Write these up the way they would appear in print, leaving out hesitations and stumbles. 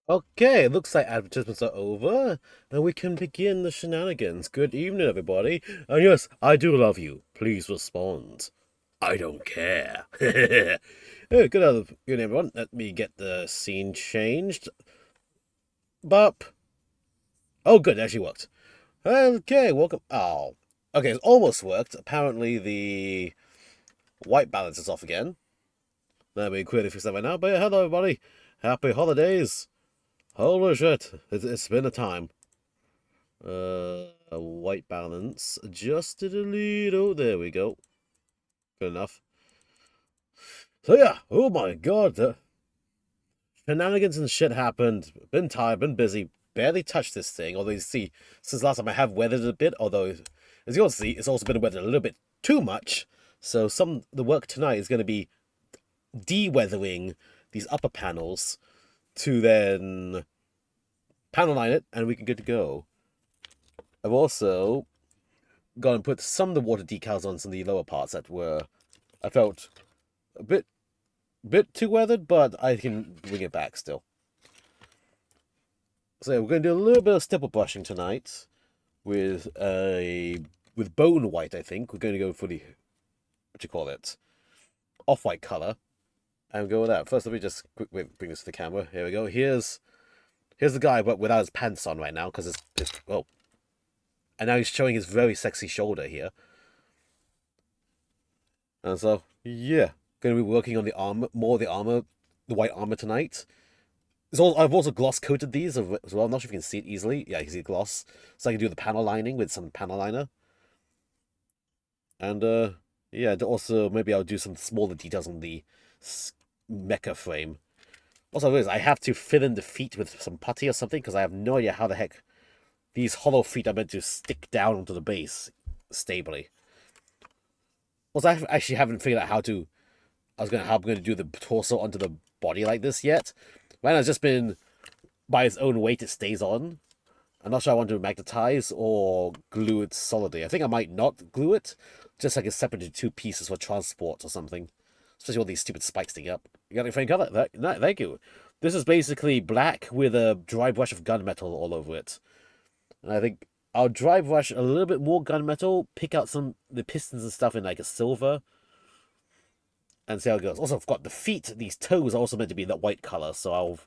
Okay, it looks like advertisements are over, and we can begin the shenanigans. Good evening, everybody. And yes, I do love you. Please respond. I don't care. Good evening, everyone. Let me get the scene changed. Bop. Oh, good, it actually worked. Okay, welcome. Oh, okay, it almost worked. Apparently, the white balance is off again. Let me quickly fix that right now. But yeah, hello, everybody. Happy holidays. Holy shit, it's been a time. White balance adjusted a little. There we go. Good enough. So yeah, oh my god, the shenanigans and shit happened. Been tired, been busy, barely touched this thing. Although you see, since last time I have weathered it a bit. Although, as you'll see, it's also been weathered a little bit too much. So the work tonight is going to be de-weathering these upper panels to then panel line it, and we can get to go. I've also gone and put some of the water decals on some of the lower parts that were I felt a bit too weathered, but I can bring it back still. So we're going to do a little bit of stipple brushing tonight with bone white. I think we're going to go for the what you call it off-white color and go with that. First, let me just quickly bring this to the camera. Here we go. Here's the guy, but without his pants on right now because it's oh, and now he's showing his very sexy shoulder here. And so yeah, going to be working on the armor, more of the armor, the white armor tonight. I've also gloss coated these as well. I'm not sure if you can see it easily. Yeah, you can see gloss. So I can do the panel lining with some panel liner. And yeah, also maybe I'll do some smaller details on the mecha frame. Also, I have to fill in the feet with some putty or something because I have no idea how the heck these hollow feet are meant to stick down onto the base stably. Also, I actually haven't figured out how I'm going to do the torso onto the body like this yet. Right now, it's just been by its own weight, it stays on. I'm not sure I want to magnetize or glue it solidly. I think I might not glue it, just like it's separated into two pieces for transport or something. Especially all these stupid spikes sticking up. You got any faint color? No, thank you. This is basically black with a dry brush of gunmetal all over it. And I think I'll dry brush a little bit more gunmetal, pick out some the pistons and stuff in like a silver, and see how it goes. Also, I've got the feet, these toes are also meant to be that white color, so I'll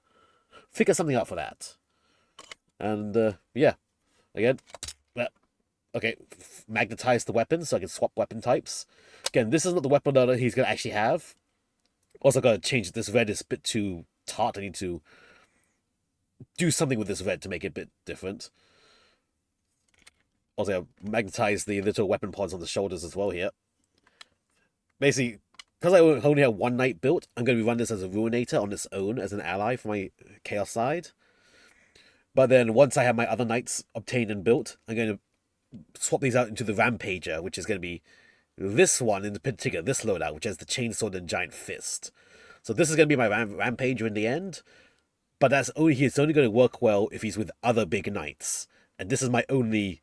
figure something out for that. And yeah, again, okay, magnetize the weapon so I can swap weapon types. Again, this is not the weapon that he's going to actually have. Also, got to change this red is a bit too tart. I need to do something with this red to make it a bit different. Also, magnetize the little weapon pods on the shoulders as well here. Basically, because I only have one knight built, I'm going to run this as a Ruinator on its own as an ally for my Chaos side. But then once I have my other knights obtained and built, I'm going to swap these out into the Rampager, which is going to be this one in particular, this loadout, which has the chainsword and giant fist. So this is going to be my Rampager in the end, but he's only going to work well if he's with other big knights. And this is my only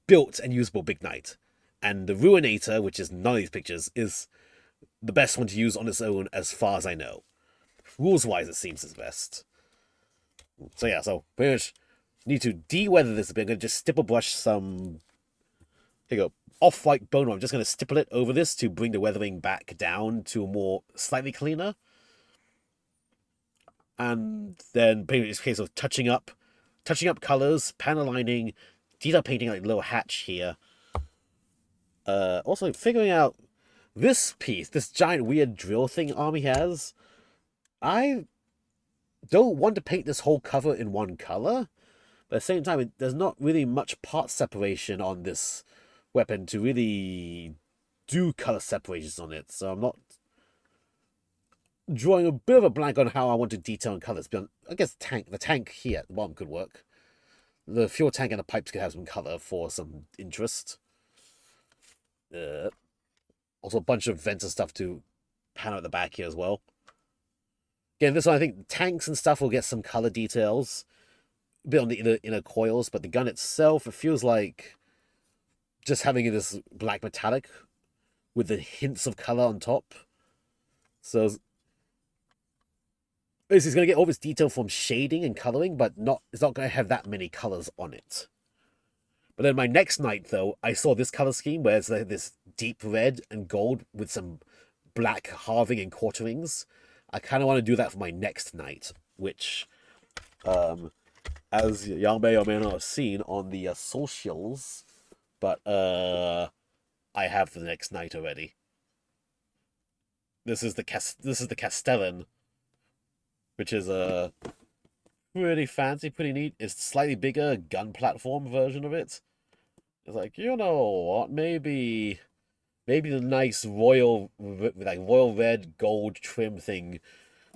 built and usable big knight. And the Ruinator, which is none of these pictures, is the best one to use on its own as far as I know. Rules-wise, it seems is best. So yeah, so pretty much need to de-weather this a bit. I'm going to just stipple brush some, here you go, off-white bone. I'm just going to stipple it over this to bring the weathering back down to a more slightly cleaner. And then pretty much it's a case of touching up colors, panel lining, detail painting like a little hatch here. Also figuring out this piece, this giant weird drill thing Army has. I don't want to paint this whole cover in one color, but at the same time, there's not really much part separation on this weapon to really do color separations on it. So I'm not drawing a bit of a blank on how I want to detail in colors. Beyond, I guess the tank here at the bottom could work. The fuel tank and the pipes could have some color for some interest. Also, a bunch of vents and stuff to pan out the back here as well. Again, this one I think tanks and stuff will get some color details, a bit on the inner coils, but the gun itself, it feels like just having this black metallic with the hints of color on top. So Basically, it's going to get all this detail from shading and coloring, but it's not going to have that many colors on it. But then my next Knight, though, I saw this color scheme where it's like this deep red and gold with some black halving and quarterings. I kind of want to do that for my next Knight, which, as y'all may or may not have seen on the socials, but I have the next Knight already. This is the Castellan, which is pretty fancy, pretty neat. It's slightly bigger gun platform version of it. It's like, you know what? Maybe the nice royal red gold trim thing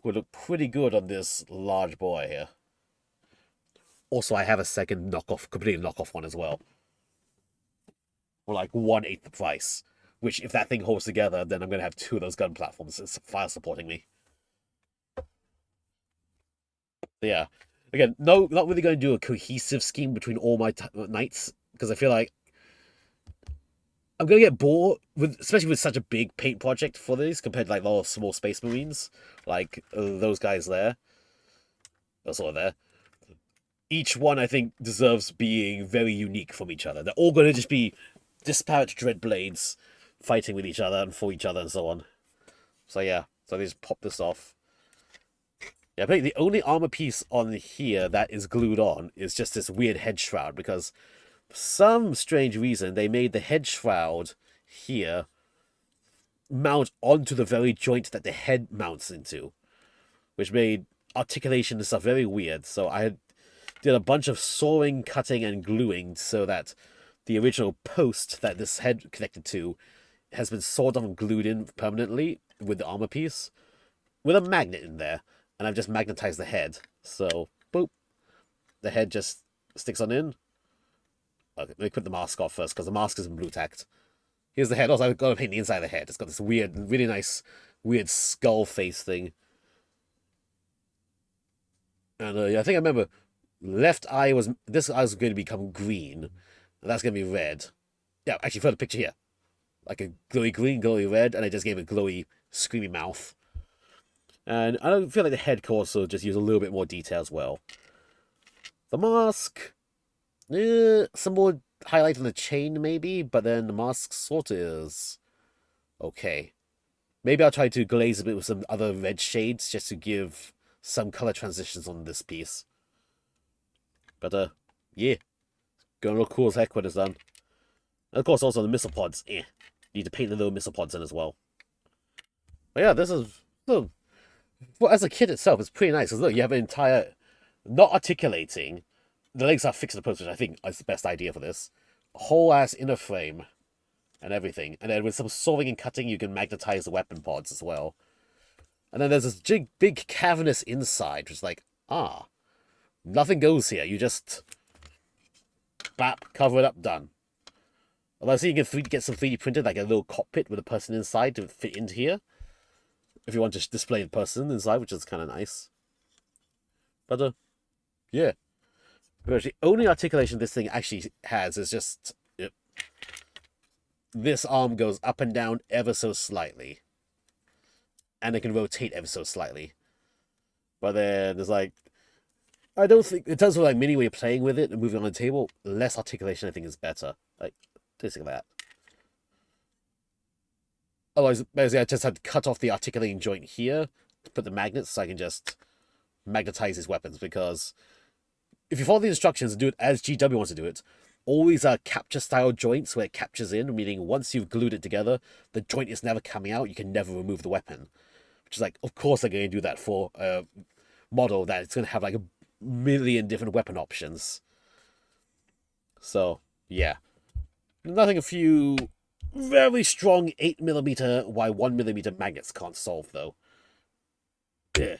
would look pretty good on this large boy here. Also, I have a second completely knockoff one as well. For like 1/8 the price. Which, if that thing holds together, then I'm going to have 2 of those gun platforms fire supporting me. Yeah. Again, no, not really going to do a cohesive scheme between all my Knights, because I feel like I'm going to get bored, especially with such a big paint project for this, compared to like a lot of small Space Marines, like those guys there. That's all there. Each one, I think, deserves being very unique from each other. They're all going to just be disparate Dreadblades fighting with each other and for each other and so on. So yeah, so they just pop this off. Yeah, I think the only armor piece on here that is glued on is just this weird head shroud, because for some strange reason they made the head shroud here mount onto the very joint that the head mounts into, which made articulation and stuff very weird. So I did a bunch of sawing, cutting, and gluing so that the original post that this head connected to has been sawed off and glued in permanently with the armor piece, with a magnet in there, and I've just magnetized the head. So, boop, the head just sticks on in. Okay, let me put the mask off first, because the mask is in blue tacked. Here's the head. Also, I've got to paint the inside of the head. It's got this weird, really nice, weird skull face thing. And I think I remember, this eye was going to become green, and that's going to be red. Yeah, actually, for the picture here. Like a glowy green, glowy red, and I just gave it a glowy, screamy mouth. And I don't feel like the head could also just use a little bit more detail as well. The mask, some more highlight on the chain maybe, but then the mask sort of is okay. Maybe I'll try to glaze a bit with some other red shades just to give some color transitions on this piece. But yeah, gonna look cool as heck when it's done. And of course, also the missile pods. Need to paint the little missile pods in as well. But yeah, this is... Well, as a kit itself, it's pretty nice. Because look, you have an entire... Not articulating. The legs are fixed in the post, which I think is the best idea for this. Whole-ass inner frame. And everything. And then with some sawing and cutting, you can magnetize the weapon pods as well. And then there's this big cavernous inside, which is like, nothing goes here. You just... Bap, cover it up, done. Although I see you can get some 3D printed, like a little cockpit with a person inside to fit into here. If you want to display the person inside, which is kind of nice. But, yeah. But the only articulation this thing actually has is just... This arm goes up and down ever so slightly. And it can rotate ever so slightly. But then there's like... I don't think... In terms of like mini way of playing with it and moving on the table, less articulation I think is better. Like... Basically that. Otherwise, basically, I just had to cut off the articulating joint here to put the magnets so I can just magnetize his weapons. Because if you follow the instructions and do it as GW wants to do it, all these are capture style joints where it captures in, meaning once you've glued it together, the joint is never coming out. You can never remove the weapon. Which is like, of course they're going to do that for a model that it's going to have like a million different weapon options. So, yeah. Nothing a few very strong 8mm by 1mm magnets can't solve, though. Yeah.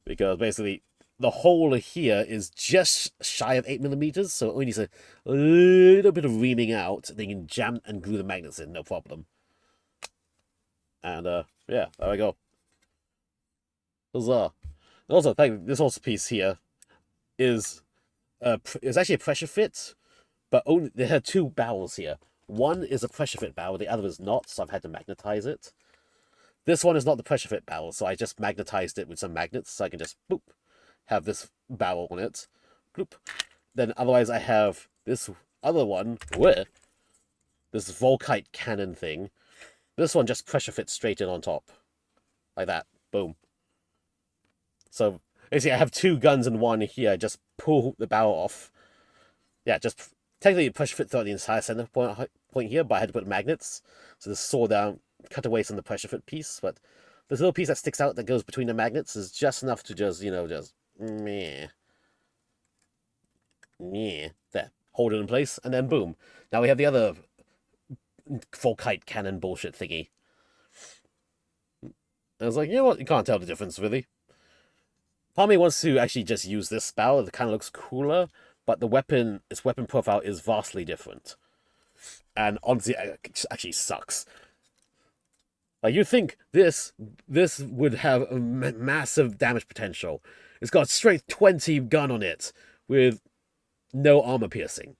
Because basically, the hole here is just shy of 8mm, so it only needs a little bit of reaming out. Then you can jam and glue the magnets in, no problem. And, yeah, there we go. Huzzah. Also, this whole piece here is actually a pressure fit. But only there are 2 barrels here. One is a pressure fit barrel, the other is not, so I've had to magnetize it. This one is not the pressure fit barrel, so I just magnetized it with some magnets, so I can just boop, have this barrel on it. Bloop. Then otherwise I have this other one, with this Volkite cannon thing. This one just pressure fits straight in on top. Like that. Boom. So basically I have two guns in one here, just pull the barrel off. Yeah, just technically pressure fit throughout the entire center point here, but I had to put magnets. So this saw down, cut away some of the pressure fit piece, but this little piece that sticks out that goes between the magnets is just enough to just, just meh. There. Hold it in place, and then boom. Now we have the other Volkite cannon bullshit thingy. I was like, you know what? You can't tell the difference, really. Part of me wants to actually just use this spell. It kind of looks cooler, but its weapon profile is vastly different. And honestly, it actually sucks. Like, you think this would have a massive damage potential. It's got straight 20 gun on it with no armor piercing.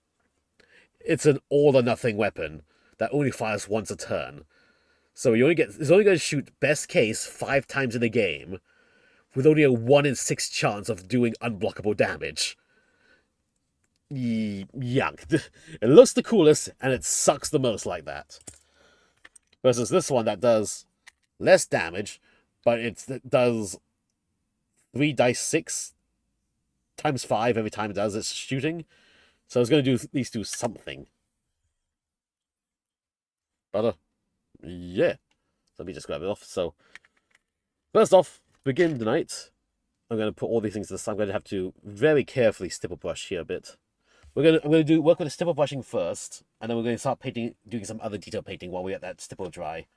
It's an all-or-nothing weapon that only fires once a turn. So it's only going to shoot, best case, 5 times in a game, with only a 1 in 6 chance of doing unblockable damage. Yuck. It looks the coolest, and it sucks the most like that. Versus this one that does less damage, but it does 3 dice 6 times 5 every time it does its shooting. So it's going to at least do something. But, yeah. So let me just grab it off. So, first off, begin the night. I'm going to put all these things to the side. I'm going to have to very carefully stipple brush here a bit. I'm going to work with the stipple brushing first, and then we're going to start doing some other detail painting while we let that stipple dry.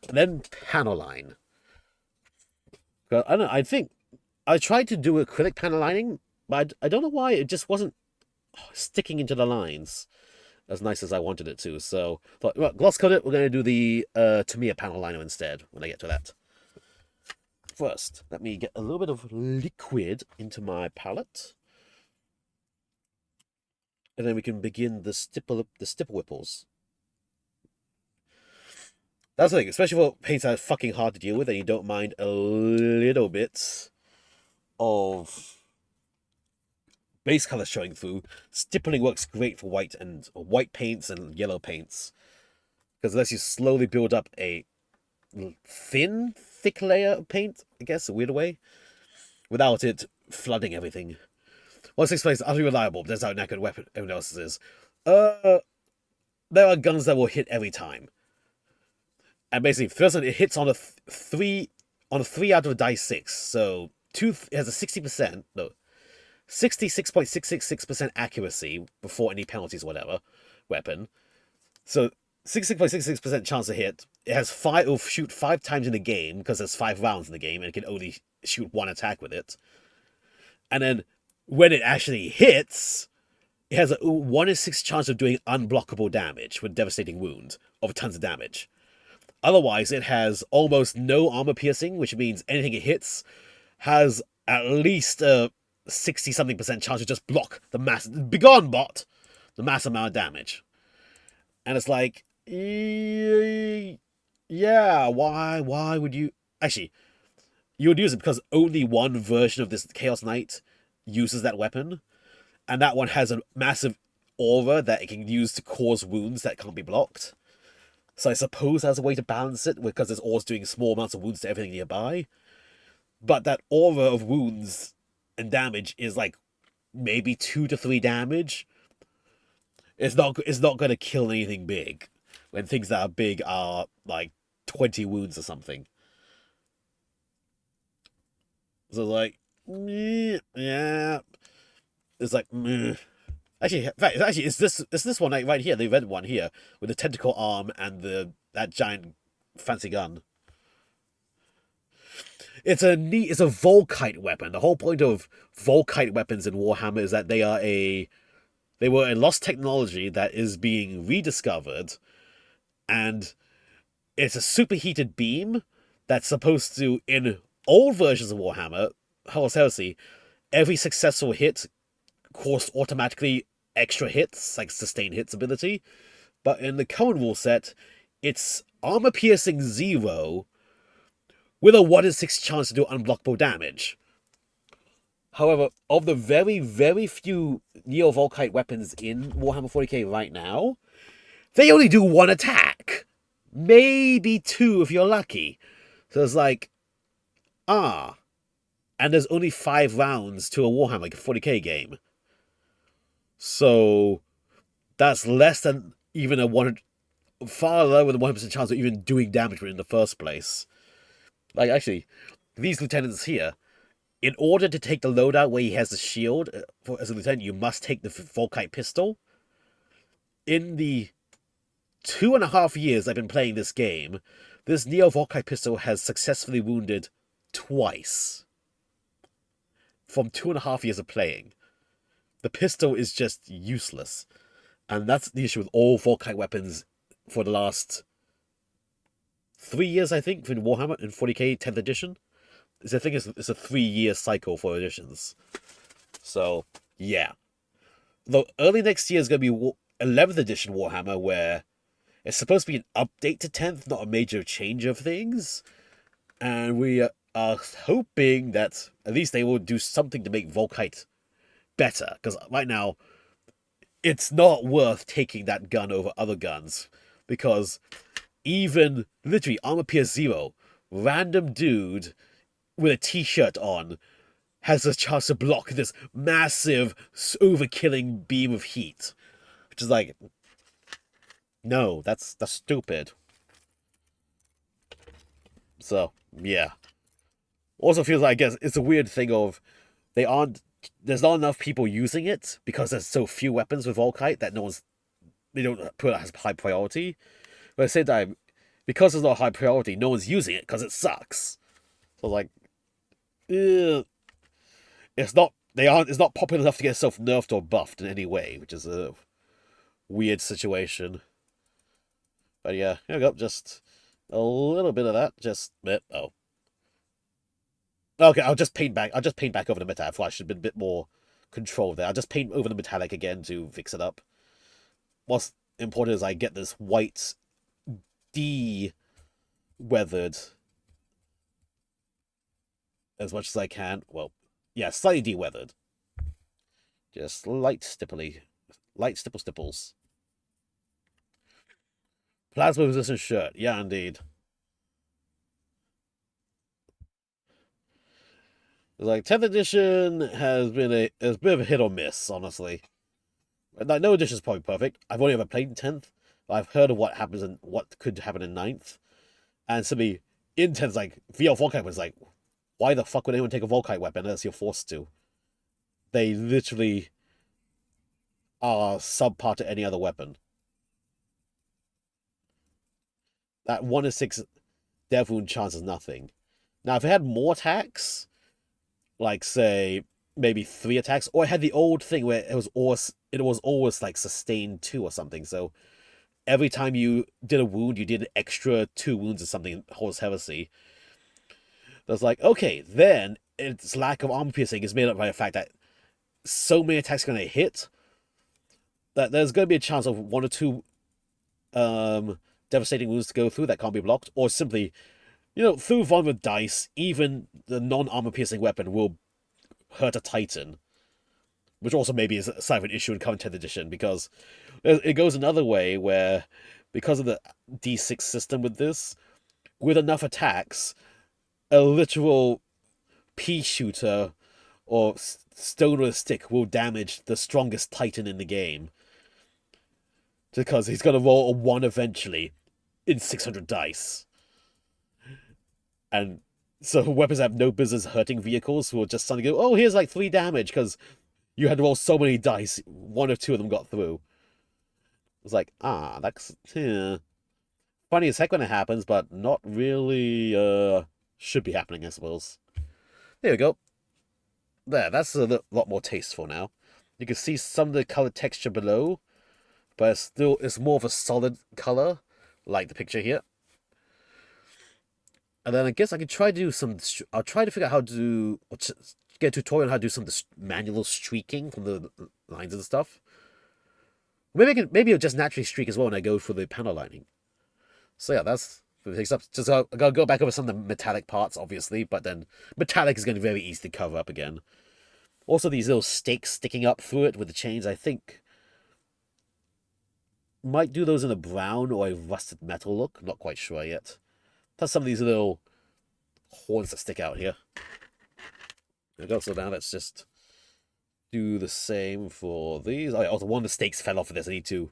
And then panel line. I don't know, I think I tried to do acrylic panel lining, but I don't know why it just wasn't sticking into the lines as nice as I wanted it to. So, well, gloss coat it. We're going to do the Tamiya panel liner instead when I get to that. First, let me get a little bit of liquid into my palette. And then we can begin the stipple whipples. That's the thing, especially for paints that are fucking hard to deal with and you don't mind a little bit of base color showing through. Stippling works great for white paints and yellow paints, because it lets you slowly build up a thick layer of paint, I guess, a weird way, without it flooding everything. Once explains utterly reliable, but that's how inaccurate weapon everyone else's is. There are guns that will hit every time. And basically, first one, it hits on a 3 out of a die 6. So it has a 66.666% accuracy before any penalties or whatever weapon. So 66.66% chance to hit. It'll shoot 5 times in the game because there's 5 rounds in the game and it can only shoot 1 attack with it. And then when it actually hits, it has a 1 in 6 chance of doing unblockable damage with devastating wound of tons of damage. Otherwise, it has almost no armor piercing, which means anything it hits has at least a 60-something% chance to just block the mass. Begone, bot! The mass amount of damage. And it's like, yeah, why would you? Actually, you would use it because only one version of this Chaos Knight uses that weapon, and that one has a massive aura that it can use to cause wounds that can't be blocked. So I suppose there's a way to balance it, because it's always doing small amounts of wounds to everything nearby. But that aura of wounds and damage is like maybe 2 to 3 damage. It's not going to kill anything big, when things that are big are like 20 wounds or something. So like, yeah, it's like, Actually, in fact, it's this one right here, the red one here, with the tentacle arm and that giant fancy gun. It's a Volkite weapon. The whole point of Volkite weapons in Warhammer is that they were a lost technology that is being rediscovered, and it's a superheated beam that's supposed to, in old versions of Warhammer, Horus Heresy, every successful hit caused automatically extra hits, like sustained hits ability. But in the current rule set, it's armor piercing 0, with a 1 in 6 chance to do unblockable damage. However, of the very, very few Neo-Volkite weapons in Warhammer 40k right now, they only do 1 attack. Maybe 2 if you're lucky. So it's like, and there's only 5 rounds to a Warhammer 40k game. So that's less than even far lower than 100% chance of even doing damage in the first place. Like, actually, these lieutenants here, in order to take the loadout where he has the shield, as a lieutenant, you must take the Volkite pistol. In the 2.5 years I've been playing this game, this Neo-Volkite pistol has successfully wounded twice. From 2.5 years of playing. The pistol is just useless. And that's the issue with all Volkite weapons for the last 3 years, I think, in Warhammer, in 40k 10th edition. I think it's a 3-year cycle for editions. So, yeah. Though early next year is going to be 11th edition Warhammer, where it's supposed to be an update to 10th, not a major change of things. And we are hoping that at least they will do something to make Volkite better. Because right now, it's not worth taking that gun over other guns. Because even, literally, Armor Pierce 0, random dude with a t-shirt on has a chance to block this massive, overkilling beam of heat. Which is like, no, that's stupid. So, yeah. Also feels like, I guess, it's a weird thing of, there's not enough people using it, because there's so few weapons with Volkite that they don't put it as high priority. But at the same time, because it's not high priority, no one's using it, because it sucks. So, like, it's not popular enough to get itself nerfed or buffed in any way, which is a weird situation. But yeah, here we go, just a little bit of that, okay, I'll just paint back over the metallic. I should have been a bit more controlled there. I'll just paint over the metallic again to fix it up. What's important is I get this white de-weathered as much as I can. Well, yeah, slightly de-weathered. Just light stipples. Plasma resistant shirt. Yeah, indeed. It's like 10th edition has been a bit of a hit or miss, honestly. Like, no edition is probably perfect. I've only ever played in 10th. But I've heard of what happens and what could happen in 9th. And simply, in 10th, like, VR Volkite was like, why the fuck would anyone take a Volkite weapon unless you're forced to? They literally are subpar to any other weapon. That 1 in 6 death wound chance is nothing. Now, if it had more attacks, like, say, maybe 3 attacks, or it had the old thing where it was always like sustained 2 or something, so every time you did a wound, you did an extra 2 wounds or something in Horus Heresy. That's like, okay, then its lack of armor piercing is made up by the fact that so many attacks are going to hit that there's going to be a chance of 1 or 2 devastating wounds to go through that can't be blocked, or simply, through vulnerable dice, even the non-armor piercing weapon will hurt a Titan, which also maybe is a side of an issue in current 10th edition, because it goes another way where, because of the D6 system with this, with enough attacks, a literal pea shooter or stone with a stick will damage the strongest Titan in the game, because he's going to roll a 1 eventually in 600 dice. And so weapons have no business hurting vehicles who will just suddenly go, oh, here's like 3 damage, because you had to roll so many dice, 1 or 2 of them got through. It's like, that's funny as heck when it happens, but not really should be happening, I suppose. There we go. There, that's a lot more tasteful now. You can see some of the color texture below, but it's more of a solid color, like the picture here. And then I guess I can try to do I'll try to figure out how to get a tutorial on how to do some of the manual streaking from the lines and stuff. Maybe it'll just naturally streak as well when I go for the panel lining. So yeah, that's Just I gotta go back over some of the metallic parts, obviously, but then metallic is going to be very easy to cover up again. Also, these little stakes sticking up through it with the chains, I think, might do those in a brown or a rusted metal look. Not quite sure yet. Plus some of these little horns that stick out here. There we go. So now let's just do the same for these. Oh, yeah, also, one of the stakes fell off of this. I need to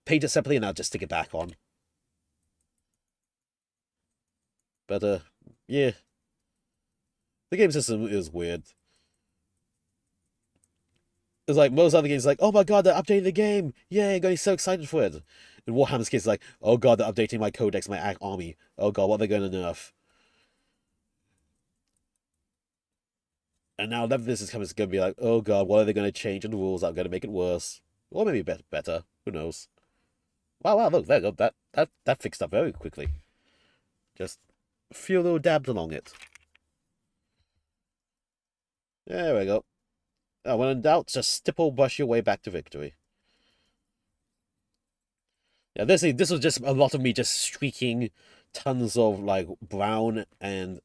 paint it separately, and I'll just stick it back on. But, yeah. The game system is weird. It's like most other games, like, oh my god, they're updating the game! Yay, I'm getting so excited for it. In Warhammer's case, it's like, oh god, they're updating my codex, my army. Oh god, what are they going to nerf? And now this is coming, it's going to be like, oh god, what are they going to change in the rules that are going to make it worse? Or maybe better. Who knows? Wow, look, there you go. That fixed up very quickly. Just a few little dabs along it. There we go. When in doubt, just stipple brush your way back to victory. Yeah, this was just a lot of me just streaking tons of like brown and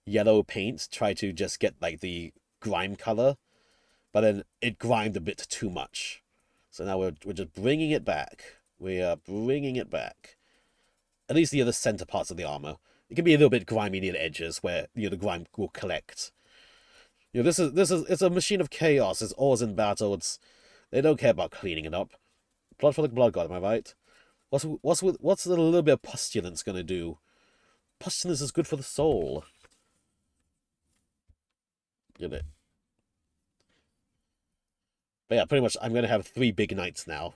yellow paint, try to just get like the grime color, but then it grimed a bit too much. So now we're just bringing it back. We are bringing it back. At least the other center parts of the armor. It can be a little bit grimy near the edges where the grime will collect. This is it's a machine of chaos. It's always in battle. They don't care about cleaning it up. Blood for the blood god, am I right? What's a little bit of pustulence gonna do? Pustulence is good for the soul. Get it? But yeah, pretty much I'm gonna have 3 big knights now.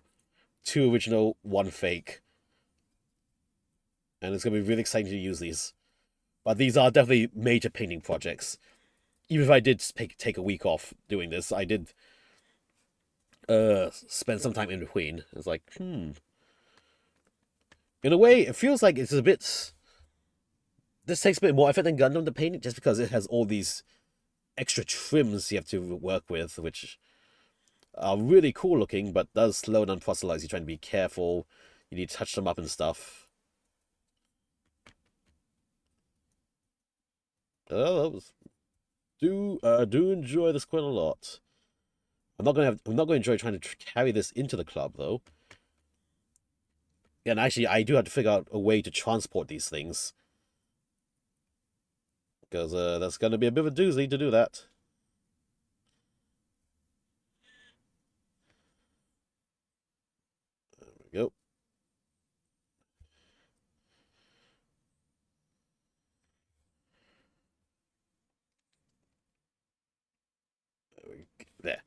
2 original, 1 fake. And it's gonna be really exciting to use these. But these are definitely major painting projects. Even if I did take a week off doing this, I did spend some time in between. It's like, In a way, it feels like it's a bit... This takes a bit more effort than Gundam to paint it, just because it has all these extra trims you have to work with, which are really cool looking, but does slow down process. You're trying to be careful. You need to touch them up and stuff. Oh, do enjoy this quite a lot. I'm not going to enjoy trying to carry this into the club though. Yeah, and actually, I do have to figure out a way to transport these things, because that's going to be a bit of a doozy to do that. There we go. There.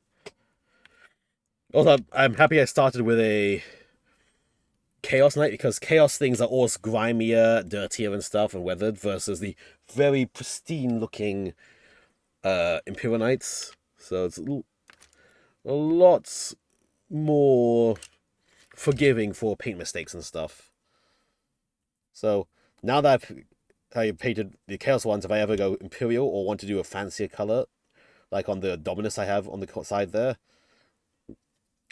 Also, I'm happy I started with a Chaos Knight, because Chaos things are always grimier, dirtier and stuff, and weathered, versus the very pristine looking Imperial Knights. So it's a lot more forgiving for paint mistakes and stuff. So now that I've painted the Chaos ones, if I ever go Imperial or want to do a fancier color, like on the Dominus I have on the side there,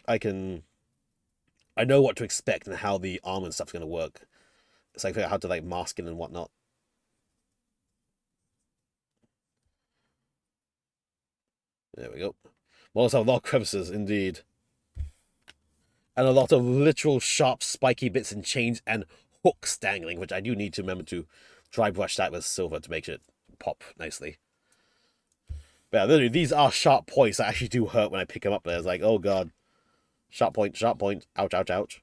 I know what to expect and how the armor and stuff's going to work. So I figure out how to like mask it and whatnot. There we go. We also have a lot of crevices, indeed. And a lot of literal sharp, spiky bits and chains and hooks dangling, which I do need to remember to dry brush that with silver to make it pop nicely. But yeah, literally, these are sharp points that actually do hurt when I pick them up there. It's like, oh god. Sharp point, ouch, ouch, ouch.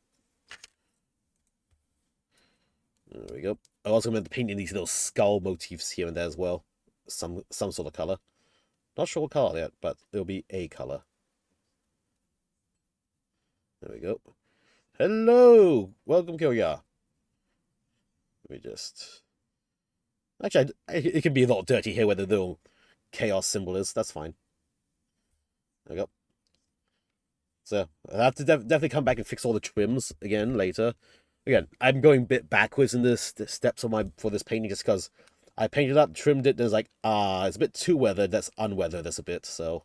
There we go. I'm also going to paint in these little skull motifs here and there as well. Some sort of color. Not sure what color yet, but it'll be a color. There we go. Hello! Welcome, Kyoya. Let me just... Actually, it can be a lot dirty here where the little chaos symbol is. That's fine. There we go. So, I'll have to definitely come back and fix all the trims again later. Again, I'm going a bit backwards in the steps for this painting just because I painted up, trimmed it, and it's like, it's a bit too weathered, let's unweather this a bit. So,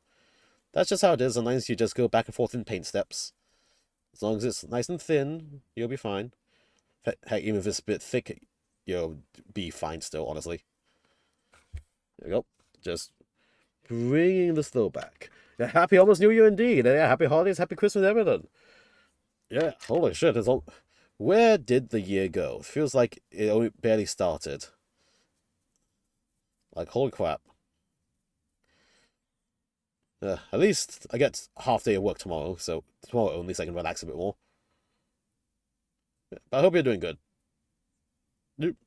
that's just how it is. Sometimes you just go back and forth in paint steps. As long as it's nice and thin, you'll be fine. Heck, even if it's a bit thick, you'll be fine still, honestly. There we go. Just bringing the slow back. Yeah, happy almost New Year indeed. Yeah, happy holidays, happy Christmas, everything. Yeah, holy shit. It's all... Where did the year go? It feels like it only barely started. Like, holy crap. At least I get half day of work tomorrow, so tomorrow only, so I can relax a bit more. Yeah, but I hope you're doing good. Hope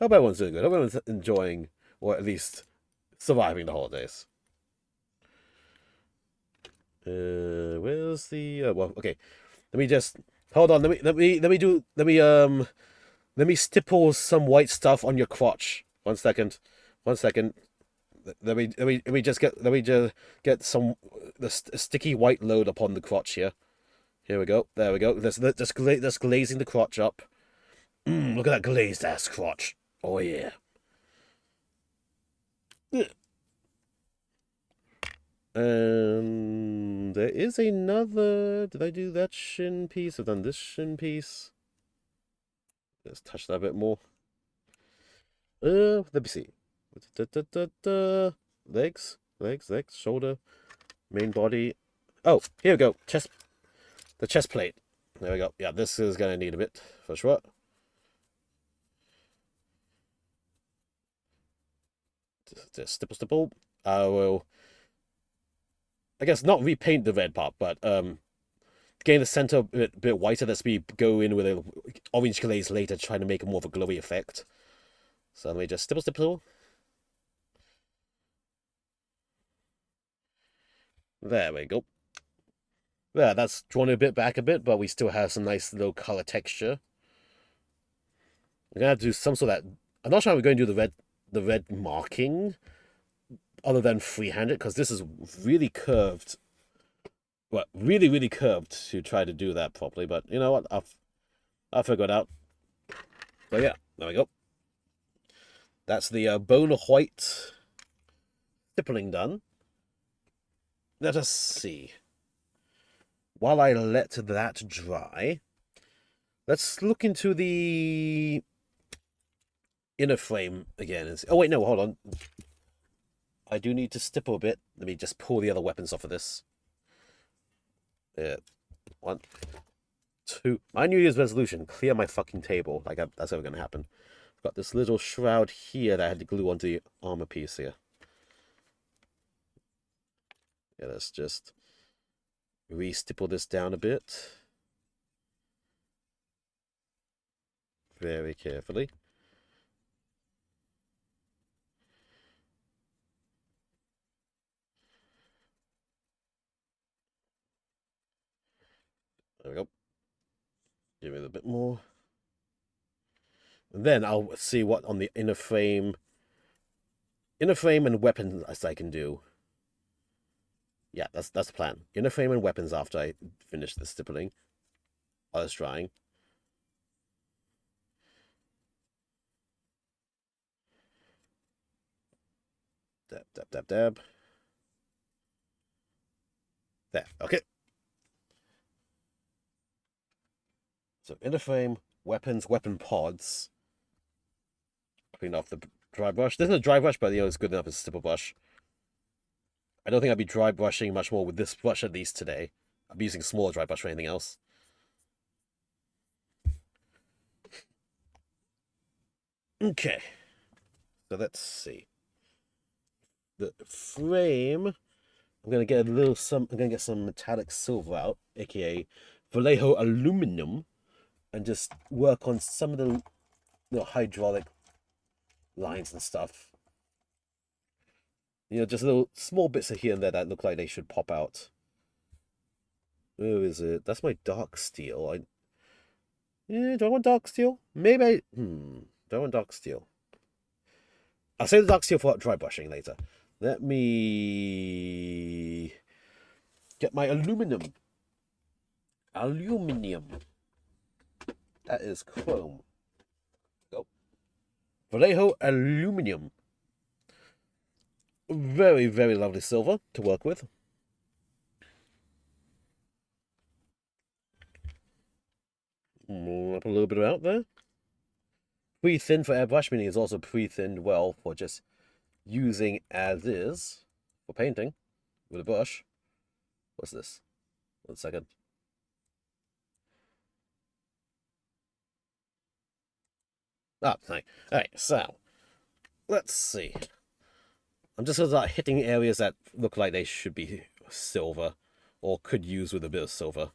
everyone's doing good. Hope everyone's enjoying, or at least surviving the holidays. Where's the well? Okay, let me just hold on. Let me stipple some white stuff on your crotch. 1 second, 1 second. Let me just get some the sticky white load upon the crotch here. Here we go. There we go. Just glazing the crotch up. Look at that glazed ass crotch. Oh yeah. There is another. Did I do that shin piece? I've done this shin piece. Let's touch that a bit more. Let me see. Legs, shoulder, main body. Oh, here we go. The chest plate. There we go. Yeah, this is gonna need a bit for sure. Just stipple. I will, I guess, not repaint the red part, but getting the center a bit whiter. Let's go in with an orange glaze later, trying to make it more of a glowy effect. So let me just stipple. There we go. Yeah, that's drawn a bit back a bit, but we still have some nice little color texture. We're gonna have to do some sort of that. I'm not sure how we're going to do the red marking, other than freehand it, because this is really curved. Well, really curved to try to do that properly. But you know what? I'll figure it out. But yeah, there we go. That's the bone white stippling done. Let us see. While I let that dry, let's look into the inner frame again. Oh wait, no, hold on. I do need to stipple a bit. Let me just pull the other weapons off of this. 1, 2. My New Year's resolution: clear my fucking table. Like that's never gonna happen. I've got this little shroud here that I had to glue onto the armor piece here. Yeah, let's just re-stipple this down a bit. Very carefully. There we go. Give it a bit more. And then I'll see what on the inner frame and weapons I can do. Yeah, that's the plan. Inner frame and weapons after I finish the stippling. While it's drying. Dab. There, okay. So inner frame, weapons, weapon pods. Clean off the dry brush. This is a dry brush, but it's good enough as a stipple brush. I don't think I'll be dry brushing much more with this brush at least today. I'll be using a smaller dry brush for anything else. Okay. So let's see. The frame, I'm gonna get some metallic silver out, aka Vallejo aluminum, and just work on some of the hydraulic lines and stuff. Just little small bits of here and there that look like they should pop out. Where is it? That's my dark steel. Do I want dark steel? Maybe do I want dark steel? I'll save the dark steel for dry brushing later. Let me get my aluminum. That is chrome. Go. Vallejo aluminum. Very, very lovely silver to work with. Up a little bit out there. pre-thinned for airbrush, meaning it's also pre-thinned well for just using as is for painting with a brush. What's this? 1 second. Ah, nice. Alright, so let's see. I'm just gonna start hitting areas that look like they should be silver or could use with a bit of silver.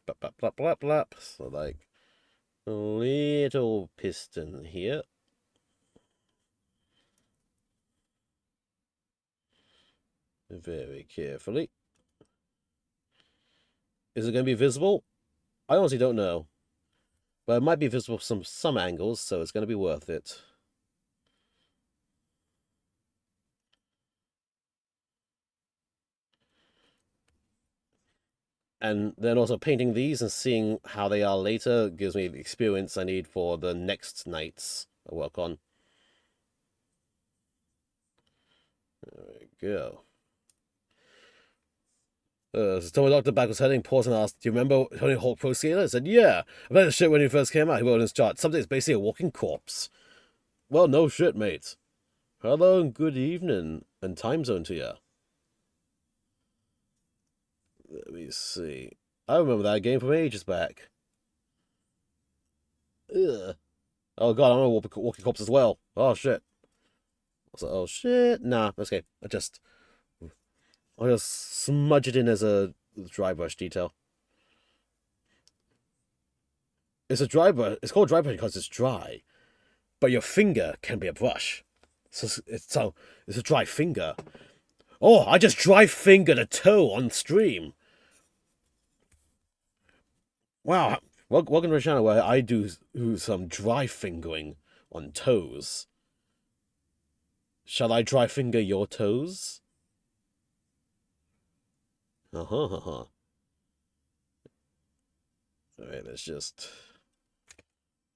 Blap, blap, blap, blap, blap. So like a little piston here. Very carefully. Is it going to be visible? I honestly don't know. But it might be visible from some angles, so it's going to be worth it. And then also painting these and seeing how they are later gives me the experience I need for the next nights I work on. There we go. So Tony Dr. Back was heading, paused and asked, "Do you remember Tony Hawk Pro Skater?" I said, "Yeah. I bet the shit when he first came out. He wrote in his chart, something's basically a walking corpse." Well, no shit, mate. Hello and good evening and time zone to you. Let me see. I remember that game from ages back. Ugh. Oh god, I'm a walking corpse as well. Oh shit. Oh shit. Nah, okay. I'll just smudge it in as a dry brush detail. It's a dry brush. It's called dry brush because it's dry, but your finger can be a brush. So it's a dry finger. Oh, I just dry fingered a toe on stream. Wow. Welcome to the channel where I do some dry fingering on toes. Shall I dry finger your toes? Alright, let's just...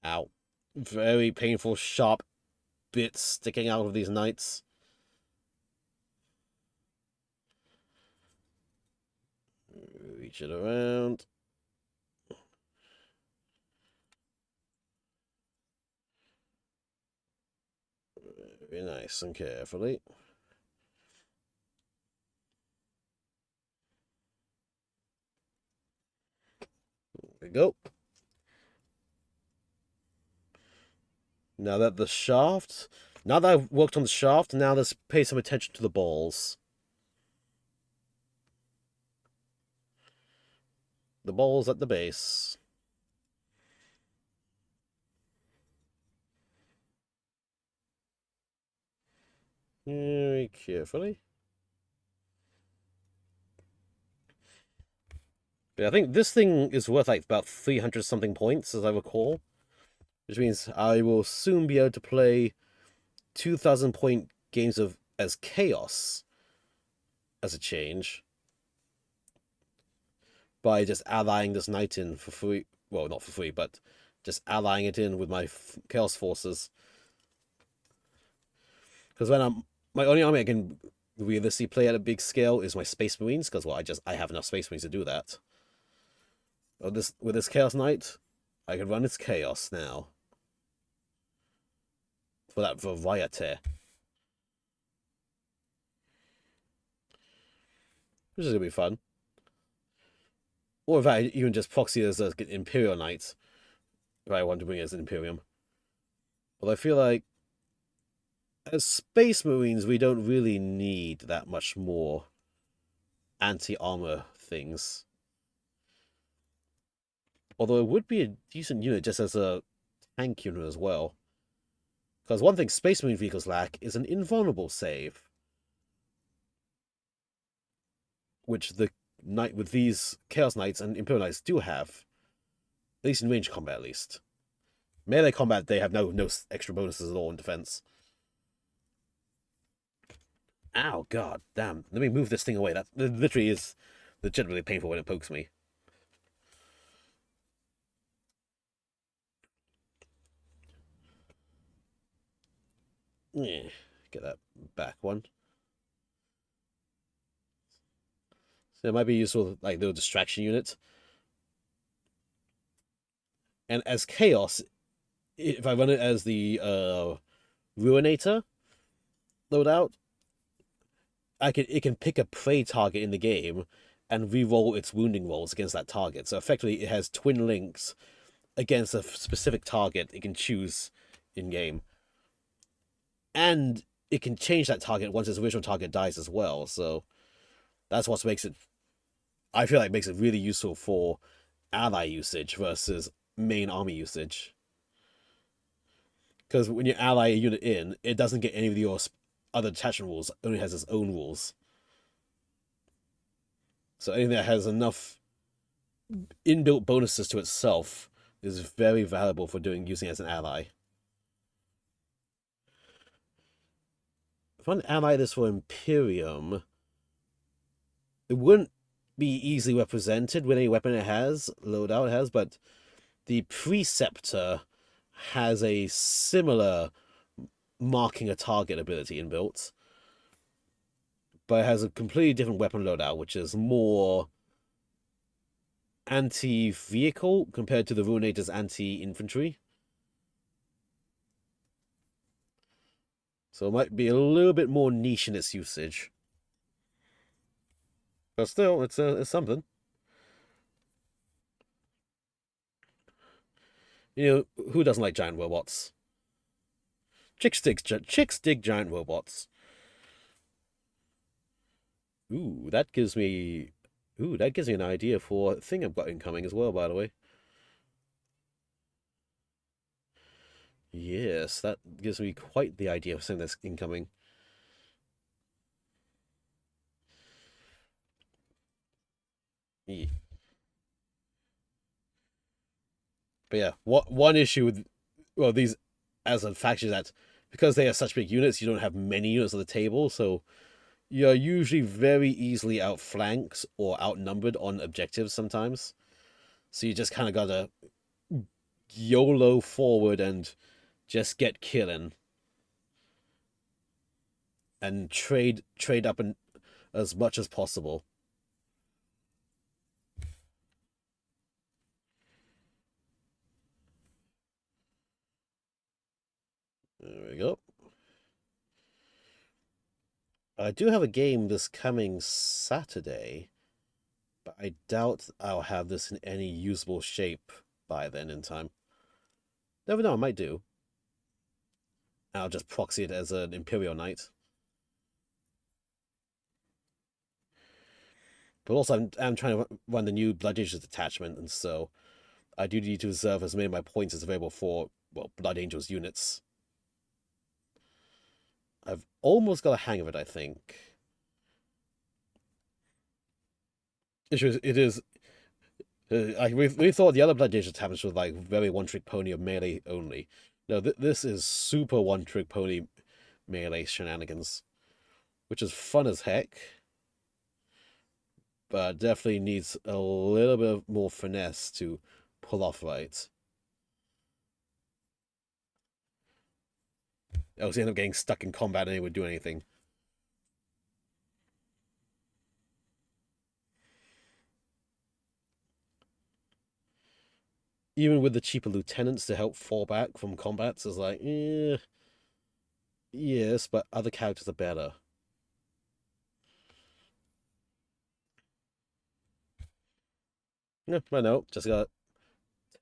Ow. Very painful, sharp bits sticking out of these knights. Reach it around. Very nice and carefully. There we go. Now that I've worked on the shaft, now let's pay some attention to the balls. The balls at the base. Very carefully. Yeah, I think this thing is worth like about 300 something points, as I recall. Which means I will soon be able to play 2,000 point games as Chaos as a change by just allying this knight in for free. Well, not for free, but just allying it in with my Chaos forces. Because my only army I can realistically play at a big scale is my Space Marines, because well, I have enough Space Marines to do that. With this Chaos Knight, I can run its Chaos now. For that variety. Which is going to be fun. Or if I even just proxy as an Imperial Knight, if I want to bring it as an Imperium. But I feel like as Space Marines, we don't really need that much more anti-armor things. Although it would be a decent unit just as a tank unit as well. Because one thing Space Marine vehicles lack is an invulnerable save. Which the knight with these Chaos Knights and Imperial Knights do have. At least in range combat, at least. Melee combat, they have no extra bonuses at all in defense. Ow, god damn. Let me move this thing away. That literally is legitimately painful when it pokes me. Yeah, get that back one. So it might be useful, like, little distraction unit. And as Chaos, if I run it as the Ruinator loadout, it can pick a prey target in the game and re-roll its wounding rolls against that target. So effectively, it has twin links against a specific target it can choose in game, and it can change that target once its original target dies as well. So that's what makes it. I feel like makes it really useful for ally usage versus main army usage. Because when you ally a unit in, it doesn't get any of your other detachment rules. It only has its own rules. So anything that has enough inbuilt bonuses to itself is very valuable for using as an ally. If I ally this for Imperium, it wouldn't be easily represented with any weapon it has, loadout it has, but the Preceptor has a similar marking a target ability inbuilt, but it has a completely different weapon loadout, which is more anti-vehicle compared to the Ruinator's anti-infantry. So it might be a little bit more niche in its usage. But still, it's something. You know, who doesn't like giant robots? Chicks dig giant robots. Ooh, that gives me an idea for a thing I've got incoming as well, by the way. Yes, that gives me quite the idea of something that's incoming. Yeah. But yeah, what one issue with these as a faction is that because they are such big units, you don't have many units on the table, so you're usually very easily outflanked or outnumbered on objectives sometimes. So you just kind of gotta YOLO forward and just get killing and trade up and as much as possible. There we go. I do have a game this coming Saturday, but I doubt I'll have this in any usable shape by then in time. Never know, I might do. I'll just proxy it as an Imperial Knight. But also, I'm trying to run the new Blood Angels detachment, and so I do need to reserve as many of my points as available for, well, Blood Angels units. I've almost got a hang of it, I think. It is. We thought the other Blood Angels detachments were like very one-trick pony or melee only. No, this is super one-trick pony melee shenanigans, which is fun as heck, but definitely needs a little bit more finesse to pull off right. Else you end up getting stuck in combat and it would do anything. Even with the cheaper lieutenants to help fall back from combats, is like, yes, but other characters are better. Yeah, I know. Just gotta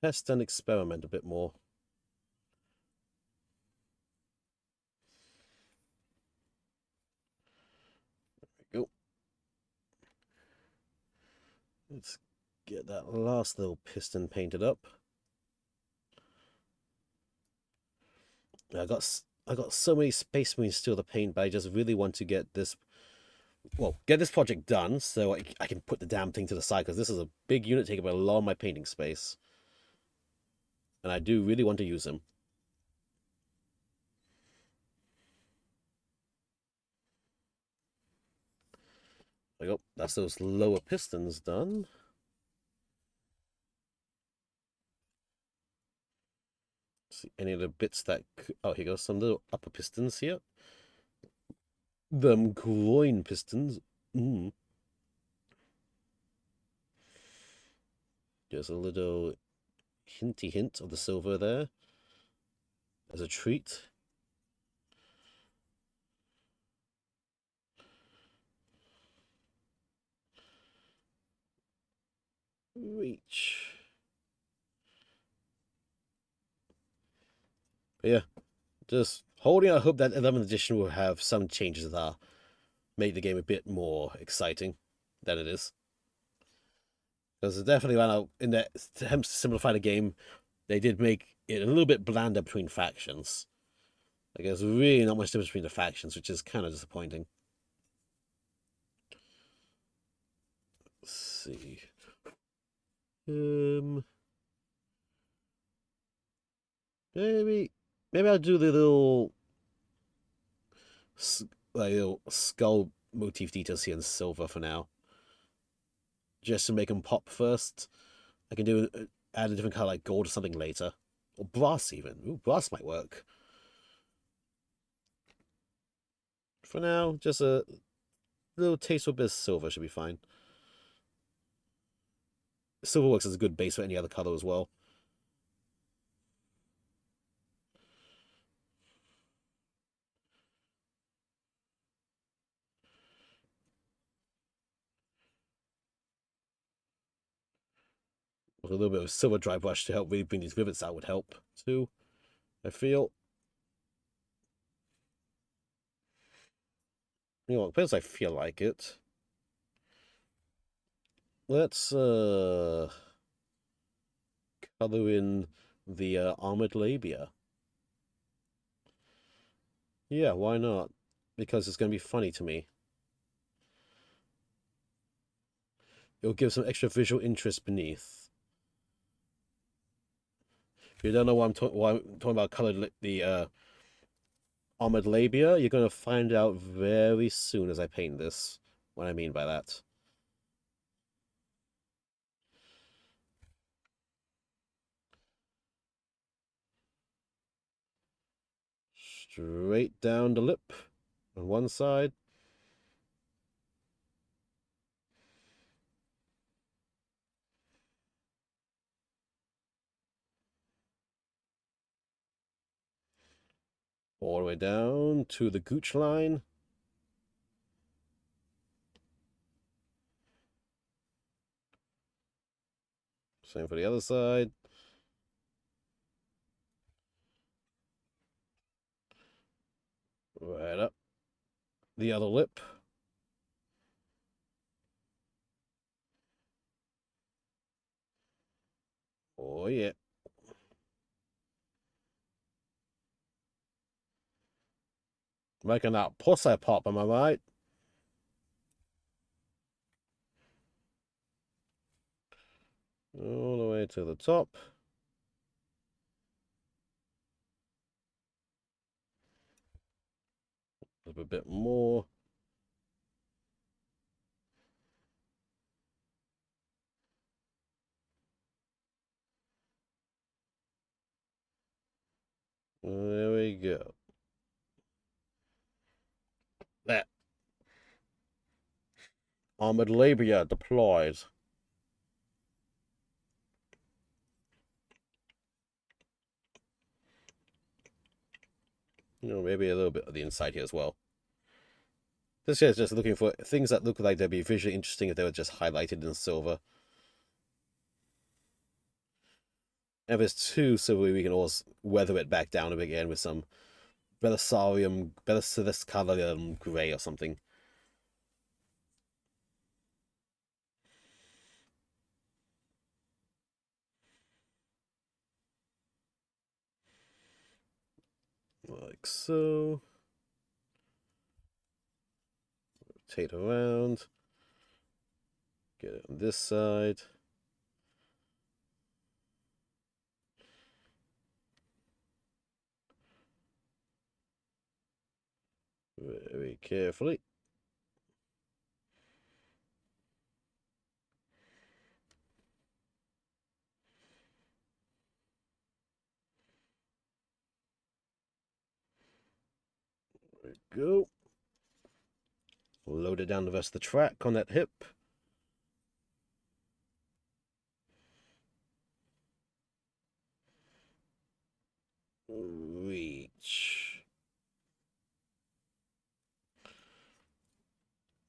test and experiment a bit more. There we go. Let's get that last little piston painted up. I got so many Space Marines still to paint, but I just really want to get this project done so I can put the damn thing to the side because this is a big unit taking up a lot of my painting space, and I do really want to use him. There we go. That's those lower pistons done. See any of the bits that oh, here goes some little upper pistons here. Them groin pistons. Mm. Just a little hinty hint of the silver there. as a treat. Reach. But yeah, just holding out hope that 11th edition will have some changes that make the game a bit more exciting than it is. Because definitely ran out in that attempt to simplify the game, they did make it a little bit blander between factions. Like there's really not much difference between the factions, which is kind of disappointing. Let's see. Maybe I'll do the little little skull motif details here in silver for now, just to make them pop first. I can do add a different color like gold or something later, or brass even. Ooh, brass might work. For now, just a little taste of a bit of silver should be fine. Silver works as a good base for any other color as well. With a little bit of silver dry brush to help really bring these rivets out would help too, I feel. You know, because I feel like it. Let's color in the armored labia. Yeah, why not? Because it's going to be funny to me. It'll give some extra visual interest beneath. If you don't know why I'm talking about colored the armored labia, you're going to find out very soon as I paint this. What I mean by that. Straight down the lip on one side. All the way down to the gooch line. Same for the other side. Right up the other lip. Oh, yeah. Making that pussy pop, am I right? All the way to the top. A bit more. There we go. That armored labia deployed. You know, maybe a little bit of the inside here as well. This here is just looking for things that look like they'd be visually interesting if they were just highlighted in silver. If it's too silvery, we can always weather it back down a bit again with some Belisarium, Belisarium gray or something. Like so. Rotate around. Get it on this side. Very carefully. There we go. Load it down the rest of the track on that hip. reach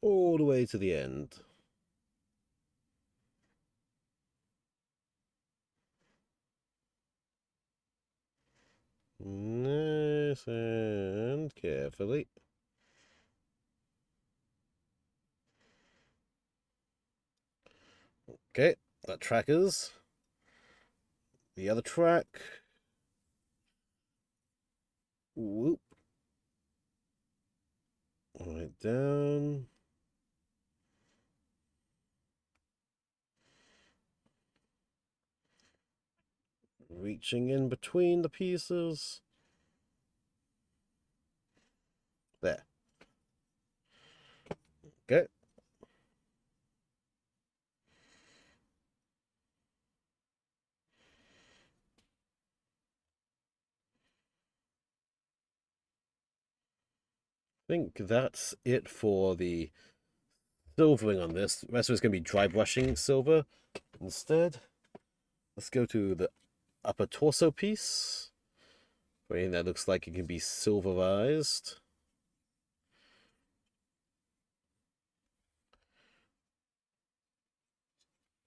all the way to the end. Nice and carefully. Okay, that track is. The other track. Whoop. Right down. Reaching in between the pieces. There. Okay. I think that's it for the silvering on this. The rest of it's going to be dry brushing silver instead. Let's go to the upper torso piece. Anything that looks like it can be silverized.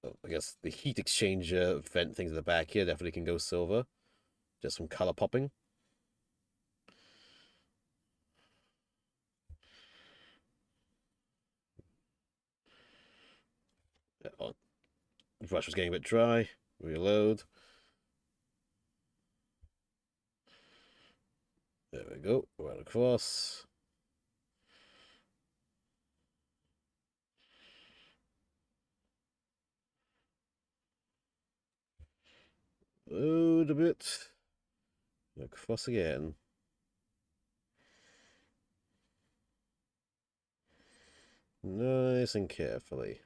Oh, I guess the heat exchanger vent things at the back here definitely can go silver. Just some color popping. Oh, the brush was getting a bit dry. Reload. There we go. Right across. Load a bit. Across again. Nice and carefully.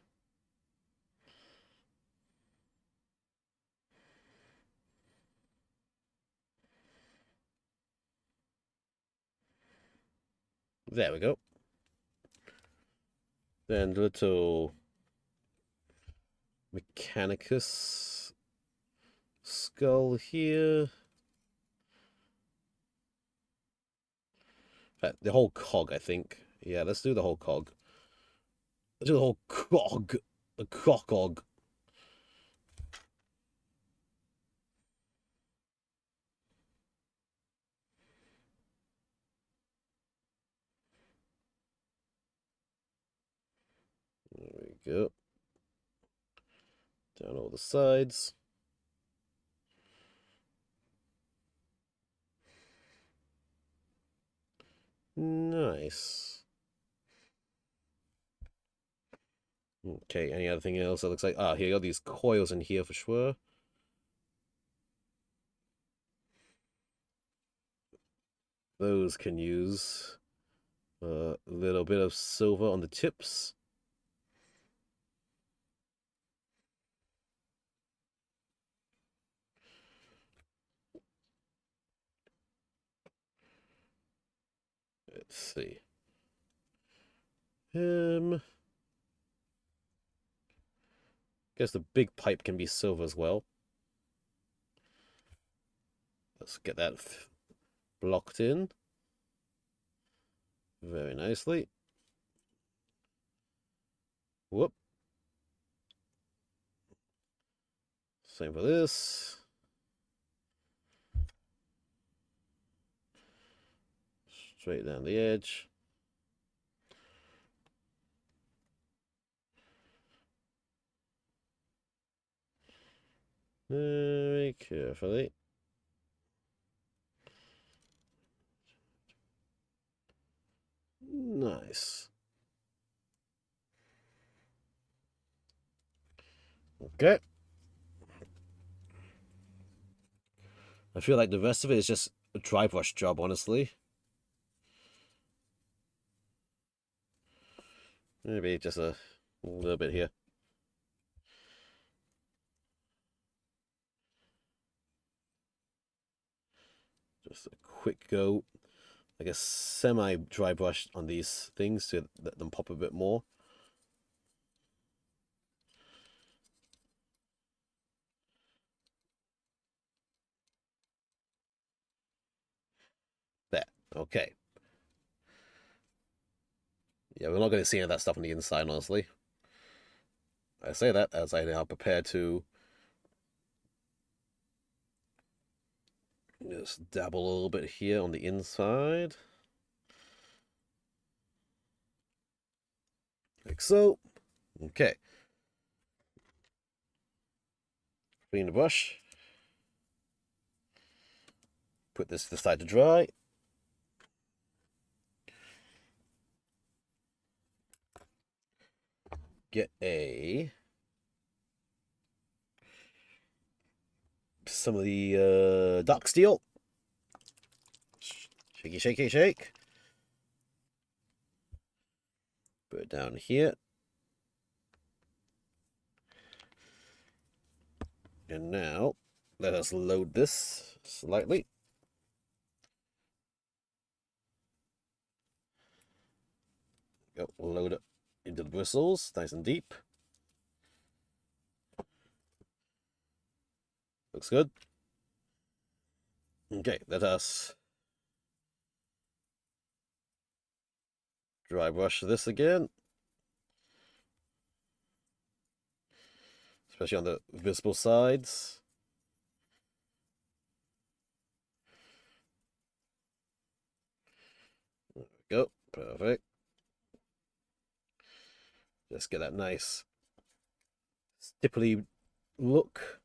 There we go. Then the little Mechanicus skull here. The whole cog, I think. Yeah, let's do the whole cog. Let's do the whole cog. The cog. There we go. Down all the sides. Nice. Okay, any other thing else that looks like... Ah, here you got these coils in here for sure. Those can use a little bit of silver on the tips. Let's see. Guess the big pipe can be silver as well. Let's get that blocked in. Very nicely. Whoop. Same for this. Straight down the edge. Very carefully. Nice. Okay. I feel like the rest of it is just a dry brush job, honestly. Maybe just a little bit here. Just a quick go. Like a semi-dry brush on these things to let them pop a bit more. Okay. Yeah, we're not going to see any of that stuff on the inside, honestly. I say that as I now prepare to just dabble a little bit here on the inside. Like so. Okay. Clean the brush. Put this to the side to dry. Get some of the dark steel. Shaky, shaky, shake. Put it down here. And now, let us load this slightly. Go, load it into the bristles, nice and deep. Looks good. Okay, let us dry brush this again. Especially on the visible sides. There we go, perfect. Just get that nice stipply look.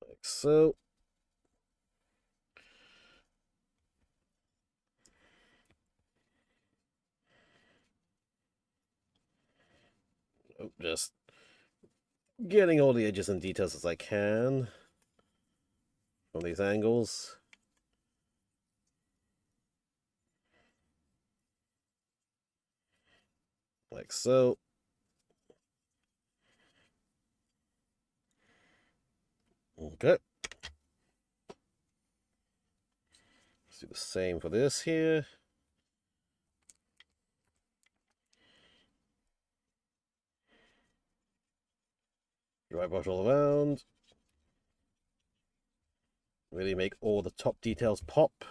Like so. Oh, just getting all the edges and details as I can from these angles. Like so. Okay. Let's do the same for this here. Dry brush all around. Really make all the top details pop.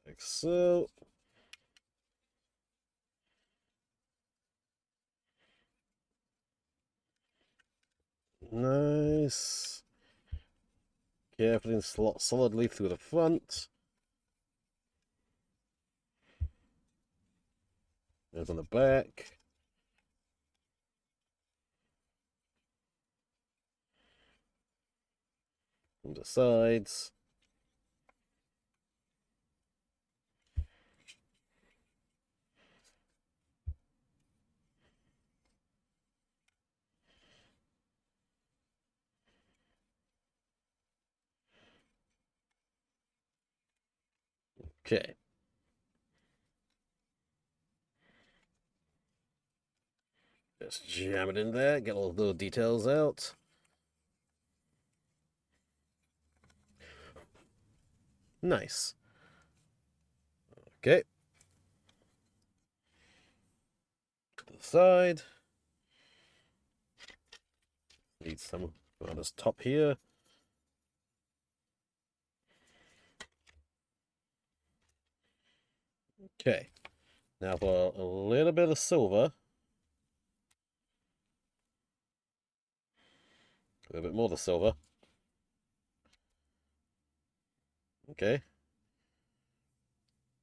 Like so. Nice. Carefully and slot solidly through the front. There's on the back. On the sides. Okay. Just jam it in there, get all the little details out. Nice. Okay. To the side. Need some on this top here. Okay. Now for a little bit of silver. A little bit more of the silver. Okay.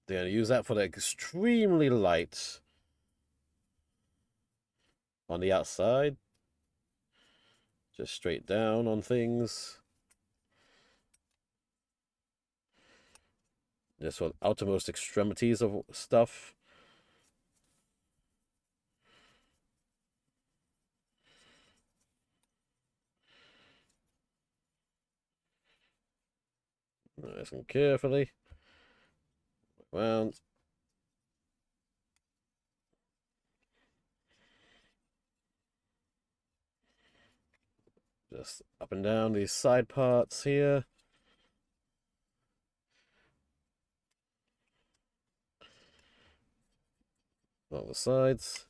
They're going to use that for the extremely light on the outside. Just straight down on things. Just for the outermost extremities of stuff. Nice and carefully. Around. Just up and down these side parts here. on the sides.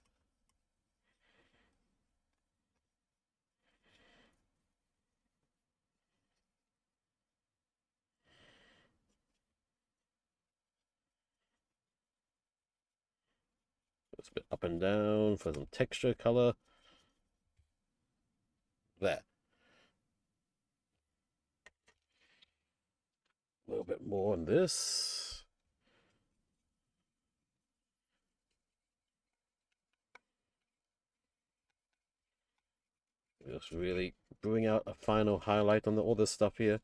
Just a bit up and down for some texture, color. There. A little bit more on this. Just really bring out a final highlight on all this stuff here.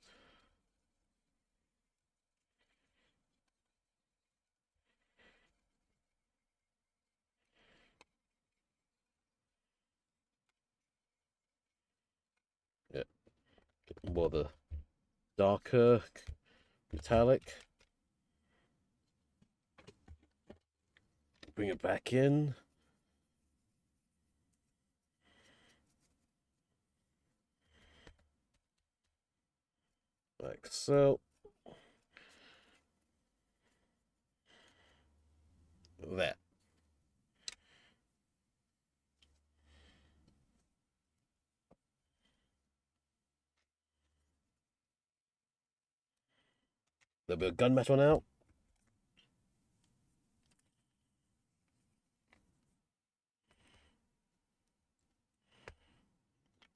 Yeah, more the darker metallic. Bring it back in. Like so. There. A little bit of gunmetal now.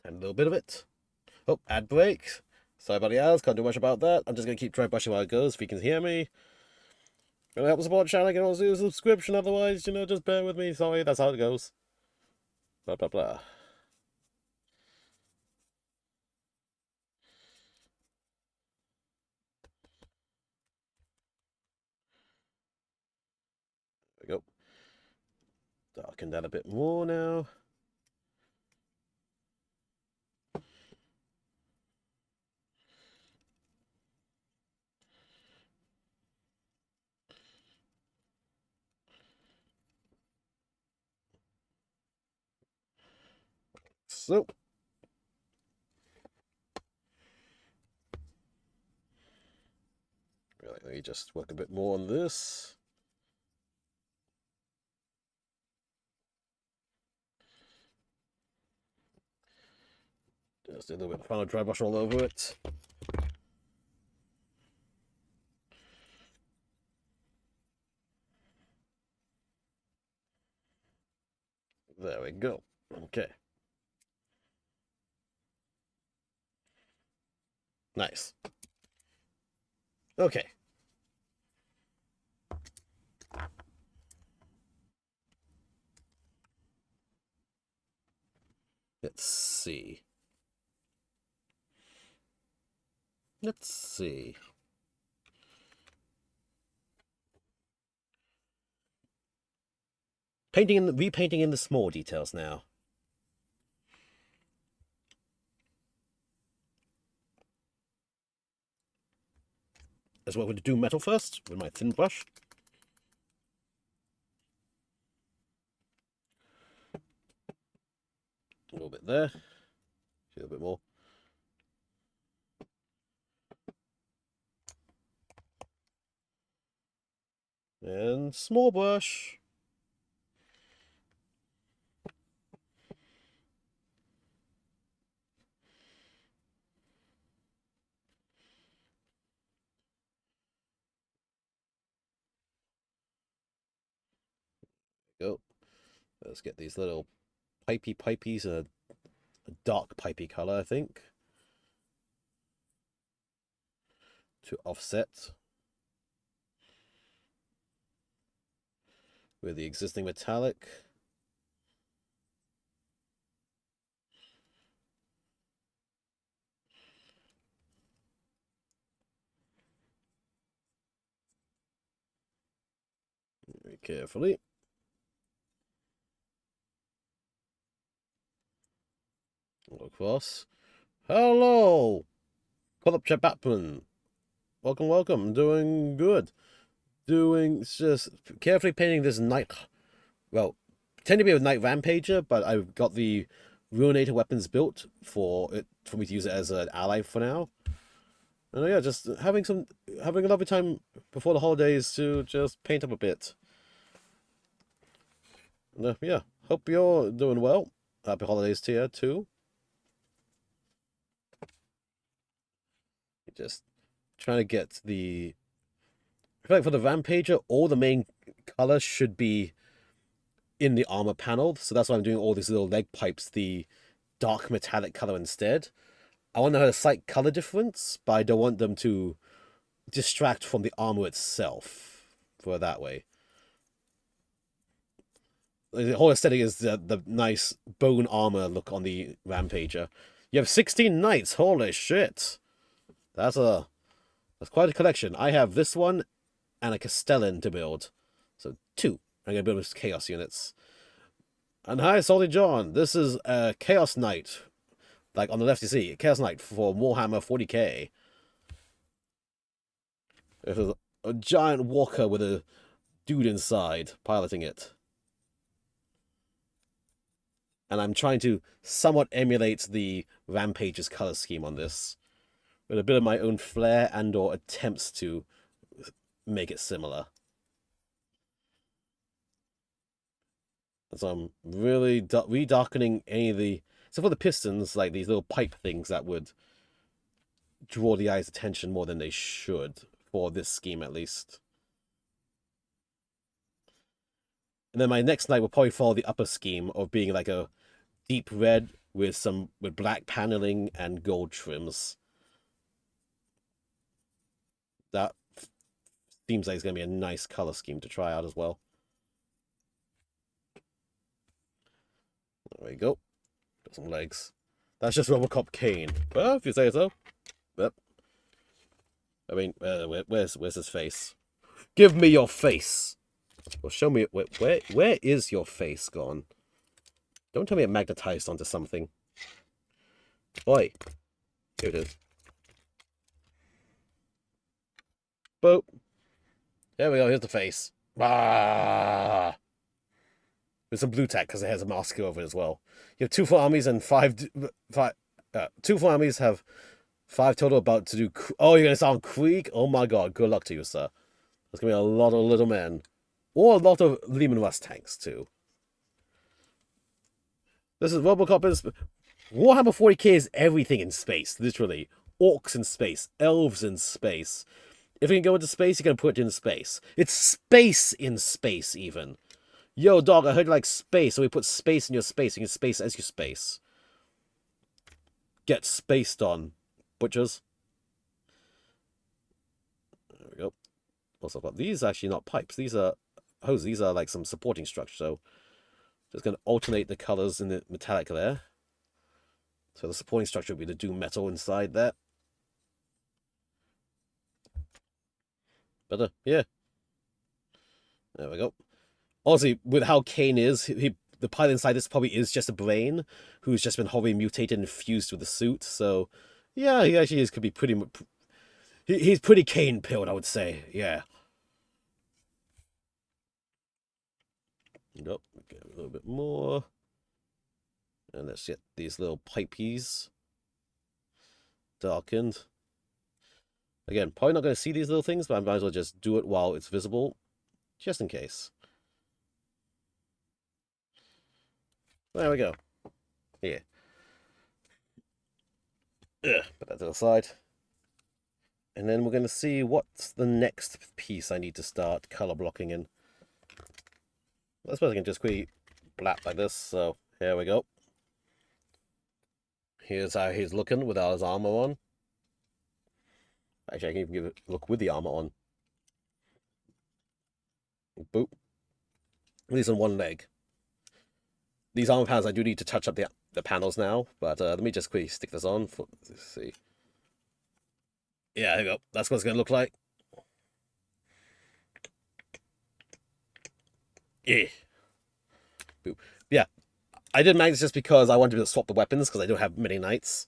And a little bit of it. Oh, ad break. Sorry about the ads, can't do much about that. I'm just going to keep dry brushing while it goes if you can hear me. Gonna help support the channel, can also do a subscription, otherwise, just bear with me. Sorry, that's how it goes. Blah, blah, blah. There we go. Darken that a bit more now. So. Right, let me just work a bit more on this. Just do a little bit of final dry brush all over it. There we go. Okay. Nice. Okay. Let's see. Let's see. Repainting in the small details now. As well, we're going to do metal first with my thin brush. A little bit there. A little bit more. And small brush. Go. Let's get these little pipies in a dark pipey color, I think, to offset with the existing metallic. Very carefully. Across. Hello! Call up Chet Batman. Welcome, welcome. I'm doing good. Just carefully painting this Knight. Well, pretend to be a Knight Rampager, but I've got the Ruinator weapons built for me to use it as an ally for now. And yeah, just having a lovely time before the holidays to just paint up a bit. Yeah, hope you're doing well. Happy holidays to you, too. Just trying to get the... I feel like for the Rampager, all the main colors should be in the armor panel, so that's why I'm doing all these little leg pipes, the dark metallic color instead. I want to have a slight color difference, but I don't want them to distract from the armor itself for that way. The whole aesthetic is the nice bone armor look on the Rampager. You have 16 knights, holy shit! That's quite a collection. I have this one and a Castellan to build. So 2. I'm going to build with Chaos units. And hi, Salty John. This is a Chaos Knight. Like on the left you see, Chaos Knight for Warhammer 40k. There's a giant walker with a dude inside piloting it. And I'm trying to somewhat emulate the Rampage's color scheme on this, with a bit of my own flair and or attempts to make it similar. So I'm really redarkening any of the... So for the pistons, like these little pipe things that would draw the eye's attention more than they should, for this scheme at least. And then my next knight will probably follow the upper scheme of being like a deep red with black paneling and gold trims. That seems like it's going to be a nice color scheme to try out as well. There we go. Got some legs. That's just Robocop Kane. Well, if you say so. Yep. I mean, where's his face? Give me your face. Well, show me where is your face gone? Don't tell me it magnetized onto something. Oi. Here it is. Boop. There we go. Here's the face. Ah. With some blue tack because it has a mask over it as well. You have 2 full armies and 2 full armies have 5 total about to do... Oh, you're going to sound Krieg? Oh my god, good luck to you, sir. There's going to be a lot of little men. Or a lot of Lehman Russ tanks, too. This is Robocop in... Warhammer 40k is everything in space, literally. Orcs in space. Elves in space. If you can go into space, you're going to put it in space. It's space in space, even. Yo, dog, I heard you like space, so we put space in your space. You can space as your space. Get spaced on, butchers. There we go. Also, got these are actually not pipes. These are hoses. These are like some supporting structure. So, just going to alternate the colors in the metallic there. So the supporting structure will be the doom metal inside there. But yeah. There we go. Honestly, with how Kane is, the pilot inside this probably is just a brain who's just been horribly mutated and fused with the suit. So, yeah, he actually could be pretty... He's pretty Kane-pilled, I would say. Yeah. Nope. Get a little bit more. And let's get these little pipies darkened. Again, probably not going to see these little things, but I might as well just do it while it's visible, just in case. There we go. Yeah. Put that to the side. And then we're going to see what's the next piece I need to start color blocking in. I suppose I can just quickly blap like this. So here we go. Here's how he's looking without his armor on. Actually, I can even give it a look with the armor on. Boop. At least on one leg. These armor panels, I do need to touch up the panels now, but let me just quickly stick this on. Let's see. Yeah, there we go. That's what it's going to look like. Yeah. Boop. Yeah. I did magnets just because I wanted to be able to swap the weapons, because I don't have many knights.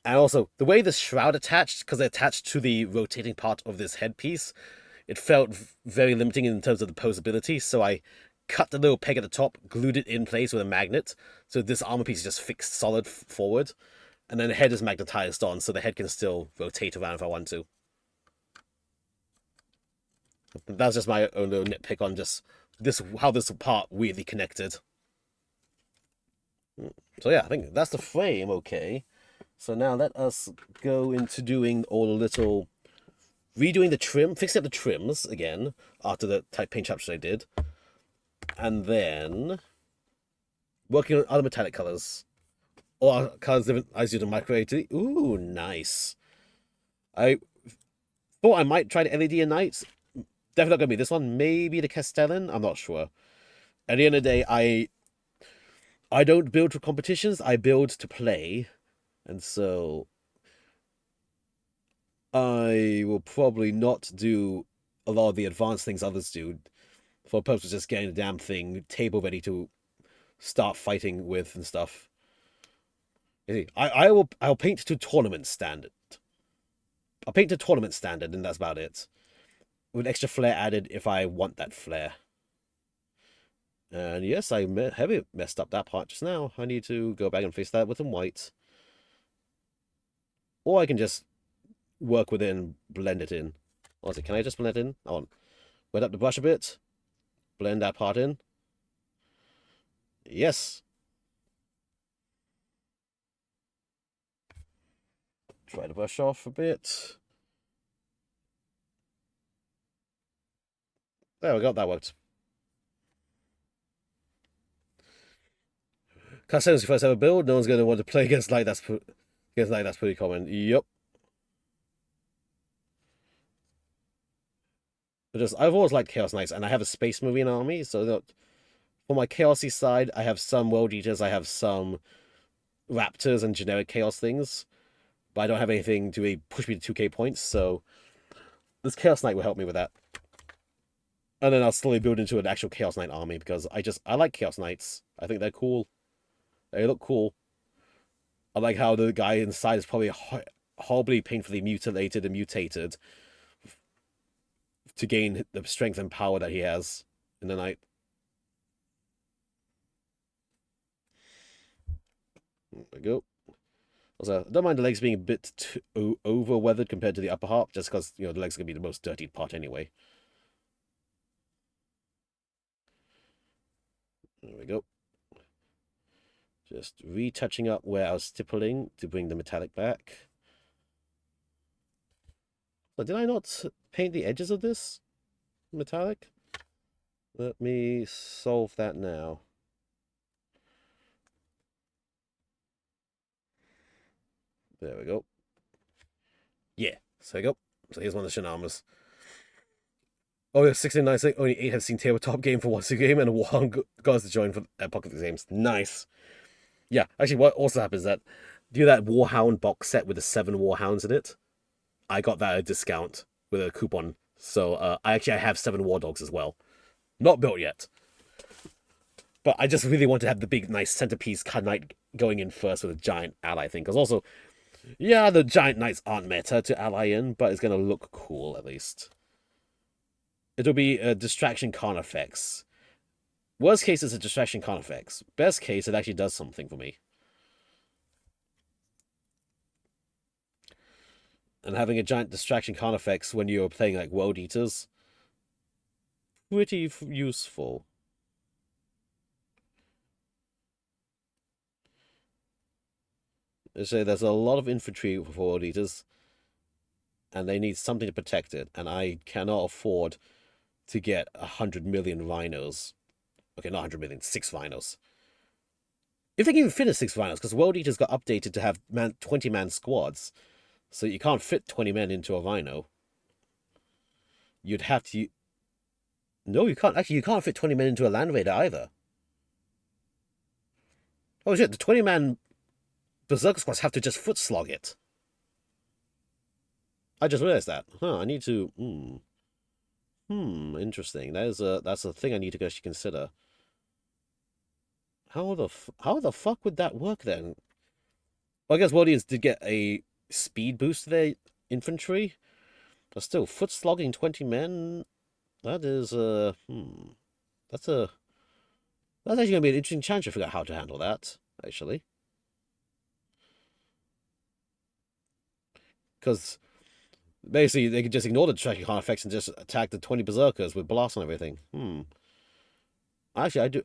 And also, the way this shroud attached, because they're attached to the rotating part of this headpiece, it felt very limiting in terms of the posability, so I cut the little peg at the top, glued it in place with a magnet, so this armor piece is just fixed solid forward, and then the head is magnetized on, so the head can still rotate around if I want to. That's just my own little nitpick on just how this part weirdly connected. So yeah, I think that's the frame. Okay. So now let us go into doing all the little redoing the trim, fixing up the trims again after the type paint chapters I did, and then working on other metallic colors or colors different I used in my creativity. Ooh, nice. I thought I might try the LED and Knights. Definitely not gonna be this one. Maybe the Castellan. I'm not sure. At the end of the day, I don't build for competitions. I build to play, and so I will probably not do a lot of the advanced things others do for the purpose of just getting the damn thing table ready to start fighting with and stuff. You see, I'll paint to tournament standard. I'll paint to tournament standard, and that's about it. With extra flair added if I want that flair. And yes, I heavily messed up that part just now. I need to go back and fix that with some white. Or I can just work with it and blend it in. Honestly, can I just blend it in? I want wet up the brush a bit. Blend that part in. Yes. Try to brush off a bit. There we go, that worked. Castellan's your first ever build. No one's going to want to play against Knight. That's pretty common. Yup. I've always liked Chaos Knights, and I have a Space Marine army, so that for my Chaosy side, I have some World Eaters, I have some Raptors and generic Chaos things, but I don't have anything to push me to 2k points, so this Chaos Knight will help me with that. And then I'll slowly build into an actual Chaos Knight army, because I like Chaos Knights. I think they're cool. They look cool. I like how the guy inside is probably horribly painfully mutilated and mutated to gain the strength and power that he has in the Knight. There we go. Also, I don't mind the legs being a bit too over weathered compared to the upper half, just because the legs are gonna be the most dirtied part anyway. There we go. Just retouching up where I was stippling to bring the metallic back. But did I not paint the edges of this metallic? Let me solve that now. There we go. Yeah, so there we go. So here's one of the Shinamas. Oh, yeah, 69, only 8 have seen tabletop game for one game, and 1 goes to join for Pocket Games. Nice. Yeah, actually, what also happens is that do that Warhound box set with the 7 Warhounds in it. I got that at a discount with a coupon. So I have 7 War Dogs as well. Not built yet. But I just really want to have the big, nice centerpiece Knight going in first with a giant ally thing. Because also, yeah, the giant knights aren't meta to ally in, but it's going to look cool at least. It'll be a distraction con effects. Worst case, it's a distraction con effects. Best case, it actually does something for me. And having a giant distraction con effects when you're playing like World Eaters, pretty useful. So there's a lot of infantry for World Eaters, and they need something to protect it, and I cannot afford to get 100 million rhinos. Okay, not 100 million, 6 rhinos. If they can even fit a 6 rhinos, because World Eaters got updated to have 20-man squads, so you can't fit 20 men into a rhino. You'd have to... No, you can't. Actually, you can't fit 20 men into a Land Raider either. Oh shit, the 20-man Berserker squads have to just foot slog it. I just realized that. Huh, I need to... interesting. That's a thing I need to actually consider. How the fuck would that work then? Well, I guess Worldians did get a speed boost to their infantry, but still, foot slogging 20 men. That is that's actually gonna be an interesting challenge to figure out how to handle that. Actually, because basically they could just ignore the tracking effects and just attack the 20 berserkers with blasts and everything. Actually, I do.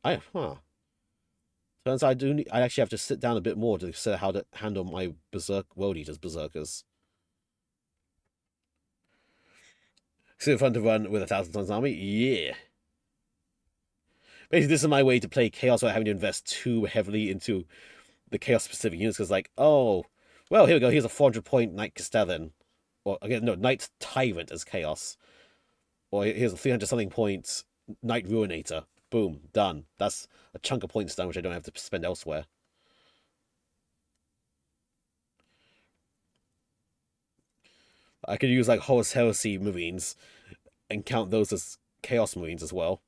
Turns out I actually have to sit down a bit more to consider how to handle my World Eaters berserkers. Super fun to run with 1,000 tons army. Yeah. Basically, this is my way to play chaos without having to invest too heavily into the chaos specific units. Because like, oh, well, here we go. Here's a 400-point Knight Castellan, or again, no, Knight Tyrant as chaos. Or here's a 300 something points Knight Ruinator. Boom, done. That's a chunk of points done, which I don't have to spend elsewhere. I could use like Horus Heresy Marines and count those as Chaos Marines as well,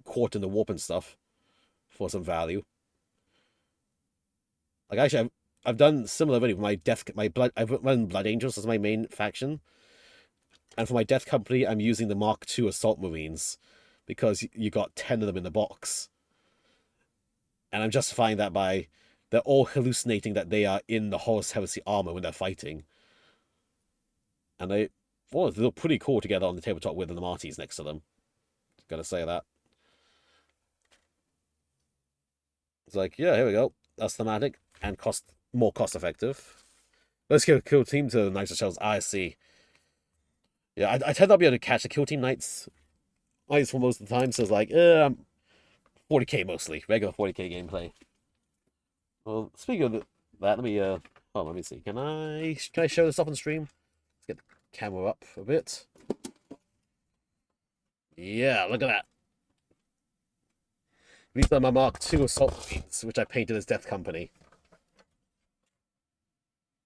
caught in the warp and stuff for some value. Like actually, I've done similar already with my blood. I've run Blood Angels as my main faction, and for my Death Company, I'm using the Mark II Assault Marines because you got 10 of them in the box, and I'm justifying that by they're all hallucinating that they are in the Horus Heresy armor when they're fighting, and they look pretty cool together on the tabletop with the Marties next to them. Gotta say that. It's like, yeah, here we go. That's thematic and more cost effective. Let's get a kill team to Knights of Shells. I see. Yeah, I tend not to be able to catch the kill team Knights for most of the time, so it's like, 40k mostly. Regular 40k gameplay. Well, speaking of that, let me see. Can I show this up on stream? Let's get the camera up a bit. Yeah, look at that. These are my Mark II Assault Marines, which I painted as Death Company.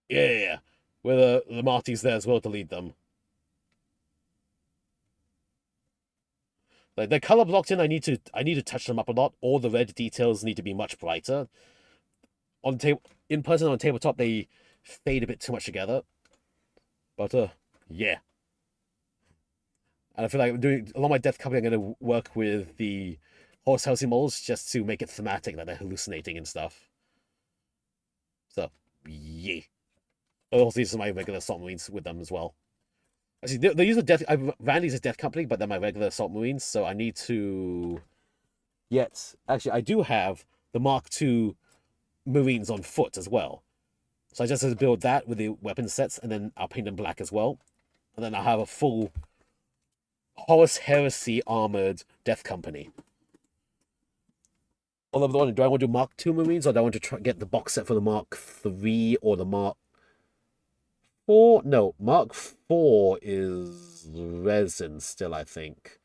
Yeah. With the Marties there as well to lead them. Like they're color blocked in. I need to touch them up a lot. All the red details need to be much brighter. In person on tabletop, they fade a bit too much together. But yeah. And I feel like doing along my Death Company, I'm going to work with the Horse Housing models just to make it thematic that they're hallucinating and stuff. So yeah. Also, these are my regular Assault Marines with them as well. Actually, they use the Death. I ran these as Death Company, but they're my regular Assault Marines, so I need to. Yet, actually, I do have the Mark II Marines on foot as well. So I just have to build that with the weapon sets, and then I'll paint them black as well. And then I'll have a full Horus Heresy armored Death Company. Although, do I want to do Mark II Marines, or do I want to try get the box set for the Mark III or the Mark 4? No, Mark 4 is resin still, I think.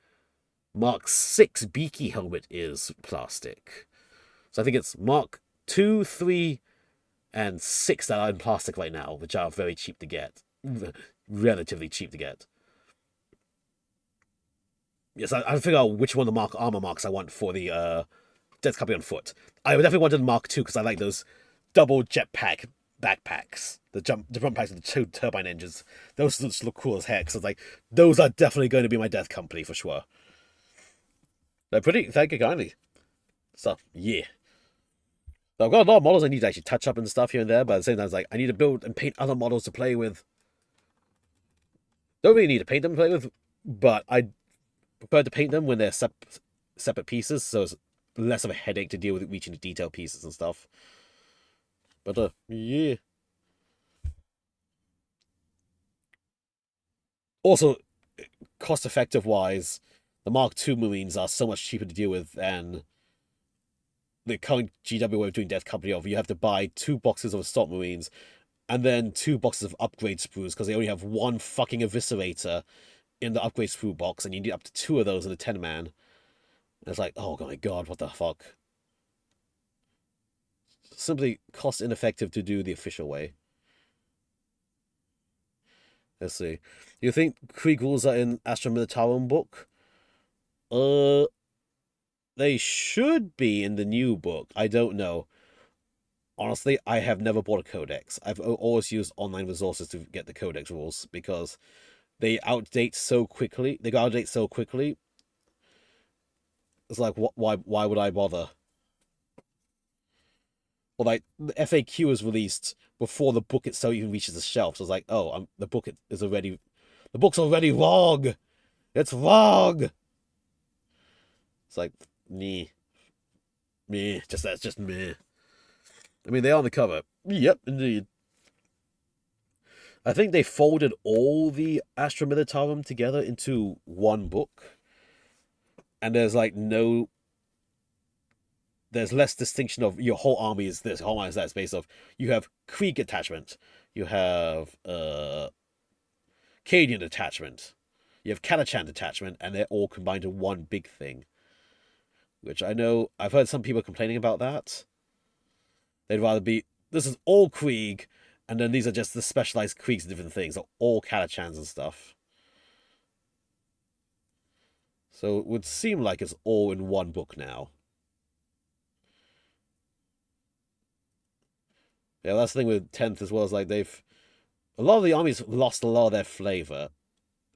Mark 6 Beaky helmet is plastic. So I think it's Mark 2, 3, and 6 that are in plastic right now, which are very cheap to get. Relatively cheap to get. Yes, I figure out which one of the armor marks I want for the Death Company on foot. I definitely wanted the Mark II because I like those double jetpack backpacks. The jump packs with the 2 turbine engines. Those just look cool as heck. So it's like, those are definitely going to be my Death Company for sure. They're pretty, thank you kindly. So, yeah. So I've got a lot of models I need to actually touch up and stuff here and there, but at the same time, it's like, I need to build and paint other models to play with. Don't really need to paint them to play with, but I prefer to paint them when they're separate pieces, so it's less of a headache to deal with reaching the detail pieces and stuff. But, yeah. Also, cost-effective wise, the Mark II Marines are so much cheaper to deal with than the current GW way of doing Death Company of. You have to buy 2 boxes of Assault Marines and then 2 boxes of upgrade sprues because they only have 1 fucking Eviscerator in the upgrade sprue box, and you need up to 2 of those in a 10-man. And it's like, oh my god, what the fuck? Simply cost ineffective to do the official way. Let's see. You think Krieg rules are in Astra Militarum book? They should be in the new book. I don't know. Honestly, I have never bought a codex. I've always used online resources to get the codex rules because they outdate so quickly. They got outdate so quickly. It's like, why would I bother? Or like the FAQ is released before the book itself even reaches the shelf. So it's like, oh, the book's already wrong. It's wrong. It's like, Me. Me. That's just me. I mean, they're on the cover. Yep, indeed. I think they folded all the Astra Militarum together into one book. And there's like no. There's less distinction of your whole army is this, whole army is that. It's based off. You have Krieg attachment. You have Cadian attachment. You have Kalachan attachment, and they're all combined in one big thing. Which I know I've heard some people complaining about that. They'd rather be this is all Krieg, and then these are just the specialized Kriegs and different things, all Kalachans and stuff. So it would seem like it's all in one book now. Yeah, that's the thing with 10th as well, is like a lot of the armies lost a lot of their flavor,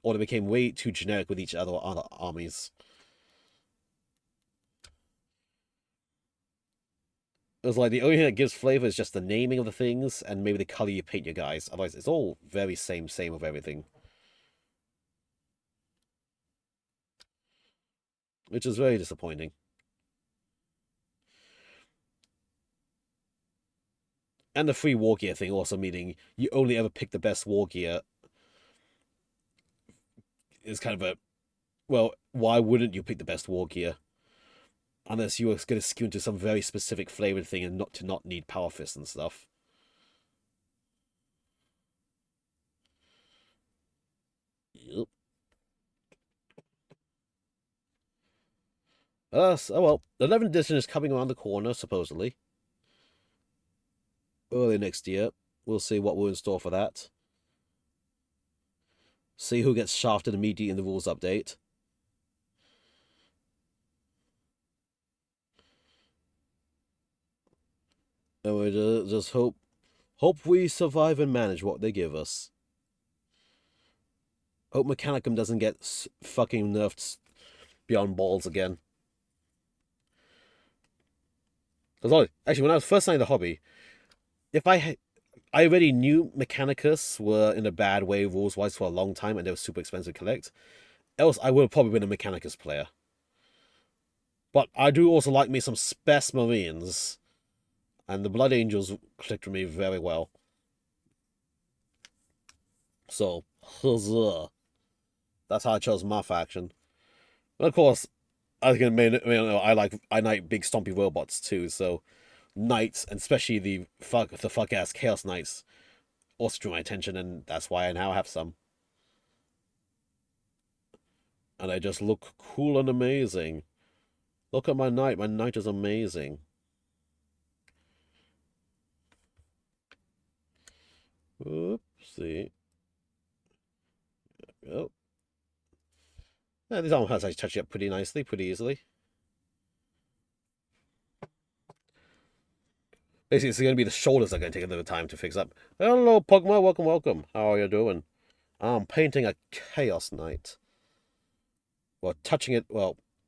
or they became way too generic with each other armies. It was like the only thing that gives flavor is just the naming of the things and maybe the color you paint your guys. Otherwise, it's all very same of everything. Which is very disappointing. And the free war gear thing also meaning you only ever pick the best war gear is kind of a well, why wouldn't you pick the best war gear? Unless you were going to skew into some very specific flavored thing and not need power fists and stuff. Yep. Oh well, the 11th edition is coming around the corner, supposedly. Early next year. We'll see what we're in store for that. See who gets shafted immediately in the rules update. And we just hope we survive and manage what they give us. Hope Mechanicum doesn't get fucking nerfed beyond balls again. Because actually, when I was first starting the hobby, if I already knew Mechanicus were in a bad way rules wise for a long time, and they were super expensive to collect. Else, I would have probably been a Mechanicus player. But I do also like me some Spec Marines, and the Blood Angels clicked with me very well. So, huzzah. That's how I chose my faction. And of course, I like big stompy robots too. So, Knights, and especially the fuck ass Chaos Knights, also drew my attention, and that's why I now have some. And I just look cool and amazing. Look at my knight. My knight is amazing. Oopsie. Oh. Yeah, these armor has actually touched up pretty nicely, pretty easily. Basically, it's going to be the shoulders that are going to take a little time to fix up. Hello, Pugma. Welcome, welcome. How are you doing? I'm painting a Chaos Knight. Well,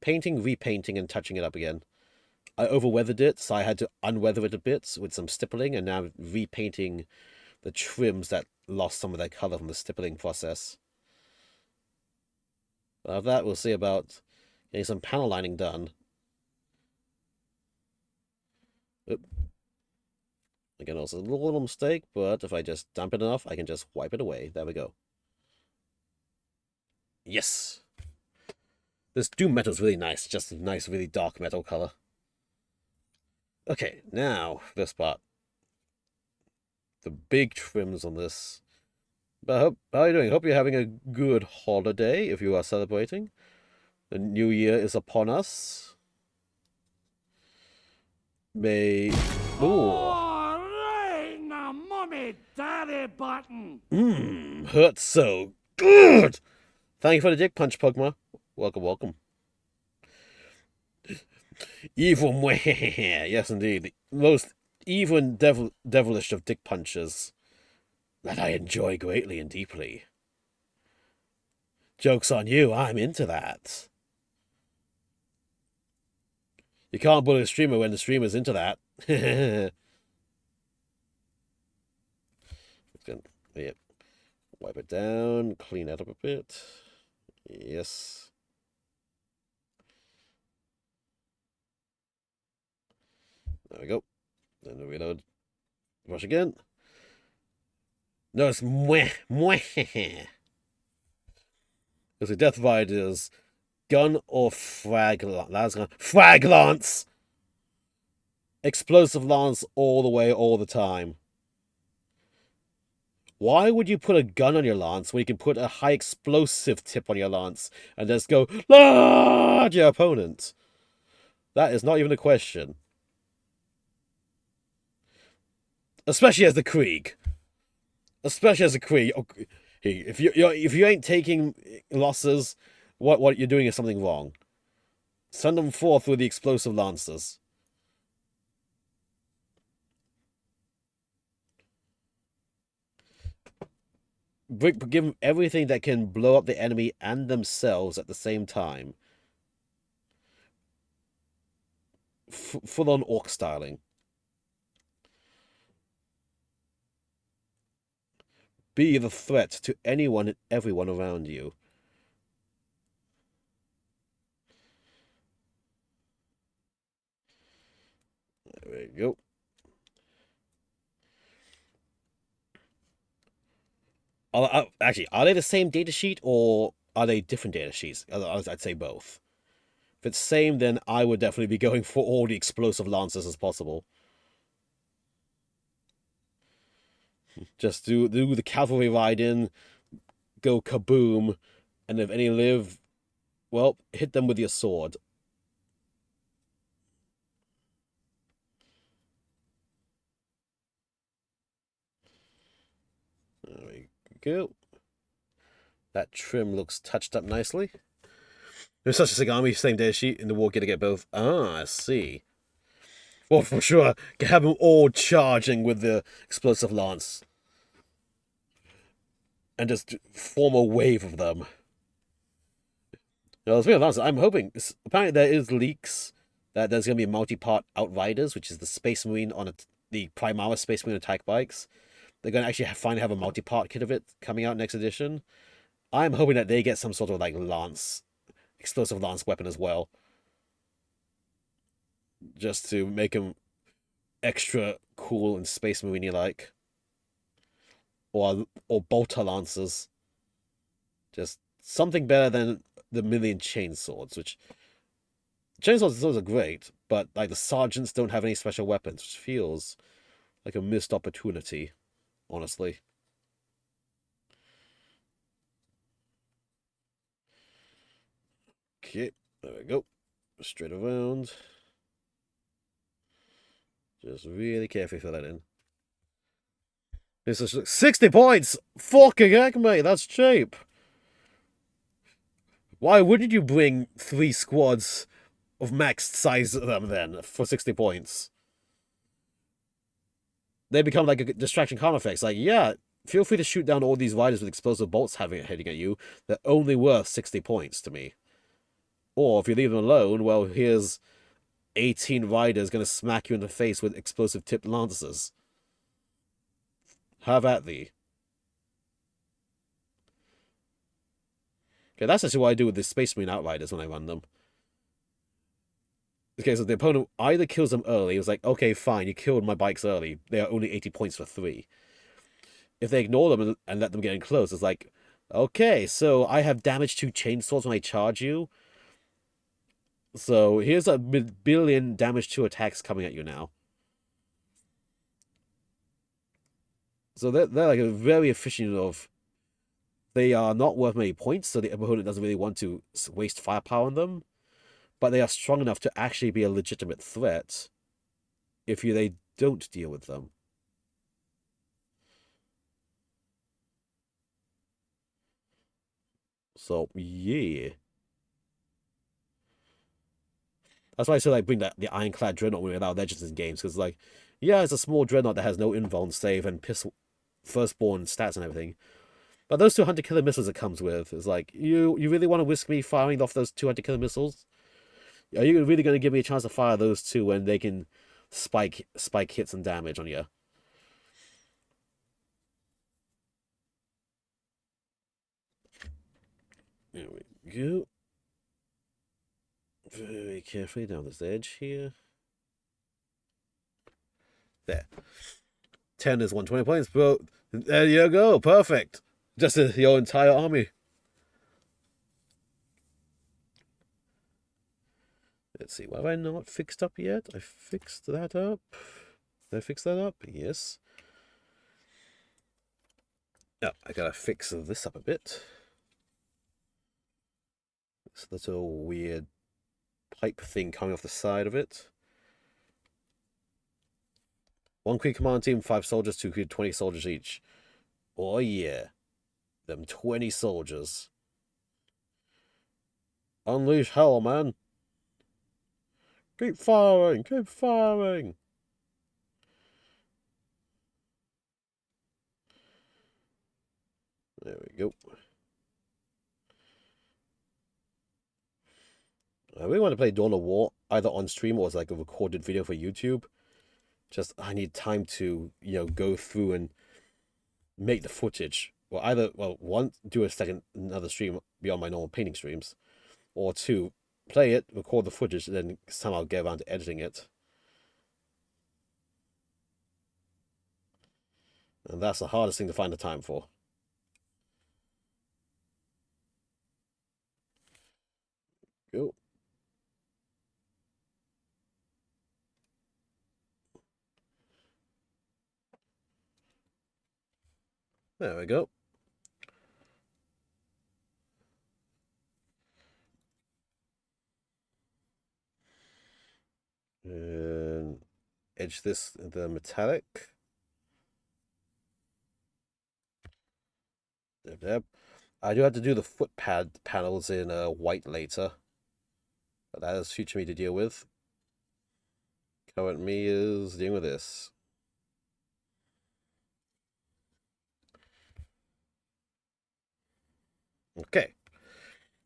painting, repainting, and touching it up again. I overweathered it, so I had to unweather it a bit with some stippling, and now repainting the trims that lost some of their color from the stippling process. But after that, we'll see about getting some panel lining done. Oop. Again, also a little mistake, but if I just dump it enough, I can just wipe it away. There we go. Yes! This Doom metal is really nice. Just a nice, really dark metal color. Okay, now this part. The big trims on this. But how are you doing? Hope you're having a good holiday if you are celebrating. The new year is upon us. May. Ooh. Now, mommy, daddy button. Hurts so good. Thank you for the dick punch, Pugma. Welcome, welcome. Evil mwah. Yes, indeed. The most evil and devilish of dick punches that I enjoy greatly and deeply. Joke's on you, I'm into that. You can't bully a streamer when the streamer's into that. Yeah. Wipe it down, clean it up a bit. Yes. There we go. Then we reload. Rush again. Notice mwah, mwah. Because the death riders gun or frag frag lance. Explosive lance all the way, all the time. Why would you put a gun on your lance when you can put a high explosive tip on your lance and just go at your opponent? That is not even a question. Especially as the Krieg. Especially as a Krieg. If you ain't taking losses, what you're doing is something wrong. Send them forth with the explosive lancers. Give them everything that can blow up the enemy and themselves at the same time. Full-on orc styling. Be the threat to anyone and everyone around you. There we go. Actually, are they the same data sheet or are they different data sheets? I'd say both. If it's same, then I would definitely be going for all the explosive lancers as possible. Just do the cavalry ride in, go kaboom, and if any live, well, hit them with your sword. There we go. That trim looks touched up nicely. There's such a Sagami, same data sheet, in the war gonna get both. Ah, I see. Well, for sure, have them all charging with the explosive lance. And just form a wave of them. Now, let's be honest, I'm hoping. Apparently, there is leaks that there's going to be multi-part Outriders, which is the Space Marine on the Primaris Space Marine attack bikes. They're going to actually finally have a multi-part kit of it coming out next edition. I'm hoping that they get some sort of like lance, explosive lance weapon as well, just to make them extra cool and Space Marine like, or bolter lancers. Just something better than the million chainswords, which chainswords are great, but like the sergeants don't have any special weapons, which feels like a missed opportunity, honestly. Okay, there we go. Straight around. Just really carefully fill that in. This is 60 points! Fucking heck, mate, that's cheap. Why wouldn't you bring 3 squads of maxed size of them then for 60 points? They become like a distraction counter effects. Like, yeah, feel free to shoot down all these riders with explosive bolts heading at you. They're only worth 60 points to me. Or if you leave them alone, well, here's 18 riders going to smack you in the face with explosive tipped lancers. Have at thee. Okay, that's actually what I do with the Space Marine Outriders when I run them. Okay, so the opponent either kills them early, it was like, okay, fine, you killed my bikes early. They are only 80 points for 3. If they ignore them and let them get in close, it's like, okay, so I have damage to chainswords when I charge you. So here's a billion damage to attacks coming at you now. So they're like a very efficient of. They are not worth many points, so the opponent doesn't really want to waste firepower on them. But they are strong enough to actually be a legitimate threat if they don't deal with them. So, yeah. That's why I say like bring the Ironclad Dreadnought without legends in games, because like, yeah, it's a small Dreadnought that has no invuln save and piss firstborn stats and everything. But those 200 killer missiles it comes with is like, you really want to risk me firing off those 200 killer missiles? Are you really going to give me a chance to fire those two when they can spike hits and damage on you? There we go. Very carefully down this edge here. There. 10 is 120 points, bro. There you go. Perfect. Just your entire army. Let's see. Why have I not fixed up yet? I fixed that up. Did I fix that up? Yes. Oh, I gotta fix this up a bit. This little weird pipe thing coming off the side of it. 1 Queen command team, 5 soldiers, 2 Queen, 20 soldiers each. Oh yeah. Them 20 soldiers. Unleash hell, man. Keep firing, keep firing. There we go. I really want to play Dawn of War, either on stream or as like a recorded video for YouTube. Just, I need time to, go through and make the footage. Well, either, one, do another stream beyond my normal painting streams. Or 2, play it, record the footage, and then somehow get around to editing it. And that's the hardest thing to find the time for. Go. There we go. And edge this the metallic. Yep. I do have to do the foot pad panels in white later. But that is future me to deal with. Current me is dealing with this. Okay.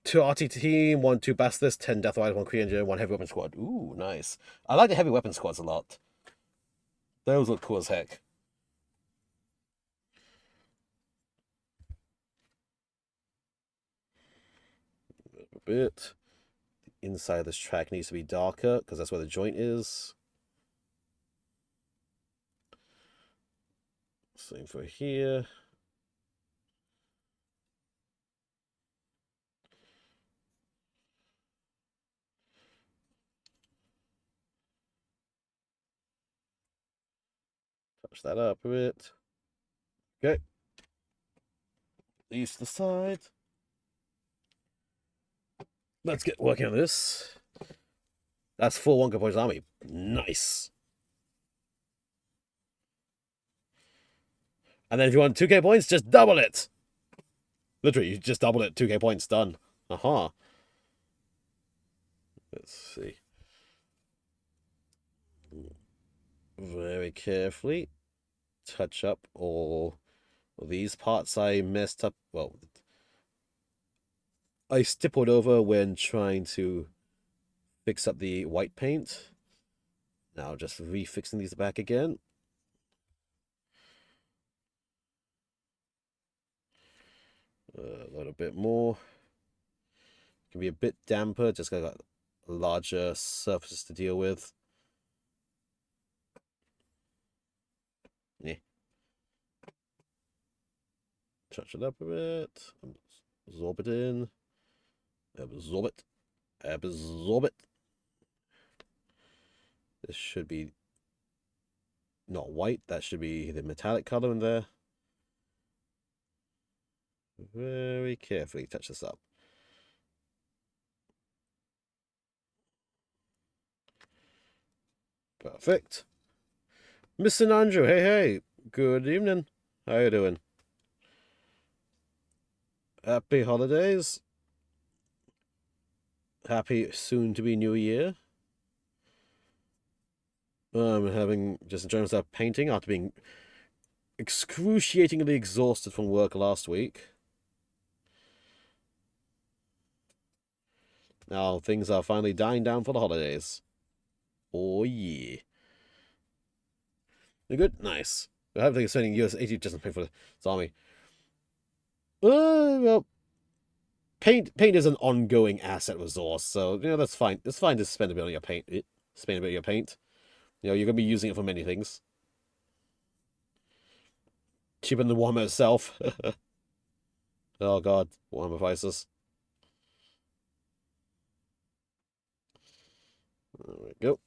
2 RT team, 1 2 Basilisk, 10 Death Riders, 1 Queen Engineer, 1 Heavy Weapon Squad. Ooh, nice. I like the Heavy Weapon Squads a lot. Those look cool as heck. A bit. The inside of this track needs to be darker because that's where the joint is. Same for here. Touch that up a bit. Okay. These to the side. Let's get working on this. That's full Wonka Boys army. Nice. And then if you want 2k points, just double it. Literally, you just double it. 2k points, done. Aha. Let's see. Very carefully touch up all these parts I messed up. Well, I stippled over when trying to fix up the white paint. Now just refixing these back again. A little bit more. Can be a bit damper, just got larger surfaces to deal with. Yeah. Touch it up a bit. Absorb it in. Absorb it. Absorb it. This should be not white. That should be the metallic color in there. Very carefully touch this up. Perfect. Mr. Andrew, hey. Good evening. How you doing? Happy holidays. Happy soon-to-be New Year. I'm just enjoying myself painting after being excruciatingly exhausted from work last week. Now things are finally dying down for the holidays. Oh yeah. You're good? Nice. I hope they're spending US 80 doesn't pay for the army. Well, paint is an ongoing asset resource, so that's fine. It's fine to spend a bit on your paint. Spend a bit on your paint. You're gonna be using it for many things. Cheaper than Warhammer itself. Oh god, Warhammer prices. There we go.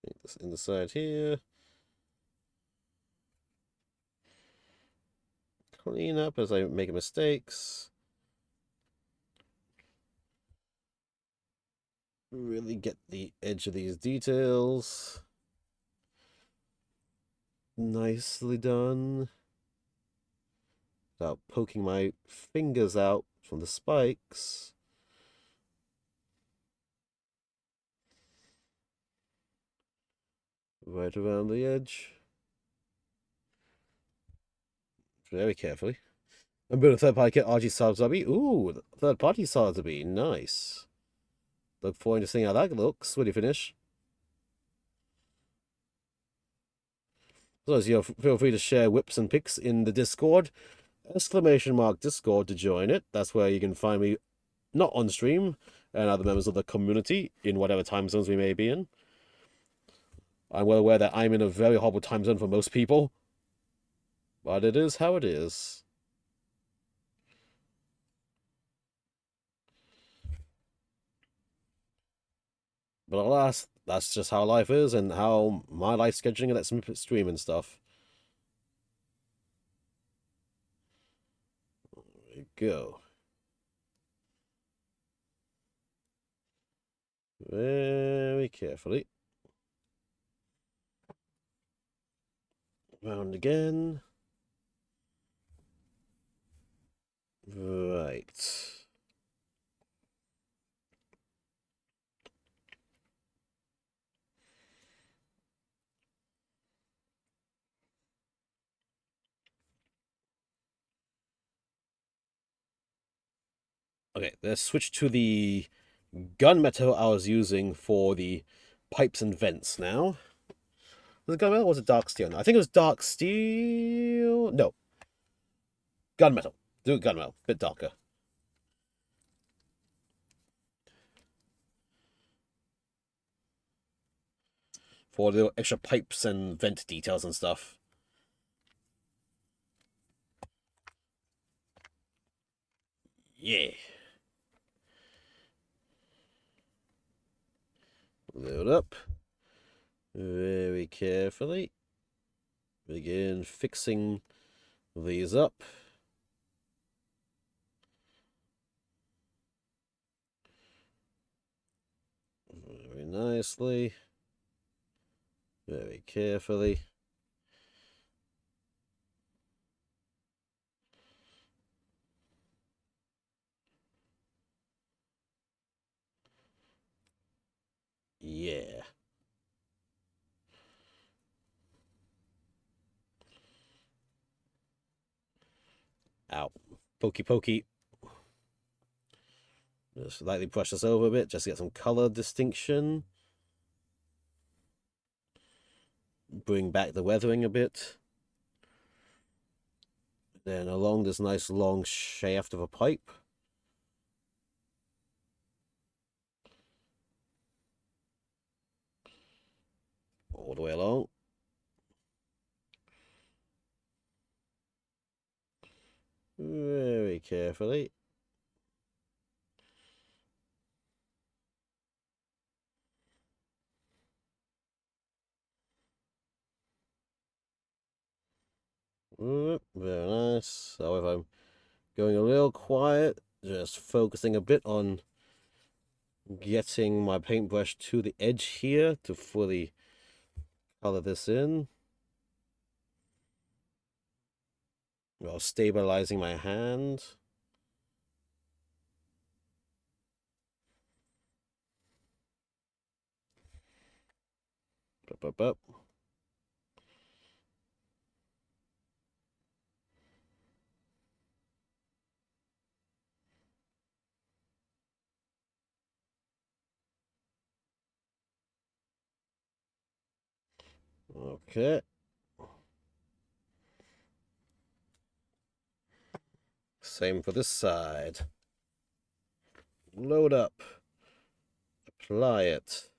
Make this in the side here. Clean up as I make mistakes. Really get the edge of these details. Nicely done. Without poking my fingers out from the spikes. Right around the edge. Very carefully. I'm building a third-party kit, RG Sarzabi. Ooh, third-party Sarzabi. Nice. Look forward to seeing how that looks when you finish. So, as you know, feel free to share whips and pics in the Discord. !Discord to join it. That's where you can find me, not on stream, and other members of the community in whatever time zones we may be in. I'm well aware that I'm in a very horrible time zone for most people, but it is how it is. But alas, that's just how life is and how my life scheduling lets me stream and stuff. There we go. Very carefully. Round again. Right. Okay, let's switch to the gunmetal I was using for the pipes and vents now. Was it gunmetal or was it dark steel? I think it was dark steel. No. Gunmetal. Do gunmetal. Bit darker. For the extra pipes and vent details and stuff. Yeah. Load up. Very carefully. Begin fixing these up. Very nicely. Very carefully. Yeah. Ow. Pokey pokey. Just lightly brush this over a bit just to get some color distinction. Bring back the weathering a bit. Then along this nice long shaft of a pipe. All the way along. Very carefully. Very nice. However, I'm going a little quiet, just focusing a bit on getting my paintbrush to the edge here to fully color this in, while stabilizing my hand. Up, up, up. Okay. Same for this side. Load up. Apply it.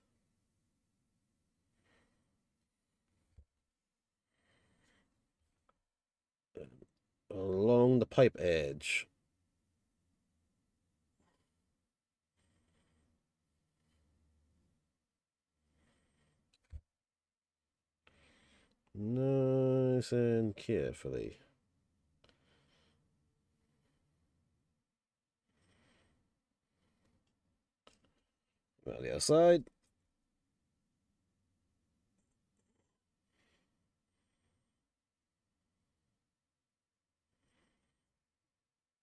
along the pipe edge. Nice and carefully. On the other side.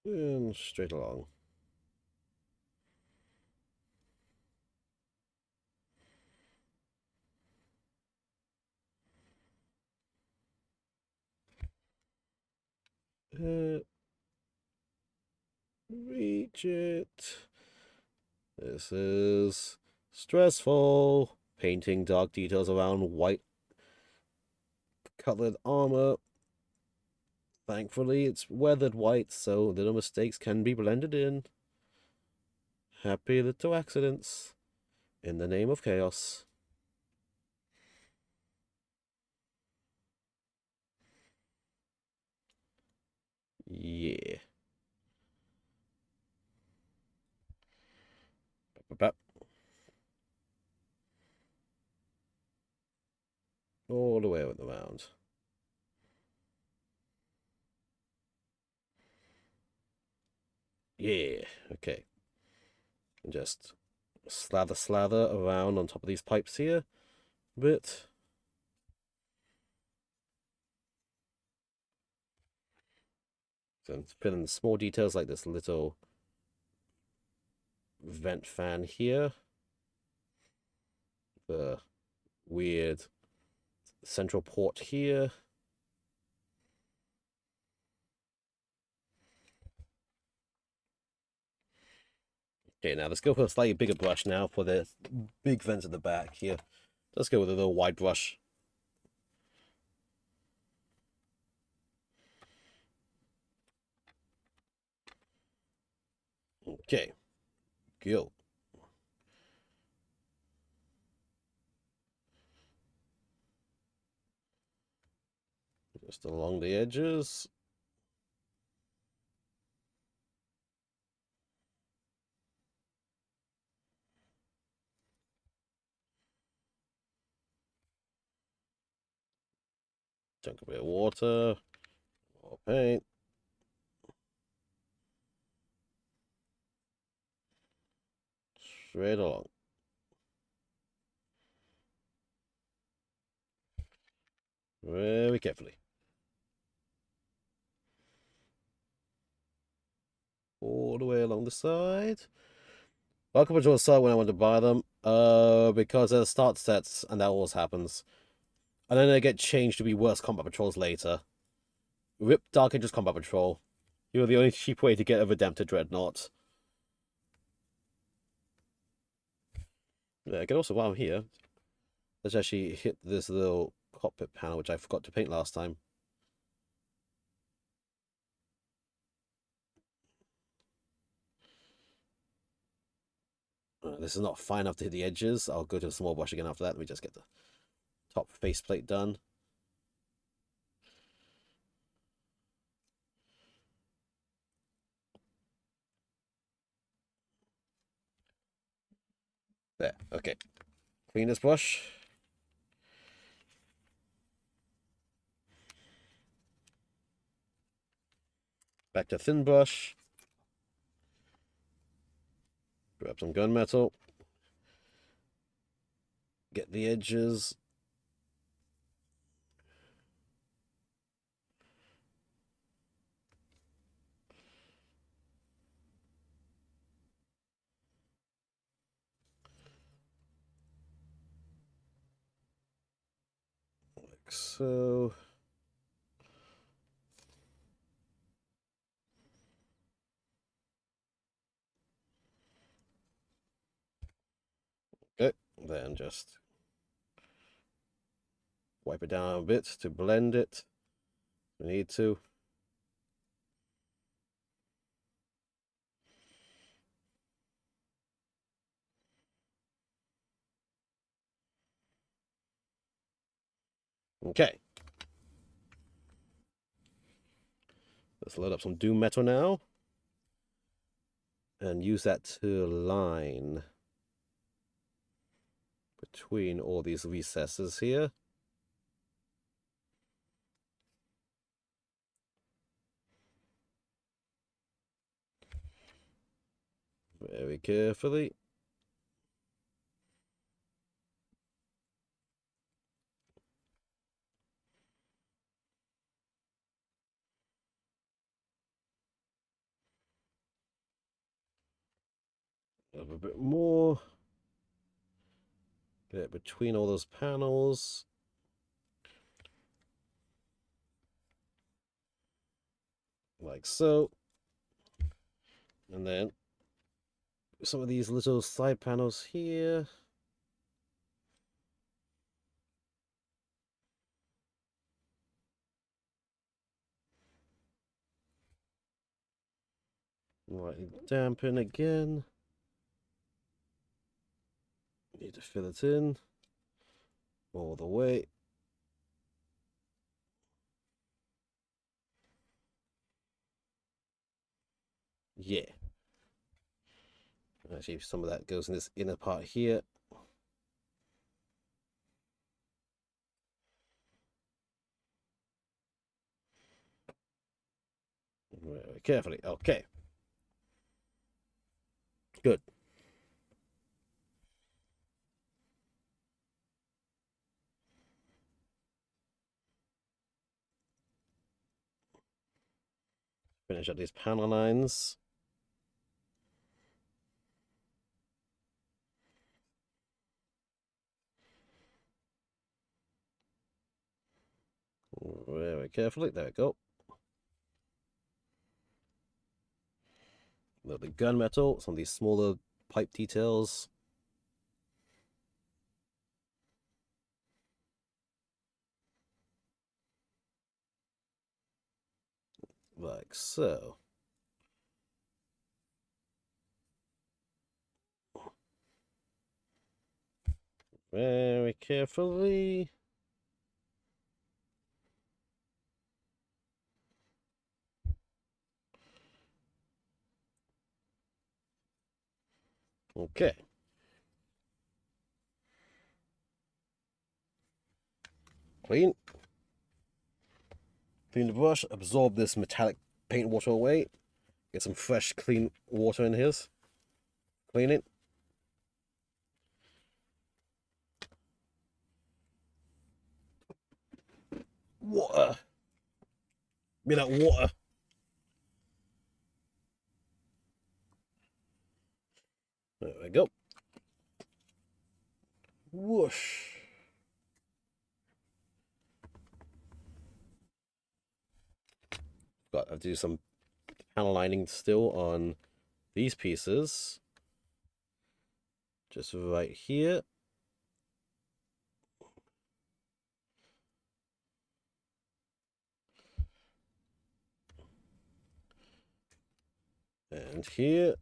And straight along. Reach it. This is stressful. Painting dark details around white colored armor. Thankfully, it's weathered white, so little mistakes can be blended in. Happy little accidents. In the name of chaos. Yeah. All the way around. Yeah. Okay. And just slather around on top of these pipes here. A bit. So fill in the small details like this little vent fan here. The weird central port here. Okay, now let's go for a slightly bigger brush now for the big vents at the back here. Let's go with a little wide brush. Okay, go. Just along the edges. Chunk a bit of water. More paint. Straight along. Very carefully. All the way along the side. Welcome to the side when I want to buy them. Because they're start sets, and that always happens. And then they get changed to be worse combat patrols later. Rip Dark Ages Combat Patrol. You're the only cheap way to get a Redemptor Dreadnought. Yeah, I can also, while I'm here, let's actually hit this little cockpit panel, which I forgot to paint last time. This is not fine enough to hit the edges. I'll go to a small brush again after that. Let me just get the top faceplate done. There, okay. Clean this brush. Back to thin brush. Grab some gunmetal. Get the edges. Like so. Okay, then just wipe it down a bit to blend it. We need to. Okay. Let's load up some Doom Metal now. And use that to line between all these recesses here. Very carefully. A bit more. Get it between all those panels. Like so. And then some of these little side panels here. Lightly dampen again. Need to fill it in all the way. Yeah. Actually, some of that goes in this inner part here. Very carefully. Okay. Good. Finish up these panel lines. Very carefully. There we go. The gunmetal, some of these smaller pipe details. Like so. Very carefully. Okay. Clean. Clean the brush, absorb this metallic paint water away. Get some fresh, clean water in here. Clean it. Water. Be that water. There we go. Whoosh. Got to do some panel lining still on these pieces. Just right here. And here.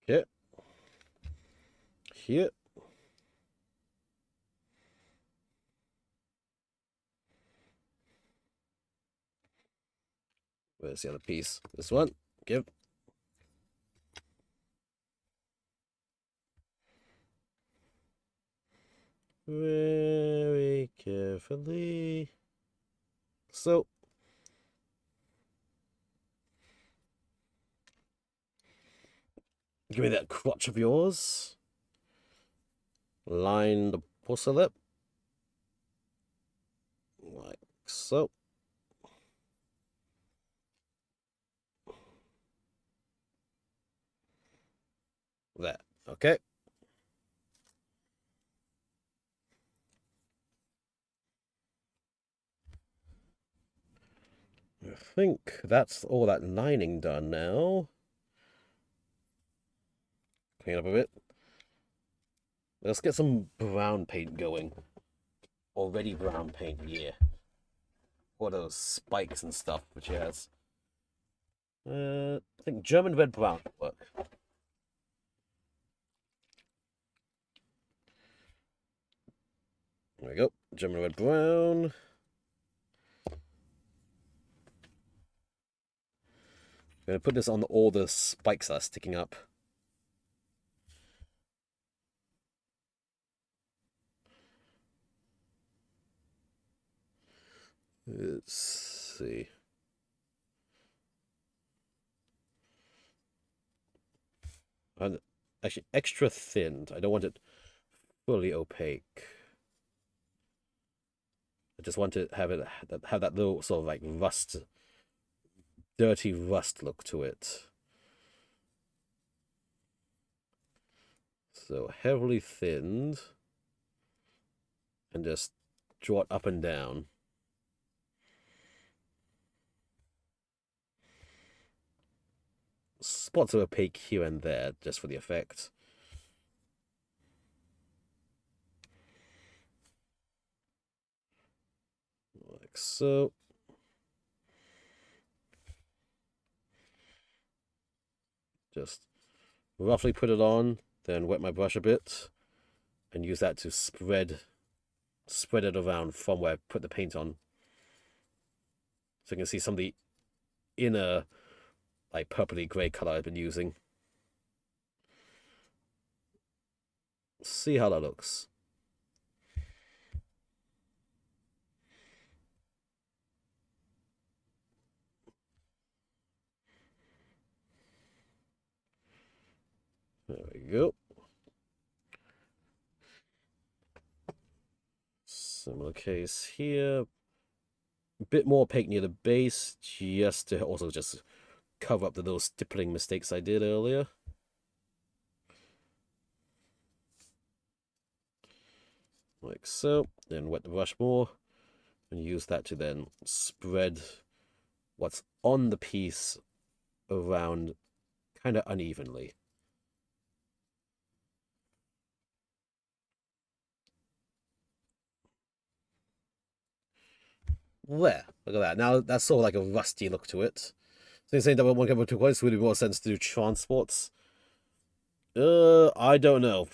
Okay. Here. Where's the other piece? This one. Give. Very carefully. So. Give me that crotch of yours. Line the pulsar lip. Like so. There. Okay. I think that's all that lining done now. Clean up a bit. Let's get some brown paint going. Already brown paint, yeah. All those spikes and stuff which he has. I think German red brown would work. There we go. German red brown. I'm gonna put this on all the spikes that are sticking up. Let's see. And actually, extra thinned. I don't want it fully opaque. I just want to have that little sort of like rust, dirty rust look to it. So heavily thinned, and just draw it up and down. Spots of opaque here and there, just for the effect. Like so. Just roughly put it on, then wet my brush a bit, and use that to spread it around from where I put the paint on. So you can see some of the inner, like, purpley grey color I've been using. See how that looks. There we go. Similar case here. A bit more opaque near the base, just to also just cover up the little stippling mistakes I did earlier. Like so. Then wet the brush more, and use that to then spread what's on the piece around kind of unevenly. There, look at that. Now that's sort of like a rusty look to it. So you're saying that one can two points would be more sense to do transports? I don't know.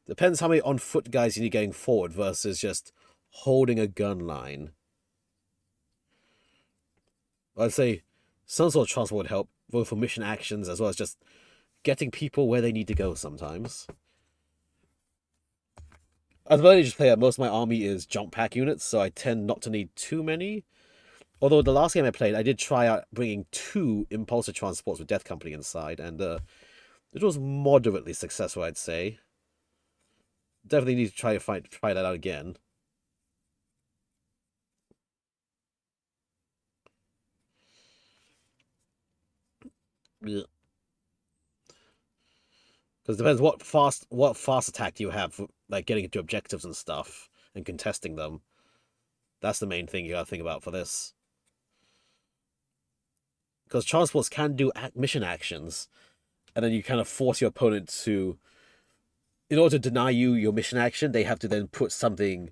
Depends how many on foot guys you need going forward versus just holding a gun line. I'd say some sort of transport would help, both for mission actions as well as just getting people where they need to go sometimes. As an advantage player, most of my army is jump pack units, so I tend not to need too many. Although the last game I played, I did try out bringing 2 impulsive transports with Death Company inside, and it was moderately successful, I'd say. Definitely need to try that out again. Yeah. Because it depends what fast attack you have, like getting into objectives and stuff and contesting them. That's the main thing you gotta think about for this. Because transports can do mission actions, and then you kind of force your opponent to, in order to deny you your mission action, they have to then put something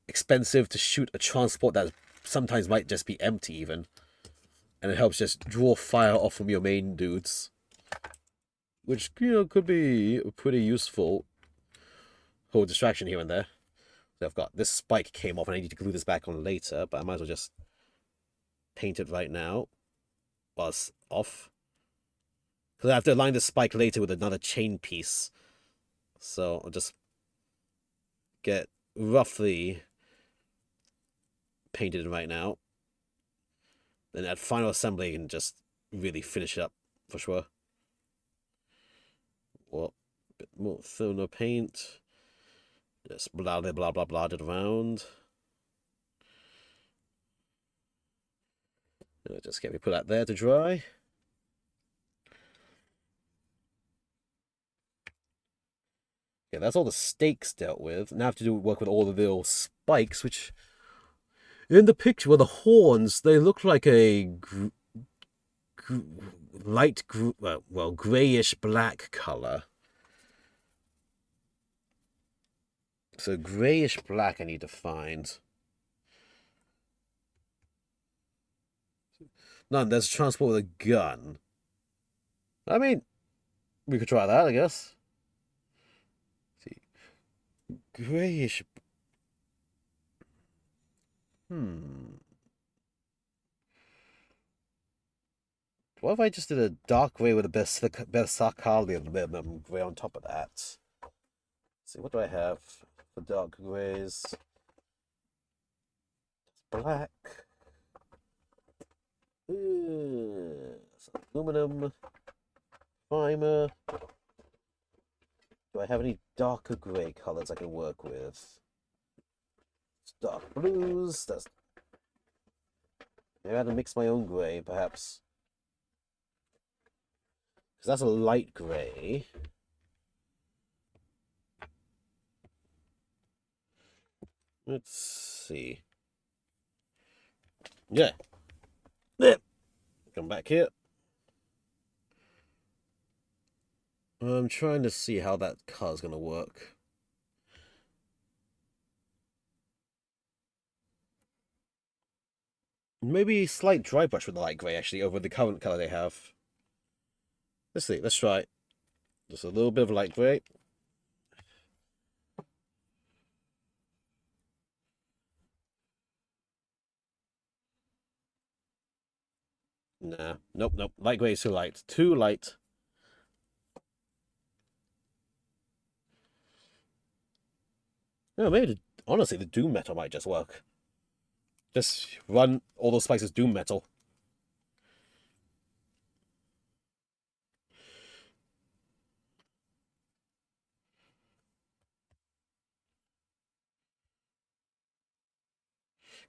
expensive to shoot a transport that sometimes might just be empty even. And it helps just draw fire off from your main dudes. Which, could be pretty useful. Whole distraction here and there. So I've got this spike came off and I need to glue this back on later, but I might as well just paint it right now while it's off. Because I have to align the spike later with another chain piece. So I'll just get roughly painted right now. Then at final assembly, you can just really finish it up for sure. Well, a bit more thinner paint. Just blah blah blah blah blah it around. And just get me put that there to dry. Yeah, that's all the stakes dealt with. Now I have to work with all the little spikes, which in the picture, well, the horns, they look like a grayish black color. So grayish black I need to find. None, there's a transport with a gun. I mean, we could try that, I guess. See. Grayish. Hmm. What if I just did a dark gray with a bit of Sarkali and a bit of gray on top of that? Let's see, what do I have for dark grays? Black. Some aluminum. Primer. Do I have any darker gray colors I can work with? Dark blues. That's maybe I had to mix my own gray, perhaps. Because that's a light gray. Let's see. Yeah. Come back here. I'm trying to see how that color's gonna work. Maybe slight dry brush with the light grey actually over the current color they have. Let's see. Let's try. Just a little bit of light grey. Nah. Nope. Nope. Light grey is too light. Too light. No, maybe honestly the doom metal might just work. Just run all those spikes as doom metal.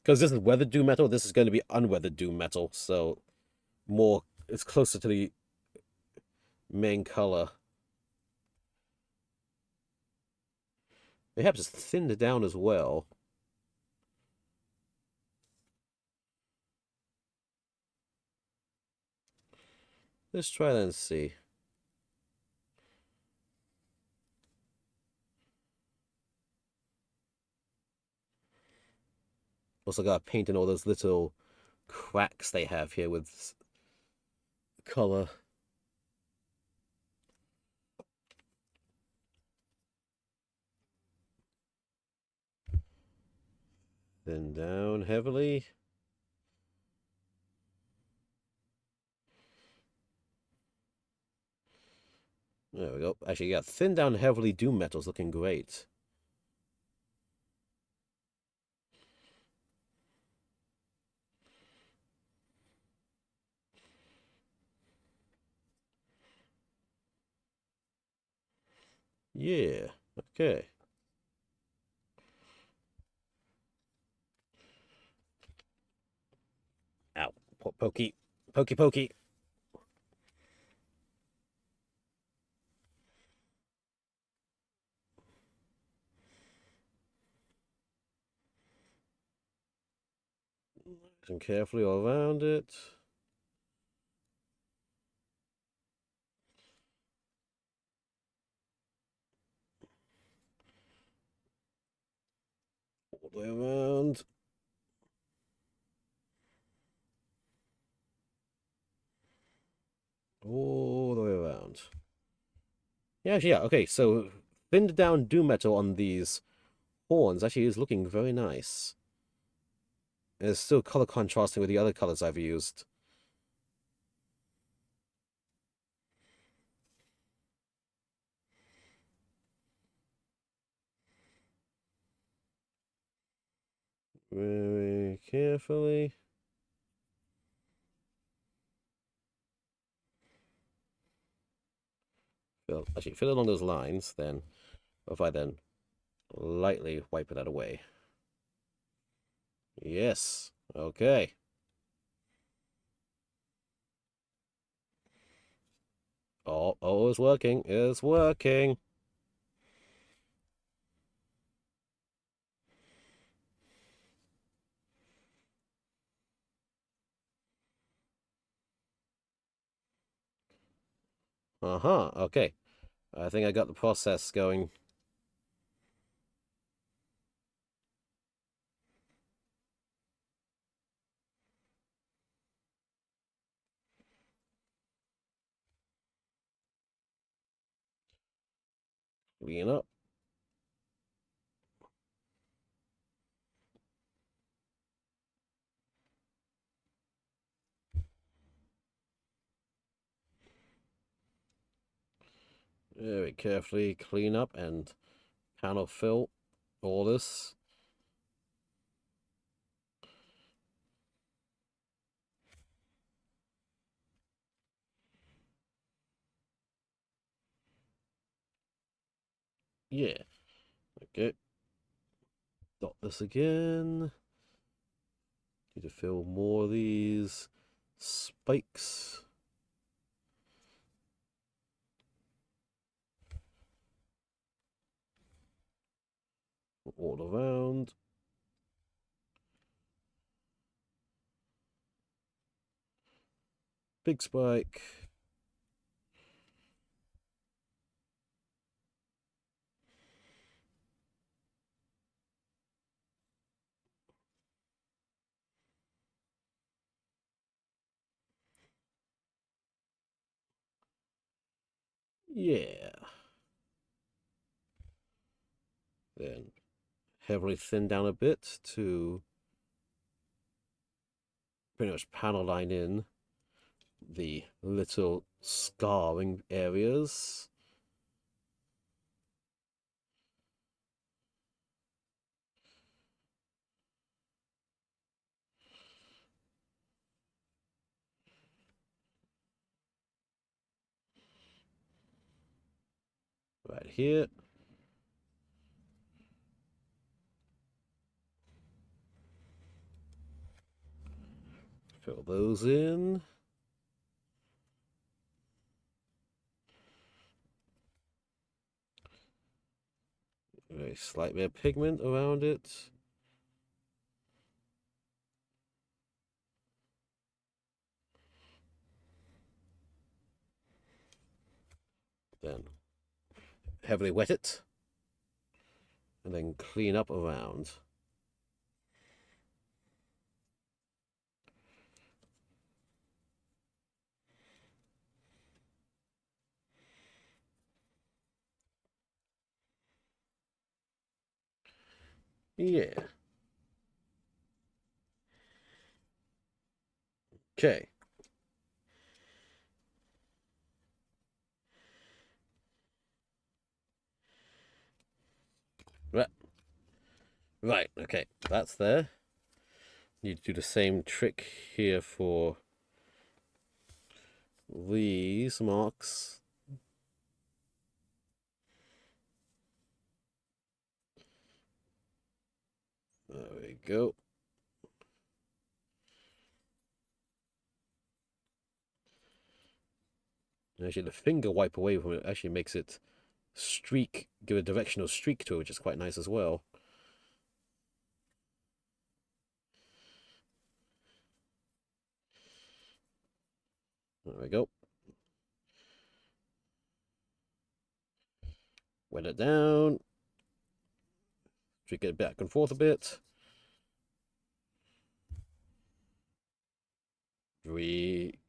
Because this is weathered doom metal, this is going to be unweathered doom metal, so more it's closer to the main color. They have just thinned it down as well. Let's try that and see. Also got to paint in all those little cracks they have here with color. Thin down heavily. There we go. Actually, yeah, thin down heavily doom metal's looking great. Yeah, okay. Ow. Pokey. Pokey, pokey. Nice and carefully all around it. All the way around. All the way around. Yeah, actually, yeah. Okay, so thinned down doom metal on these horns actually is looking very nice. And it's still color contrasting with the other colors I've used. Very carefully. Actually, fill along those lines, then if I then lightly wipe that away. Yes. Okay. Oh, it's working. It's working. Uh-huh. Okay. I think I got the process going. Clean up. Very carefully clean up and panel fill all this. Yeah. Okay. Dot this again. Need to fill more of these spikes. All around. Big spike. Yeah. Then heavily thin down a bit to pretty much panel line in the little scarring areas. Right here. Fill those in. A slight bit of pigment around it. Then heavily wet it. And then clean up around. Yeah. Okay. Right. Right. Okay. That's there. Need to do the same trick here for these marks. There we go. Actually, the finger wipe away from it actually makes it streak, give a directional streak to it, which is quite nice as well. There we go. Wet it down. Streak it back and forth a bit.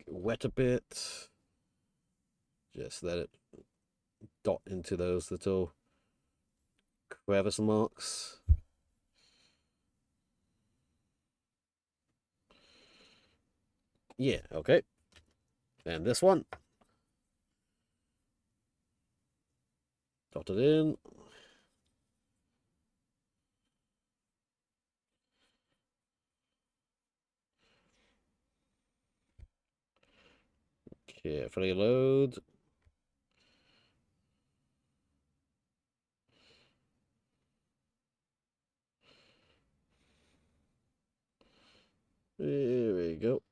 Wet a bit. Just let it dot into those little crevice marks. Yeah, okay. And this one. Dot it in. Carefully load. There we go.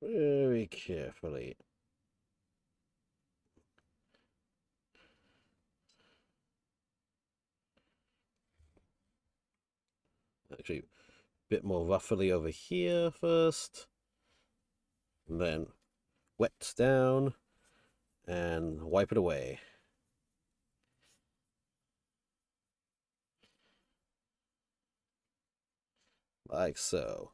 Very carefully. Actually, a bit more roughly over here first. And then wet down and wipe it away. Like so.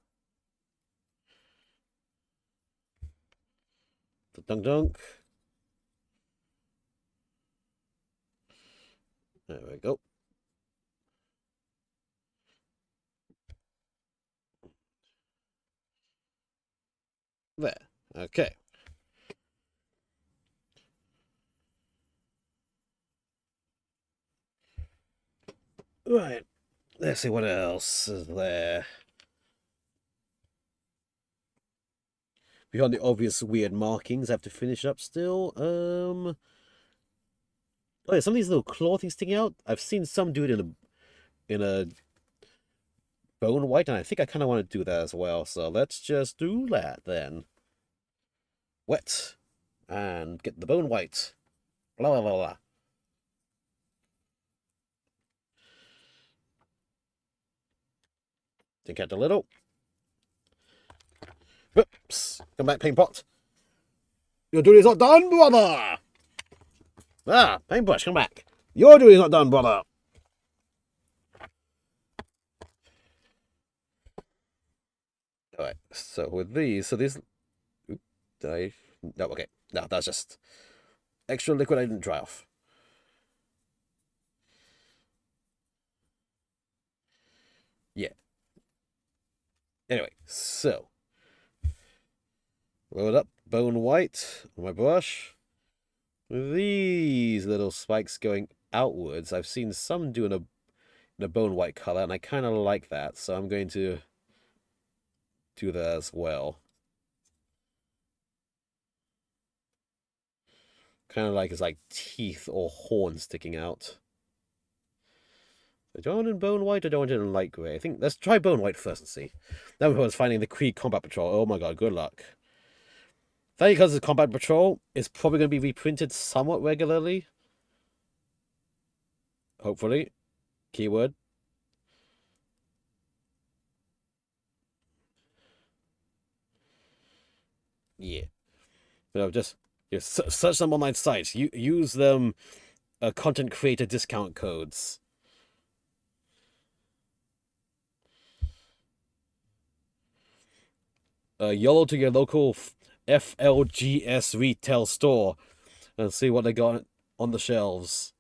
Dunk dunk. There we go. There. Okay. Right. Let's see what else is there. Beyond the obvious weird markings, I have to finish up still. Oh yeah, some of these little claw things sticking out. I've seen some do it in a bone white, and I think I kind of want to do that as well. So let's just do that then. Wet and get the bone white. Blah blah blah blah. Think out a little. Whoops! Come back, paint pot. Your duty's not done, brother. Ah, paintbrush, come back. Your duty's not done, brother. Alright, so with these, Oop, did I? No, okay. No, that's just extra liquid I didn't dry off. Yeah. Anyway, so. Roll it up, bone white on my brush. With these little spikes going outwards, I've seen some doing in a bone white color, and I kind of like that, so I'm going to do that as well. Kind of like it's like teeth or horns sticking out. Do I want it in bone white or do I want it in light grey? I think let's try bone white first and see. Then was finding the Kree Combat Patrol. Oh my god, good luck. Thank you, because the Combat Patrol is probably going to be reprinted somewhat regularly. Hopefully. Keyword. Yeah. Just search them online sites. Use them content creator discount codes. YOLO to your local FLGS retail store and see what they got on the shelves.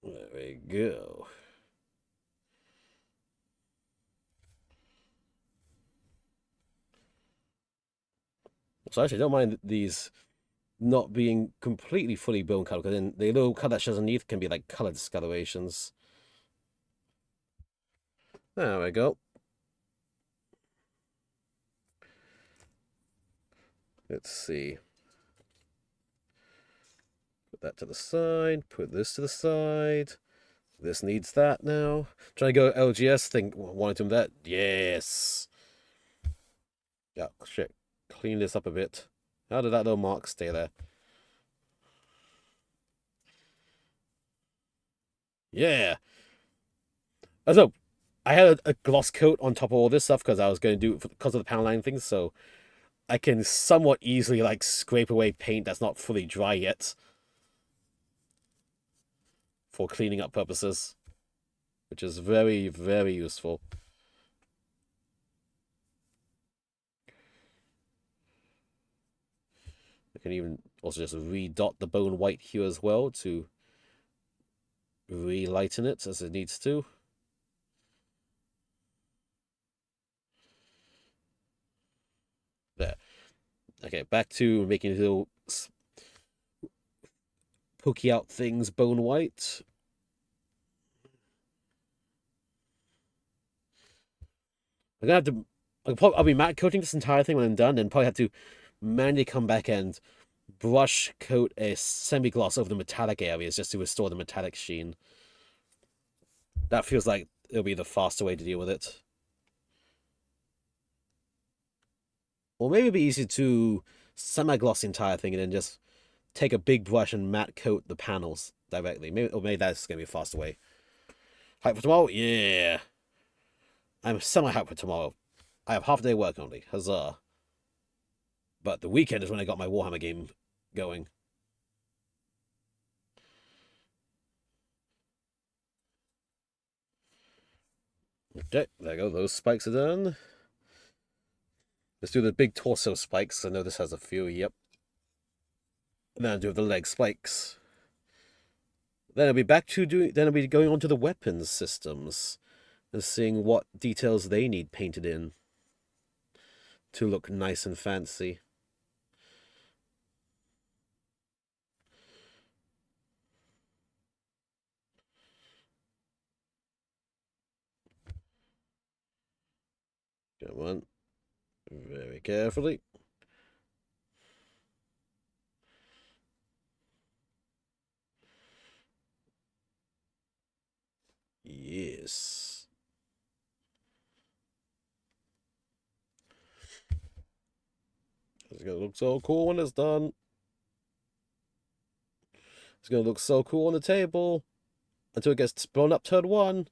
There we go. So I actually don't mind these not being completely fully bone colored, because then the little color that shows underneath can be like color discolorations. There we go. Let's see. Put that to the side. Put this to the side. This needs that now. Trying to go LGS. Think wanted to do that. Yes. Yeah. Shit. Clean this up a bit. How did that little mark stay there? Yeah. So I had a gloss coat on top of all this stuff because I was going to do it because of the panel line things. So I can somewhat easily like scrape away paint that's not fully dry yet for cleaning up purposes, which is very, very useful. I can even also just redot the bone white here as well to relighten it as it needs to. There. Okay, back to making little pokey out things bone white. I'm gonna have to. I'll be matte coating this entire thing when I'm done, and probably have to manually come back and brush coat a semi-gloss over the metallic areas just to restore the metallic sheen. That feels like it'll be the faster way to deal with it. Or maybe it'd be easier to semi-gloss the entire thing and then just take a big brush and matte coat the panels directly. Maybe that's gonna be a faster way. Hype for tomorrow? Yeah. I'm semi-hyped for tomorrow. I have half a day work only. Huzzah. But the weekend is when I got my Warhammer game going. Okay, there you go. Those spikes are done. Let's do the big torso spikes. I know this has a few. Yep. And then I'll do the leg spikes. Then I'll be back to doing. Then I'll be going on to the weapons systems and seeing what details they need painted in to look nice and fancy. Come on, very carefully. Yes. It's gonna look so cool when it's done. It's gonna look so cool on the table until it gets blown up turn one.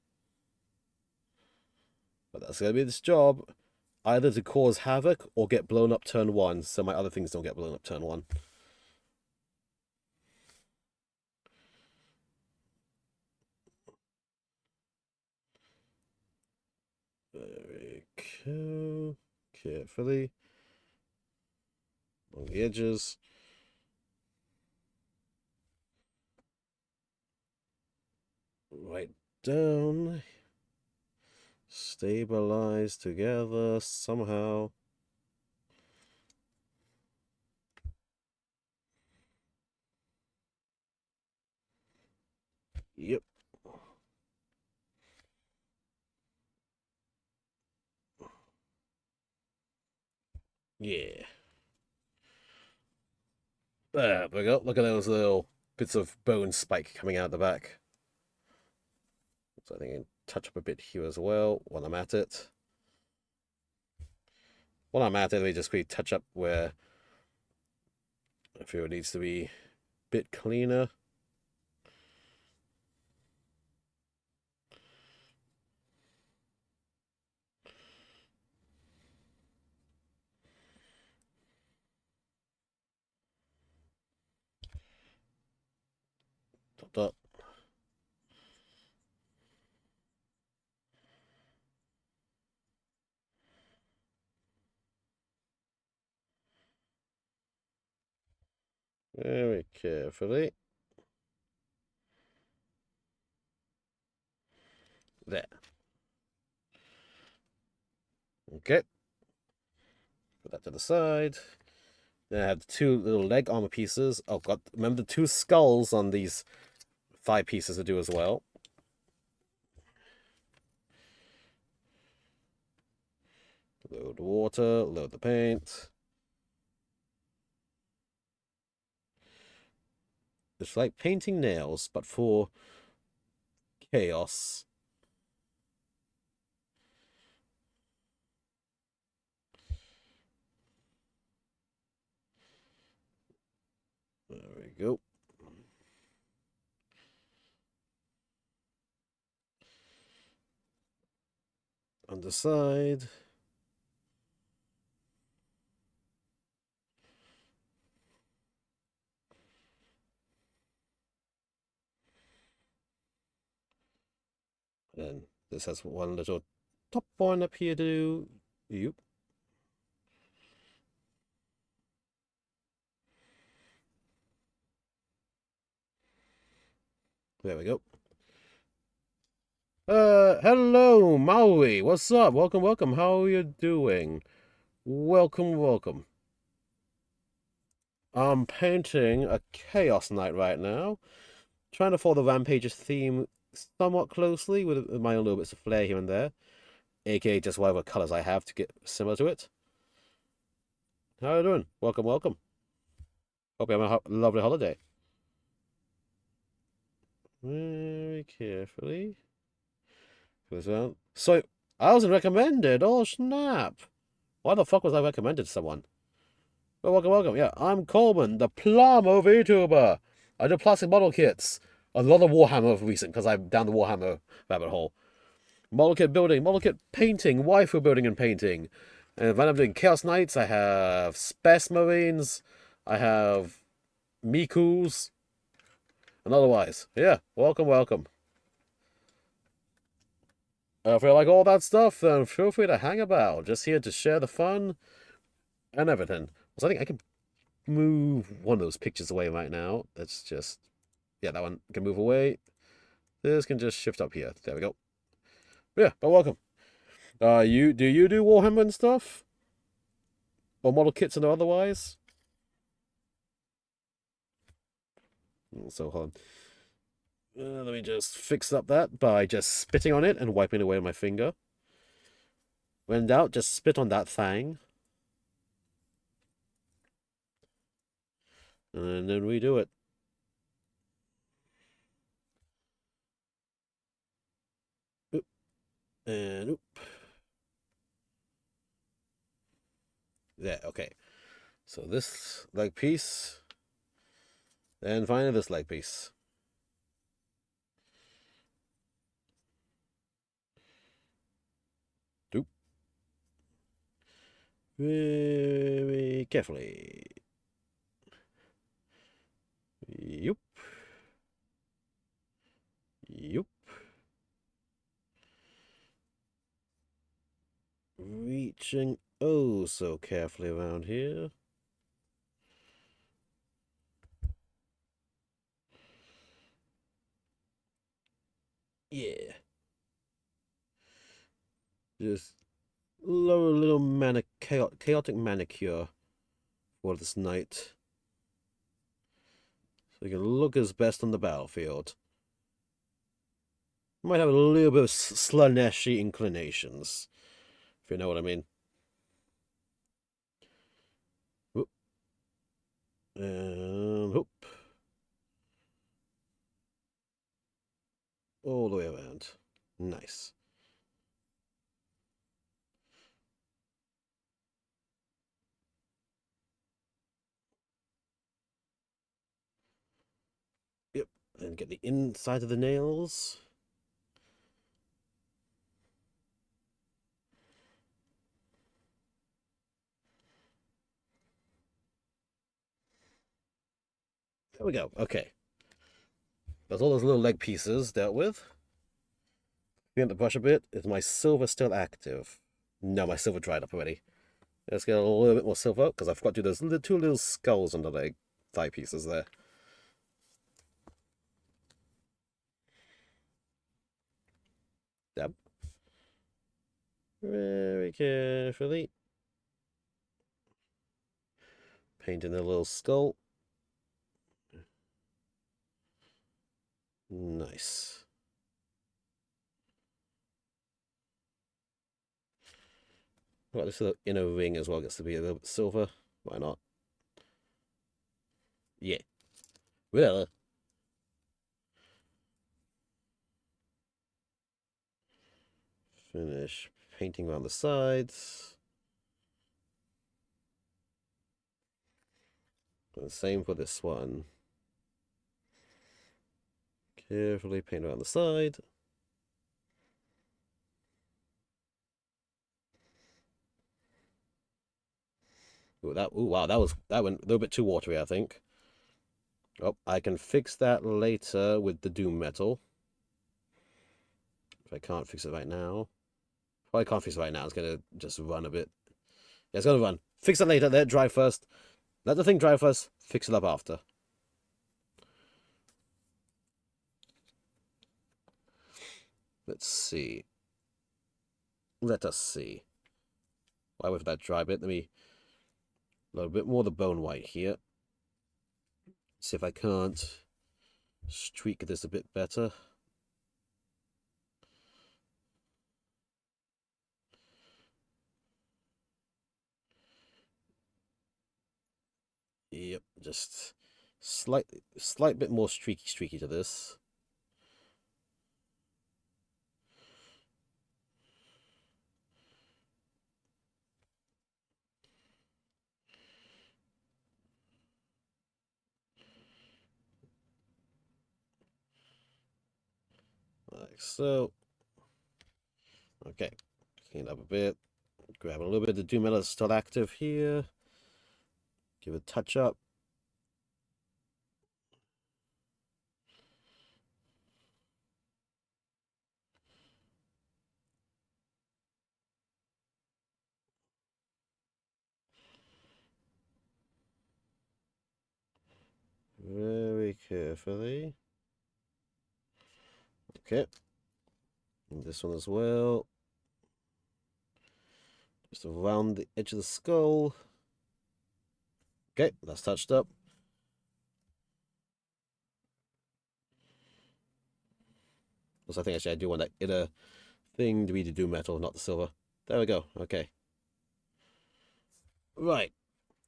But that's gonna be this job. Either to cause havoc or get blown up turn one, so my other things don't get blown up turn one. Very cool. Carefully. Along the edges. Right down. Stabilize together somehow. Yep. Yeah. There we go. Look at those little bits of bone spike coming out the back. So I think I can touch up a bit here as well while I'm at it. While I'm at it, let me just quickly touch up where I feel it needs to be a bit cleaner. Dot, dot. Very carefully. There. Okay. Put that to the side. Then I have the two little leg armor pieces. Oh god, remember the two skulls on these thigh pieces to do as well. Load the water, load the paint. It's like painting nails, but for chaos. There we go. On the side. And this has one little top one up here to do. Yep. There we go. Hello, Maui. What's up? Welcome, welcome. How are you doing? Welcome, welcome. I'm painting a Chaos Knight right now. Trying to follow the Rampage's theme somewhat closely with my own little bits of flair here and there. AKA just whatever colors I have to get similar to it. How are you doing? Welcome, welcome. Hope you have a lovely holiday. Very carefully. So, I wasn't recommended. Oh, snap. Why the fuck was I recommended to someone? Well, welcome, welcome. Yeah, I'm Coleman, the Plumber VTuber. I do plastic model kits. A lot of Warhammer of recent, because I'm down the Warhammer rabbit hole. Model kit building, model kit painting, waifu building and painting. And when I'm doing Chaos Knights, I have Space Marines, I have Mikus, and otherwise. Yeah, welcome, welcome. If you like all that stuff, then feel free to hang about. Just here to share the fun and everything. So I think I can move one of those pictures away right now. Let's just Yeah, that one can move away. This can just shift up here. There we go. Yeah, but welcome. Do you do Warhammer and stuff? Or model kits and otherwise? So hold on. Let me just fix up that by just spitting on it and wiping it away with my finger. When in doubt, just spit on that thing. And then redo it. Oop. And oop. There, okay. So this leg piece. And finally this leg piece. Oop. Very carefully. Yup. Yup. Reaching oh so carefully around here. Yeah. Just lower a little chaotic manicure for this knight. So he can look his best on the battlefield. Might have a little bit of Slaneshi inclinations, if you know what I mean. Whoop. And whoop. All the way around. Nice. Yep. And get the inside of the nails. There we go. Okay. That's all those little leg pieces dealt with. Clean the brush a bit. Is my silver still active? No, my silver dried up already. Let's get a little bit more silver because I forgot to do those two little skulls on the leg thigh pieces there. Dab. Very carefully. Painting a little skull. Nice. Well, this inner ring as well gets to be a little bit silver. Why not? Yeah. Well. Finish painting around the sides. And same for this one. Carefully paint around the side. Ooh, wow, that went a little bit too watery, I think. Oh, I can fix that later with the Doom Metal. If I can't fix it right now. Probably can't fix it right now. It's gonna just run a bit. Yeah, it's gonna run. Fix it later. Let it dry first. Let the thing dry first. Fix it up after. Let's see. Let us see. Why with that dry bit? Let me a little bit more of the bone white here. See if I can't streak this a bit better. Yep, just slight bit more streaky to this. Like so. Okay, clean up a bit. Grab a little bit of the Doom Metal that's still active here. Give it a touch up. Very carefully. Okay. And this one as well. Just around the edge of the skull. Okay, that's touched up. Also, I think actually I do want that inner thing to be to do metal, not the silver. There we go. Okay. Right.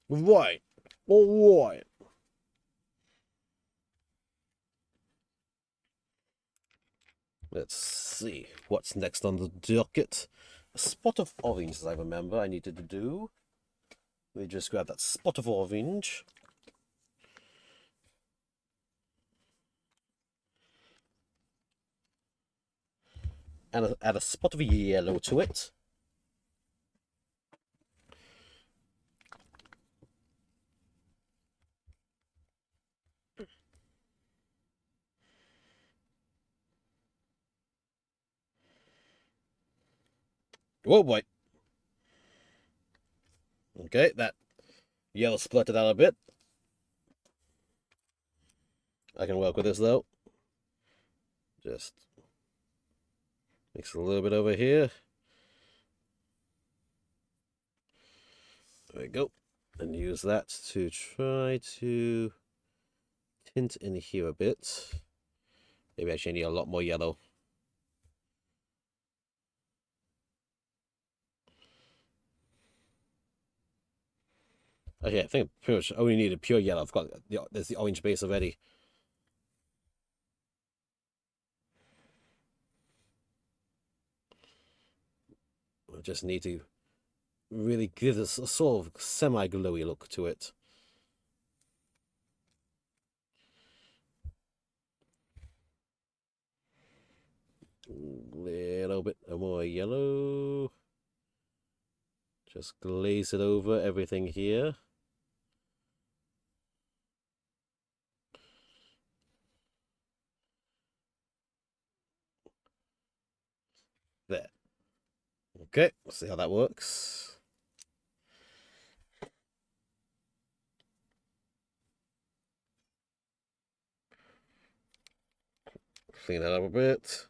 Right. All right. Let's see what's next on the docket. A spot of orange, as I remember, I needed to do. Let me just grab that spot of orange. And add a spot of yellow to it. Oh boy. Okay, that yellow spluttered out a bit. I can work with this though. Just mix a little bit over here. There we go. And use that to try to tint in here a bit. Maybe actually I need a lot more yellow. Okay, I think pretty much only need a pure yellow. I've got there's the orange base already. I just need to really give this a sort of semi-glowy look to it. A little bit more yellow. Just glaze it over everything here. There. Okay, let's see how that works. Clean that up a bit.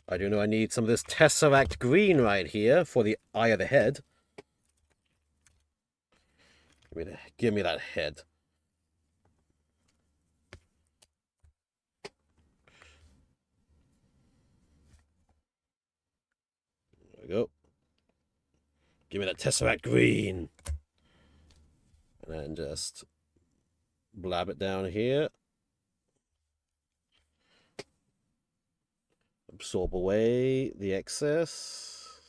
I do know I need some of this Tesseract green right here for the eye of the head. Give me that head. There we go. Give me that Tesseract green. And then just blab it down here. Absorb away the excess.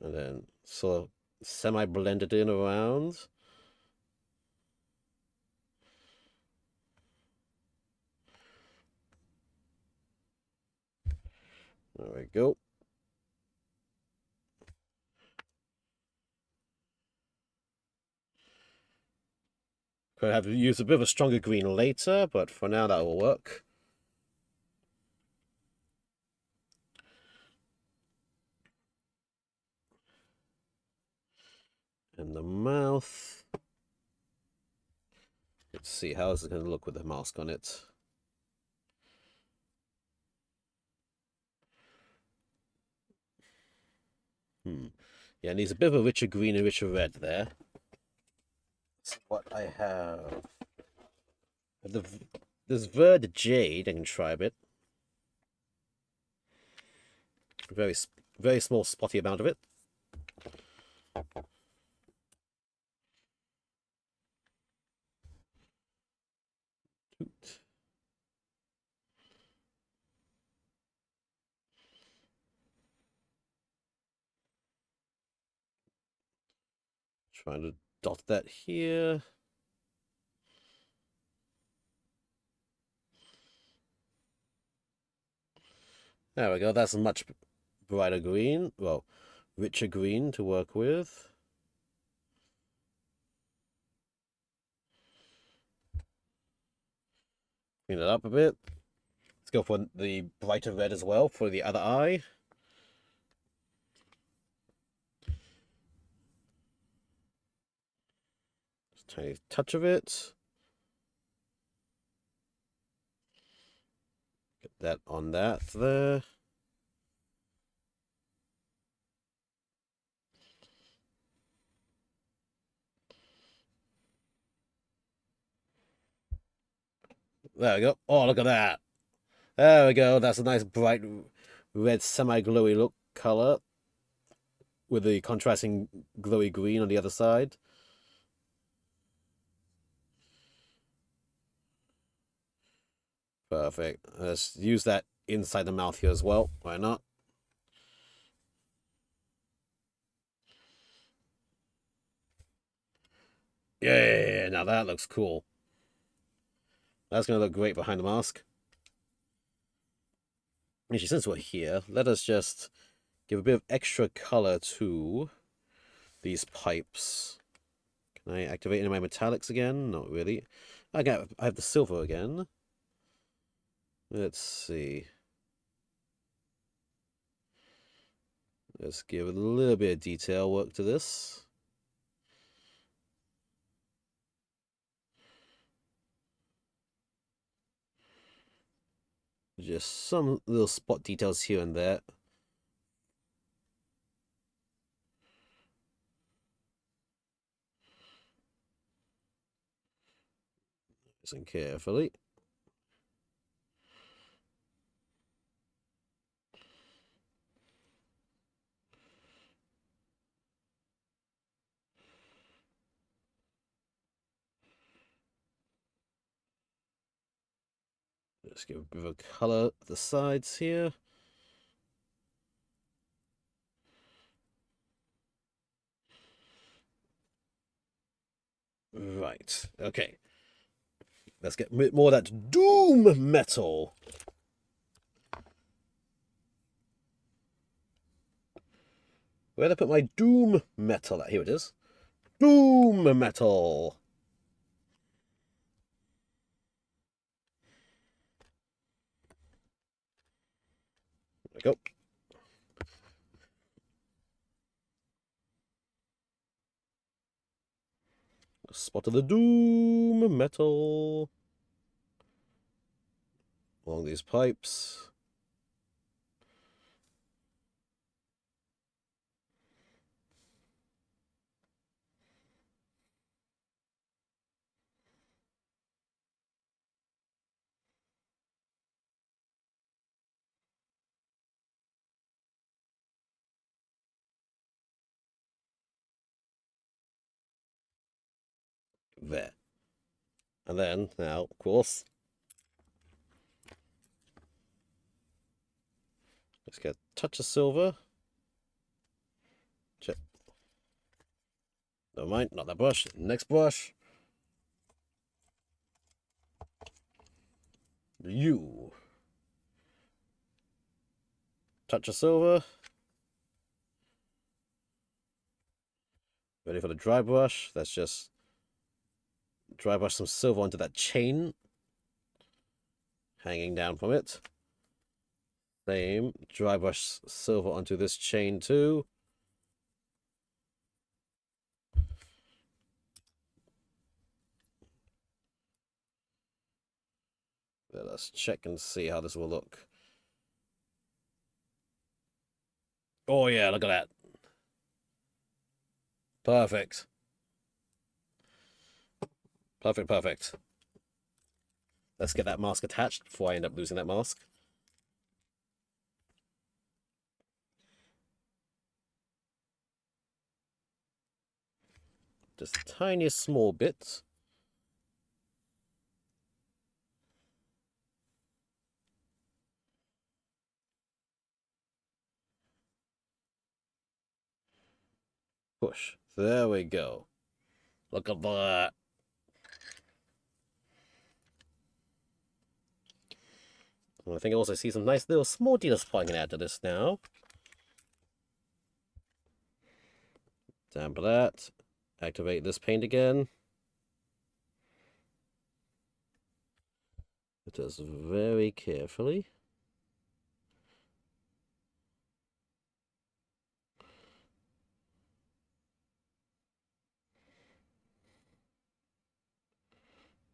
And then sort of semi-blend it in around. There we go. Could have to use a bit of a stronger green later, but for now that will work. And the mouth. Let's see, how is it going to look with the mask on it? Yeah, it needs a bit of a richer green and richer red there. That's what I have. There's Verd Jade, I can try a bit. Very small spotty amount of it. Trying to dot that here. There we go, that's a much brighter green. Well, richer green to work with. Clean it up a bit. Let's go for the brighter red as well for the other eye. tiny touch of it. Get that on that there. There we go. Oh, look at that. There we go. That's a nice bright red semi-glowy look color with the contrasting glowy green on the other side. Perfect. Let's use that inside the mouth here as well. Why not? Yeah, now that looks cool. That's going to look great behind the mask. Actually, since we're here, let us just give a bit of extra color to these pipes. Can I activate any of my metallics again? Not really. I have the silver again. Let's see. Let's give a little bit of detail work to this. Just some little spot details here and there. Listen carefully. Just give a bit of color at the sides here. Right, okay. Let's get more of that doom metal. Where did I put my doom metal at? Here it is. Doom metal. There we go. A spot of the doom metal along these pipes. There. And then, now, of course, let's get a touch of silver. Check. Never mind, not that brush. Next brush. You. Touch of silver. Ready for the dry brush. Let's just dry brush some silver onto that chain hanging down from it. Same. Dry brush silver onto this chain too. Let us check and see how this will look. Oh yeah, look at that. Perfect. Perfect, perfect. Let's get that mask attached before I end up losing that mask. Just the tiniest small bits. Push. There we go. Look at that. I think I also see some nice little small details pointing out to this now. Dampen that. Activate this paint again. It does very carefully.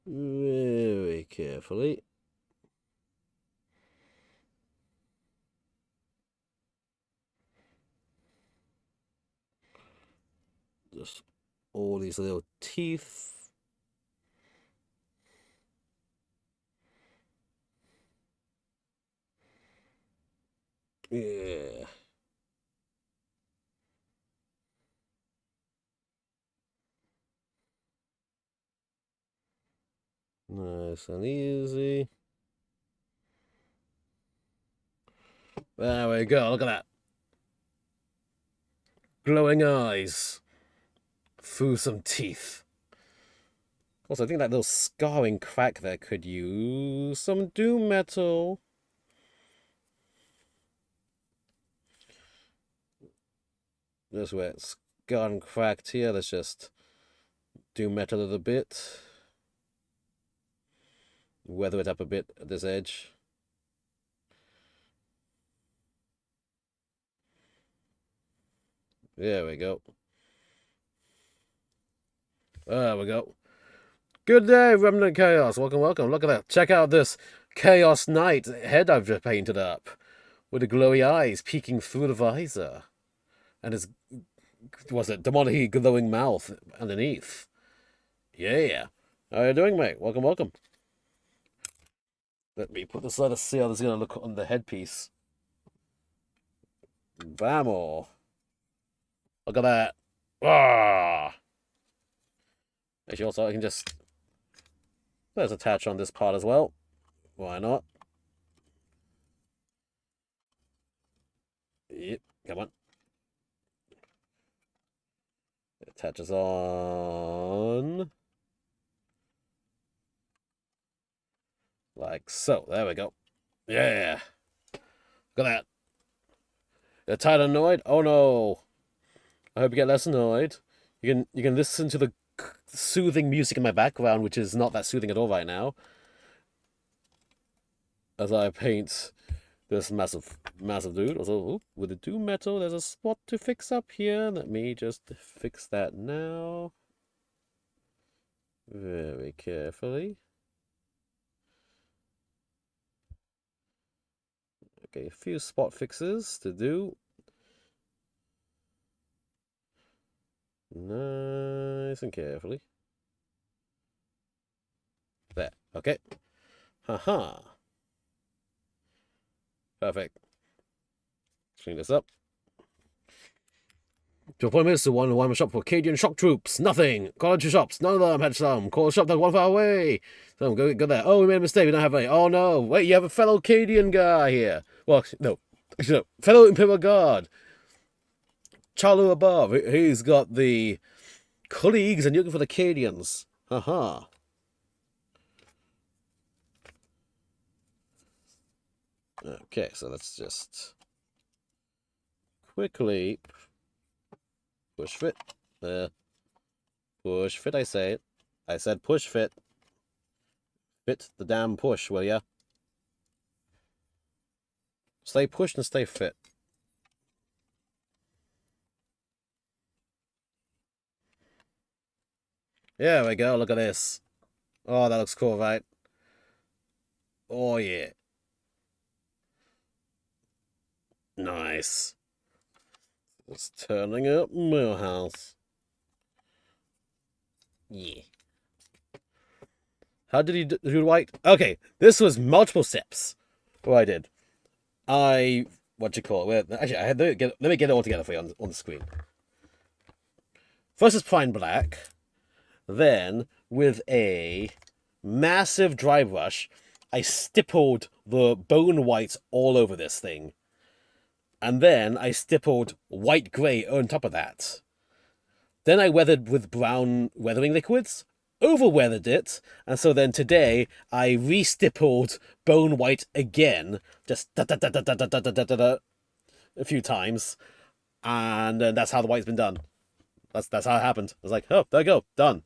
very carefully. Just all these little teeth. Yeah. Nice and easy. There we go. Look at that. Glowing eyes. Through some teeth. Also, I think that little scarring crack there could use some doom metal. Just where it's gone cracked here, let's just doom metal it a bit. Weather it up a bit at this edge. There we go. There we go. Good day, Remnant Chaos. Welcome, welcome. Look at that. Check out this Chaos Knight head I've just painted up. With the glowy eyes peeking through the visor. And his, what's it, demonic glowing mouth underneath. Yeah. How are you doing, mate? Welcome, welcome. Let me put this, let us see how this is going to look on the headpiece. Bammo. Look at that. Ah. Actually, also, I can just... Let's attach on this part as well. Why not? Yep, come on. It attaches on. Like so. There we go. Yeah. Look at that. You're tired and annoyed? Oh no. I hope you get less annoyed. You can listen to the soothing music in my background, which is not that soothing at all right now. As I paint this massive dude. Also, with the doom metal, there's a spot to fix up here. Let me just fix that now. Very carefully. Okay, a few spot fixes to do. Nice and carefully. There. Okay. Haha. Perfect. Clean this up. Your appointment is to one shop for Cadian shock troops. Nothing. Call out your shops. None of them had some. Call a shop that 1 far away. So go there. Oh, we made a mistake. We don't have any. Oh no. Wait, you have a fellow Cadian guy here. Well, no. Fellow Imperial Guard. Chalu above. He's got the colleagues and you're looking for the Cadians. Haha. Okay, so let's just quickly push fit. Push fit, I say. I said push fit. Fit the damn push, will ya? Stay pushed and stay fit. There we go, look at this. Oh, that looks cool, right? Oh, yeah. Nice. It's turning up Millhouse. Yeah. How did he do white? Okay, this was multiple steps. What I did. What you call it? Actually, let me get it all together for you on the screen. First is Prime Black. Then, with a massive dry brush, I stippled the bone white all over this thing. And then I stippled white grey on top of that. Then I weathered with brown weathering liquids, over-weathered it, and so then today I re-stippled bone white again, just a few times, and that's how the white's been done. That's how it happened. I was like, oh, there you go, done.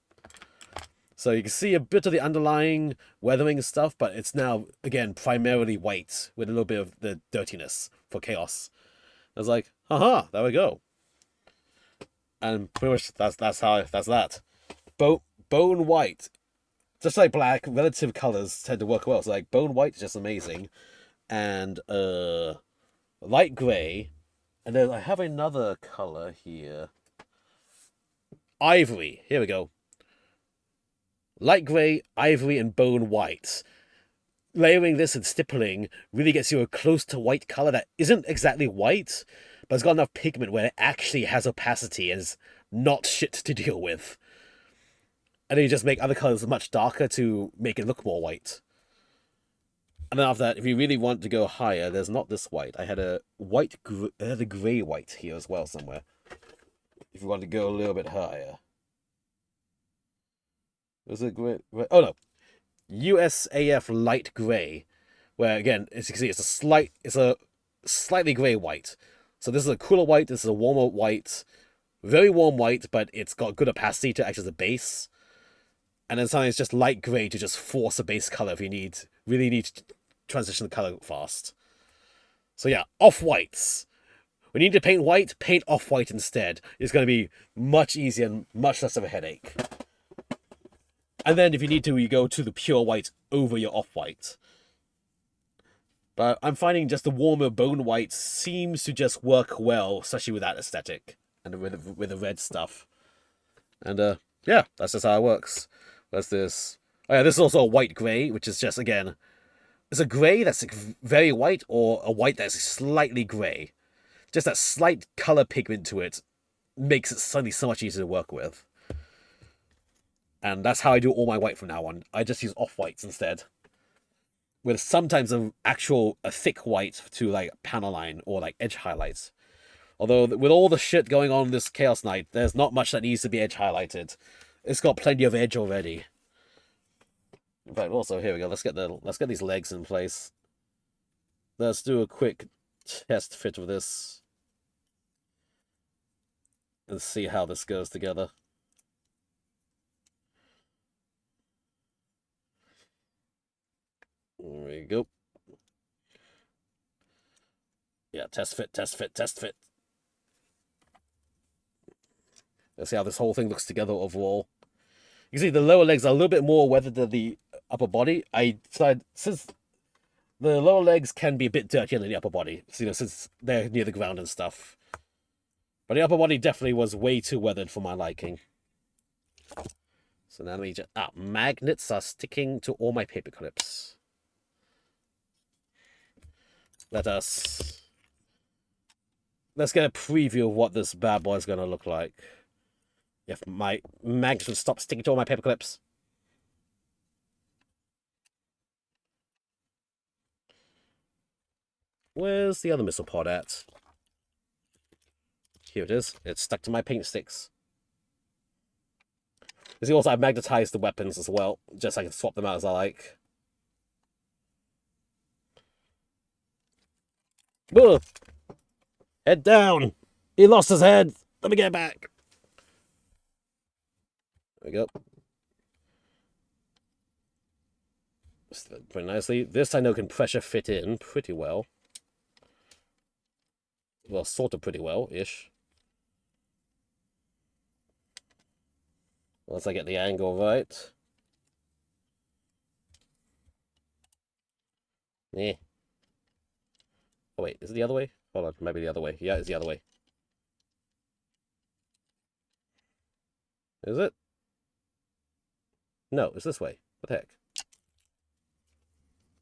So you can see a bit of the underlying weathering stuff, but it's now, again, primarily white with a little bit of the dirtiness for chaos. I was like, haha, there we go. And pretty much that's that. Bone white just like black, relative colors tend to work well. So like bone white is just amazing, and light gray, and then I have another color here. Ivory. Here we go. Light gray, ivory, and bone white. Layering this and stippling really gets you a close to white color that isn't exactly white, but it's got enough pigment where it actually has opacity and is not shit to deal with. And then you just make other colors much darker to make it look more white. And then after that, if you really want to go higher, there's not this white. I had a gray white here as well somewhere. If you want to go a little bit higher. Was it gray? Oh no. USAF light gray, where again, as you can see, it's a slightly gray white. So this is a cooler white, this is a warmer white, very warm white, but it's got good opacity to act as a base. And then something that's just light gray to just force a base color if you really need to transition the color fast. So yeah, off-whites. When you need to paint white, paint off-white instead. It's going to be much easier and much less of a headache. And then if you need to, you go to the pure white over your off-white. But I'm finding just the warmer bone white seems to just work well, especially with that aesthetic and with the red stuff. And yeah, that's just how it works. What's this? Oh yeah, this is also a white gray, which is just, again, it's a gray that's very white or a white that's slightly gray. Just that slight color pigment to it makes it suddenly so much easier to work with. And that's how I do all my white from now on. I just use off-whites instead. With sometimes a thick white to like panel line or like edge highlights. Although with all the shit going on in this Chaos Knight, there's not much that needs to be edge highlighted. It's got plenty of edge already. In fact, also here we go. Let's get these legs in place. Let's do a quick test fit with this. And see how this goes together. There we go. Yeah, test fit. Let's see how this whole thing looks together overall. You can see the lower legs are a little bit more weathered than the upper body. I decided, since the lower legs can be a bit dirtier than the upper body, since they're near the ground and stuff. But the upper body definitely was way too weathered for my liking. So now let me just... magnets are sticking to all my paper clips. Let's get a preview of what this bad boy is going to look like. If my magnets would stop sticking to all my paper clips. Where's the other missile pod at? Here it is. It's stuck to my paint sticks. You see, also I've magnetized the weapons as well, just so I can swap them out as I like. Ugh. Head down! He lost his head! Let me get it back! There we go. Pretty nicely. This I know can pressure fit in pretty well. Well, sort of pretty well-ish. Once I get the angle right. Eh. Oh wait, is it the other way? Hold on, maybe the other way. Yeah, it's the other way. Is it? No, it's this way. What the heck?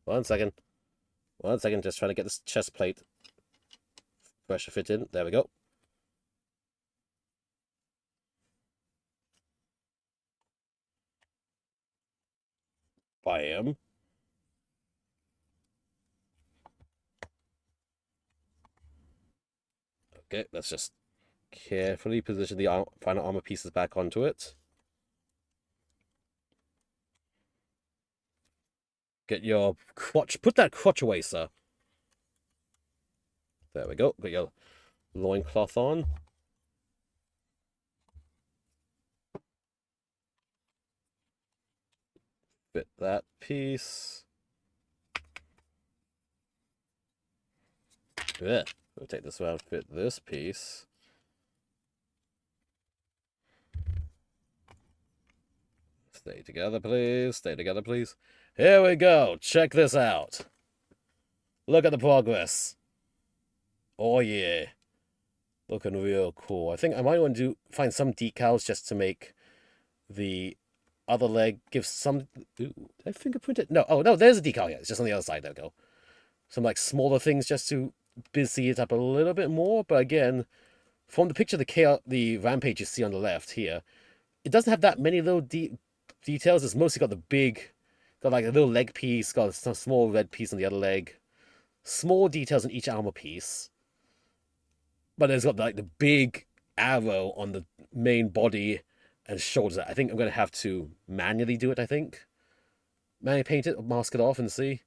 1 second. 1 second, just trying to get this chest plate pressure fit in. There we go. Bam. Okay, let's just carefully position the final armor pieces back onto it. Get your crotch. Put that crotch away, sir. There we go. Got your loincloth on. Fit that piece. Yeah. We'll take this around, fit this piece. Stay together, please. Stay together, please. Here we go. Check this out. Look at the progress. Oh, yeah. Looking real cool. I think I might want to find some decals just to make the other leg give some... Ooh, did I fingerprint it? No. Oh, no, there's a decal. Yeah, it's just on the other side. There we go. Some, like, smaller things just to busy it up a little bit more. But again, from the picture of the Rampage you see on the left here, it doesn't have that many little details. It's mostly got the big... Got, like, a little leg piece. Got some small red piece on the other leg. Small details on each armor piece. But it's got, like, the big arrow on the main body and shoulders. I think I'm going to have to manually do it, I think. Manually paint it, mask it off and see.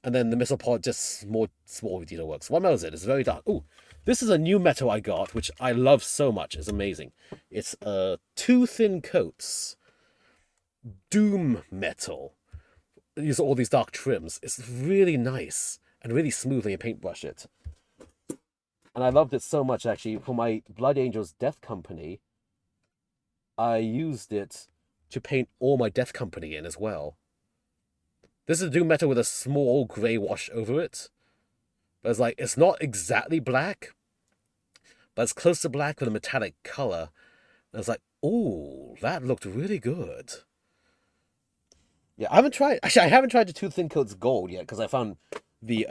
And then the missile pod, just more small detail works. What metal is it? It's very dark. Ooh, this is a new metal I got, which I love so much. It's amazing. It's two thin coats. Doom metal. Use all these dark trims. It's really nice and really smooth when you paintbrush it. And I loved it so much, actually. For my Blood Angels Death Company, I used it to paint all my Death Company in as well. This is Doom Metal with a small grey wash over it. But it's like, it's not exactly black, but it's close to black with a metallic colour. And it's like, ooh, that looked really good. Yeah, I haven't tried the Two Thin Coats Gold yet, because I found the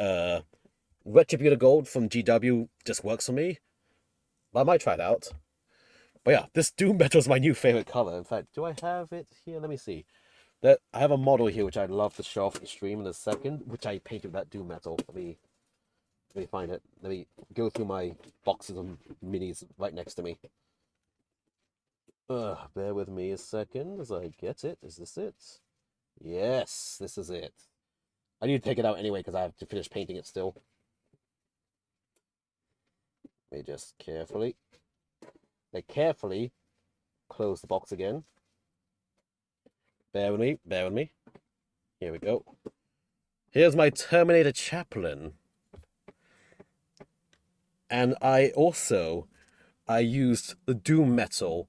Retributor Gold from GW just works for me. But I might try it out. But yeah, this Doom Metal is my new favorite color. In fact, do I have it here? Let me see. I have a model here which I'd love to show off the stream in a second, which I painted with that Doom Metal. Let me find it. Let me go through my boxes of minis right next to me. Bear with me a second as I get it. Is this it? Yes, this is it. I need to take it out anyway because I have to finish painting it still. Let me just carefully close the box again. Bear with me. Here we go. Here's my Terminator Chaplain. And I used the Doom Metal.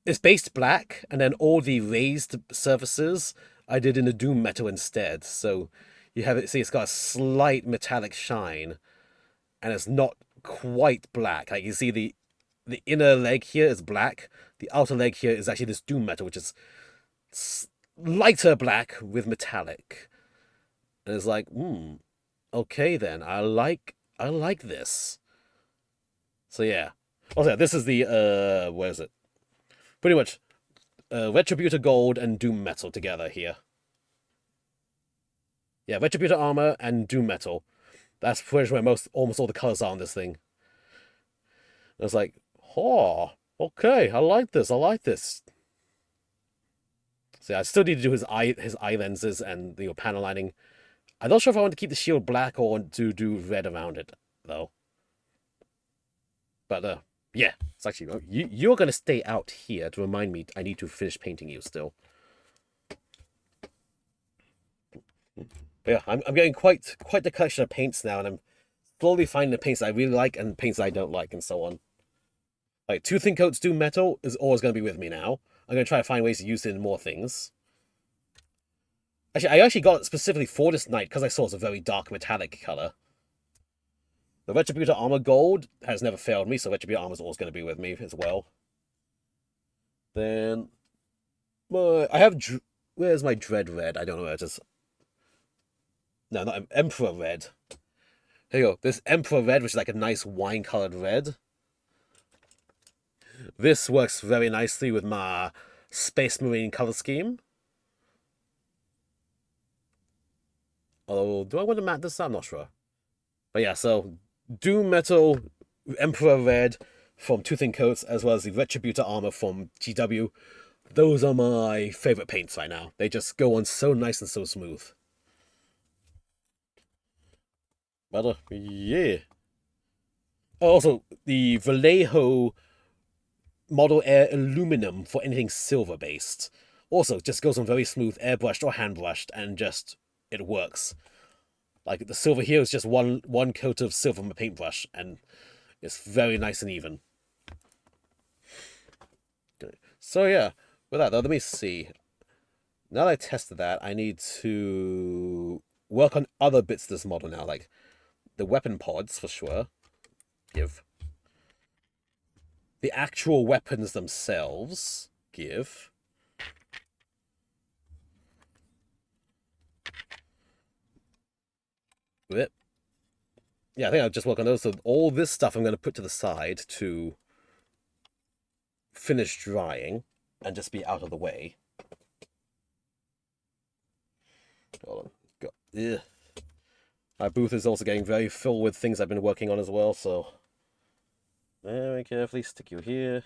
It's based black, and then all the raised surfaces I did in the Doom Metal instead. So you have it, see, it's got a slight metallic shine, and it's not quite black. Like you see the inner leg here is black. The outer leg here is actually this Doom Metal, which is lighter black with metallic. And it's like, okay then, I like this. So yeah. Also, this is the where is it? Pretty much Retributor Gold and Doom Metal together here. Yeah, Retributor Armor and Doom Metal. That's pretty much where almost all the colors are on this thing. And it's like, oh, okay, I like this. So yeah, I still need to do his eye lenses and the panel lining. I'm not sure if I want to keep the shield black or want to do red around it, though. But yeah, it's actually you're gonna stay out here to remind me I need to finish painting you still. But yeah, I'm getting quite the collection of paints now, and I'm slowly finding the paints I really like and paints I don't like, and so on. Like Two Thin Coats Doom Metal is always going to be with me now. I'm going to try to find ways to use it in more things. Actually, I got it specifically for this Knight because I saw it's a very dark metallic color. The Retributor Armor Gold has never failed me, so Retributor Armor is always going to be with me as well. Then I have where's my Dread Red? I don't know where it is. No, not Emperor Red. Here you go. This Emperor Red, which is like a nice wine-colored red. This works very nicely with my Space Marine color scheme. Oh, do I want to mat this? I'm not sure. But yeah, so Doom Metal, Emperor Red from Two Thin Coats, as well as the Retributor Armor from GW. Those are my favorite paints right now. They just go on so nice and so smooth. But yeah. Also, the Vallejo Model Air Aluminum for anything silver based. Also, just goes on very smooth, airbrushed or hand brushed, and just it works. Like the silver here is just one coat of silver from a paintbrush, and it's very nice and even. Okay. So yeah, With that though, let me see. Now that I tested that, I need to work on other bits of this model now, like the weapon pods for sure. Give. The actual weapons themselves. Give. With yeah, I think I'll just work on those. So all this stuff I'm going to put to the side to finish drying and just be out of the way. Hold on. Go. Ugh. My booth is also getting very full with things I've been working on as well, so very carefully stick you here.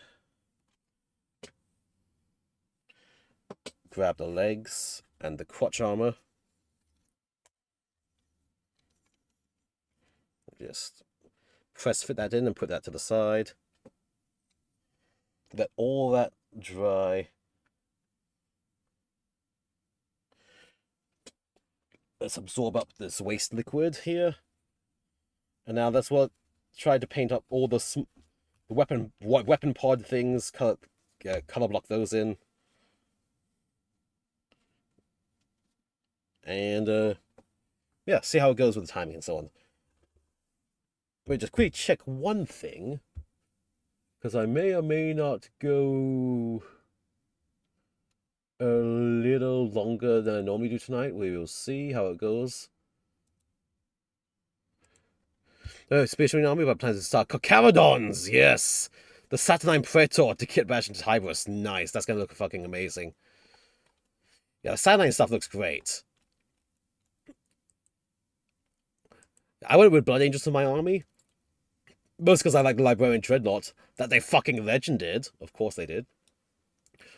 Grab the legs and the crotch armor. Just press fit that in and put that to the side. Let all that dry. Let's absorb up this waste liquid here. And now that's what tried to paint up all the weapon pod things, color block those in. And yeah, see how it goes with the timing and so on. Let me just quickly check one thing, because I may or may not go a little longer than I normally do tonight. We will see how it goes. Space Marine Army, but plans to start Cocarodons! Yes! The Saturnine Praetor to kit bash into Hybris. Nice, that's gonna look fucking amazing. Yeah, the Saturnine stuff looks great. I went with Blood Angels to my army. Most because I like the Librarian Dreadnought that they fucking legend did. Of course they did.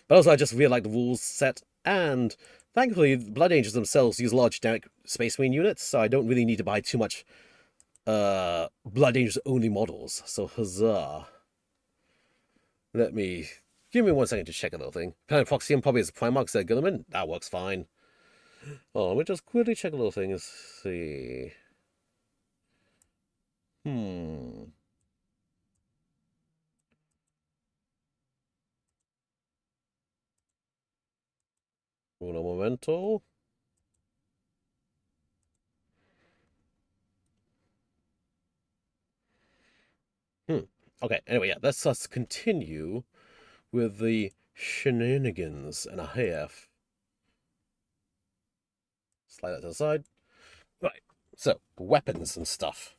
But also I just really like the rules set. And thankfully, Blood Angels themselves use large generic Space Marine units. So I don't really need to buy too much Blood Angels only models. So huzzah. Give me 1 second to check a little thing. Planet Proxium probably is Primarch instead of Guilliman. That works fine. Oh, let me just quickly check a little thing and see. Uno momento. Okay, anyway, yeah, let's continue with the shenanigans and a half. Slide that to the side. Right, so, weapons and stuff.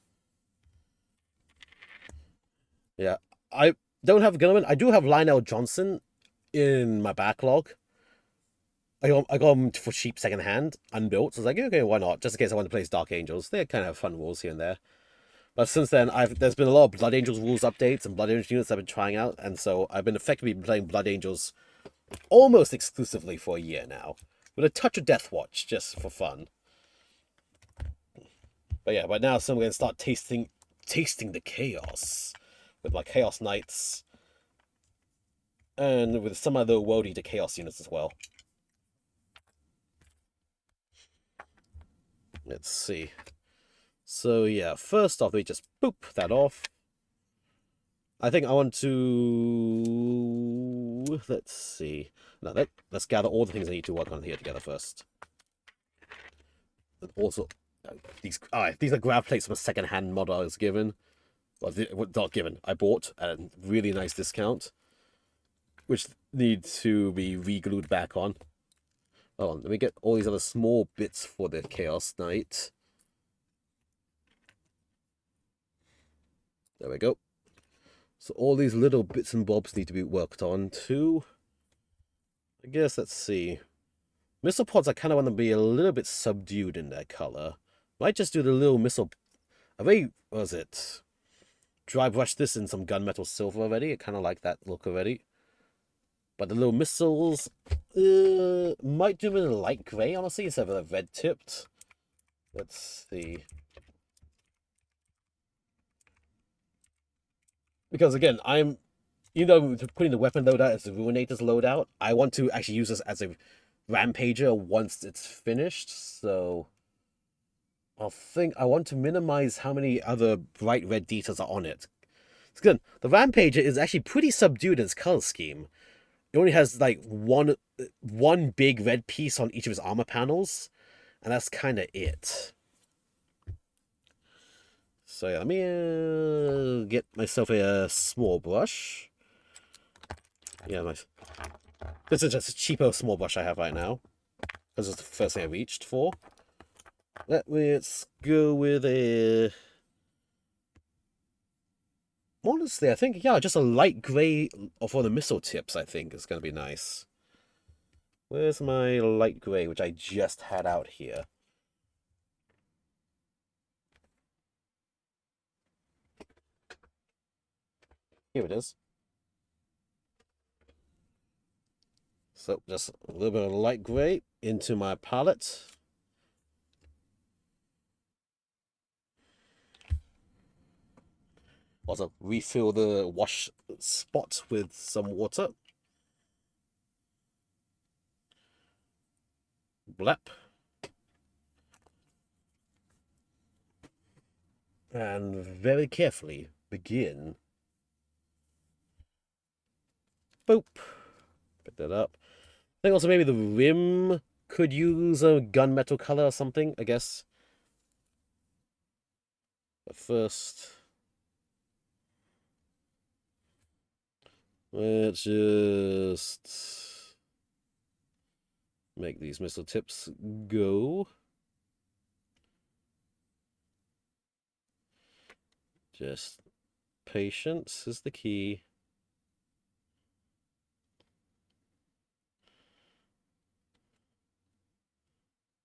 Yeah, I don't have Guilliman. I do have Lionel Johnson in my backlog. I got him for cheap secondhand, unbuilt. So I was like, okay, why not? Just in case I want to play as Dark Angels. They kind of have fun rules here and there. But since then, there's been a lot of Blood Angels rules updates and Blood Angels units I've been trying out, and so I've been effectively playing Blood Angels almost exclusively for a year now, with a touch of Death Watch just for fun. But yeah, but now so I'm going to start tasting the chaos with my Chaos Knights and with some other World Eater Chaos units as well. Let's see. So yeah, first off, we just boop that off. I think I want to... Let's see. No, let's gather all the things I need to work on here together first. And also, these are grab plates from a second-hand mod I was given. Well, not given. I bought at a really nice discount, which need to be re-glued back on. Hold on, let me get all these other small bits for the Chaos Knight. There we go. So all these little bits and bobs need to be worked on too. I guess, let's see. Missile pods, I kind of want to be a little bit subdued in their color. Might just do the little missile... I very, what was it? Dry brush this in some gunmetal silver already. I kind of like that look already. But the little missiles might do in a light gray, honestly, instead of a red tipped. Let's see. Because again, putting the weapon loadout as the Ruinator's loadout, I want to actually use this as a Rampager once it's finished, so I want to minimize how many other bright red details are on it. Again, the Rampager is actually pretty subdued in its color scheme. it only has like one big red piece on each of his armor panels, and that's kind of it. So yeah, let me get myself a small brush. Yeah, this is just a cheapo small brush I have right now. This is the first thing I reached for. Let's go with a... Honestly, I think, yeah, just a light grey for the missile tips, I think, is going to be nice. Where's my light grey, which I just had out here? Here it is. So, just a little bit of light grey into my palette. Also, refill the wash spot with some water. Blep. And very carefully begin. Boop. Pick that up. I think also maybe the rim could use a gunmetal color or something, I guess. But first, let's just make these missile tips go. Just patience is the key.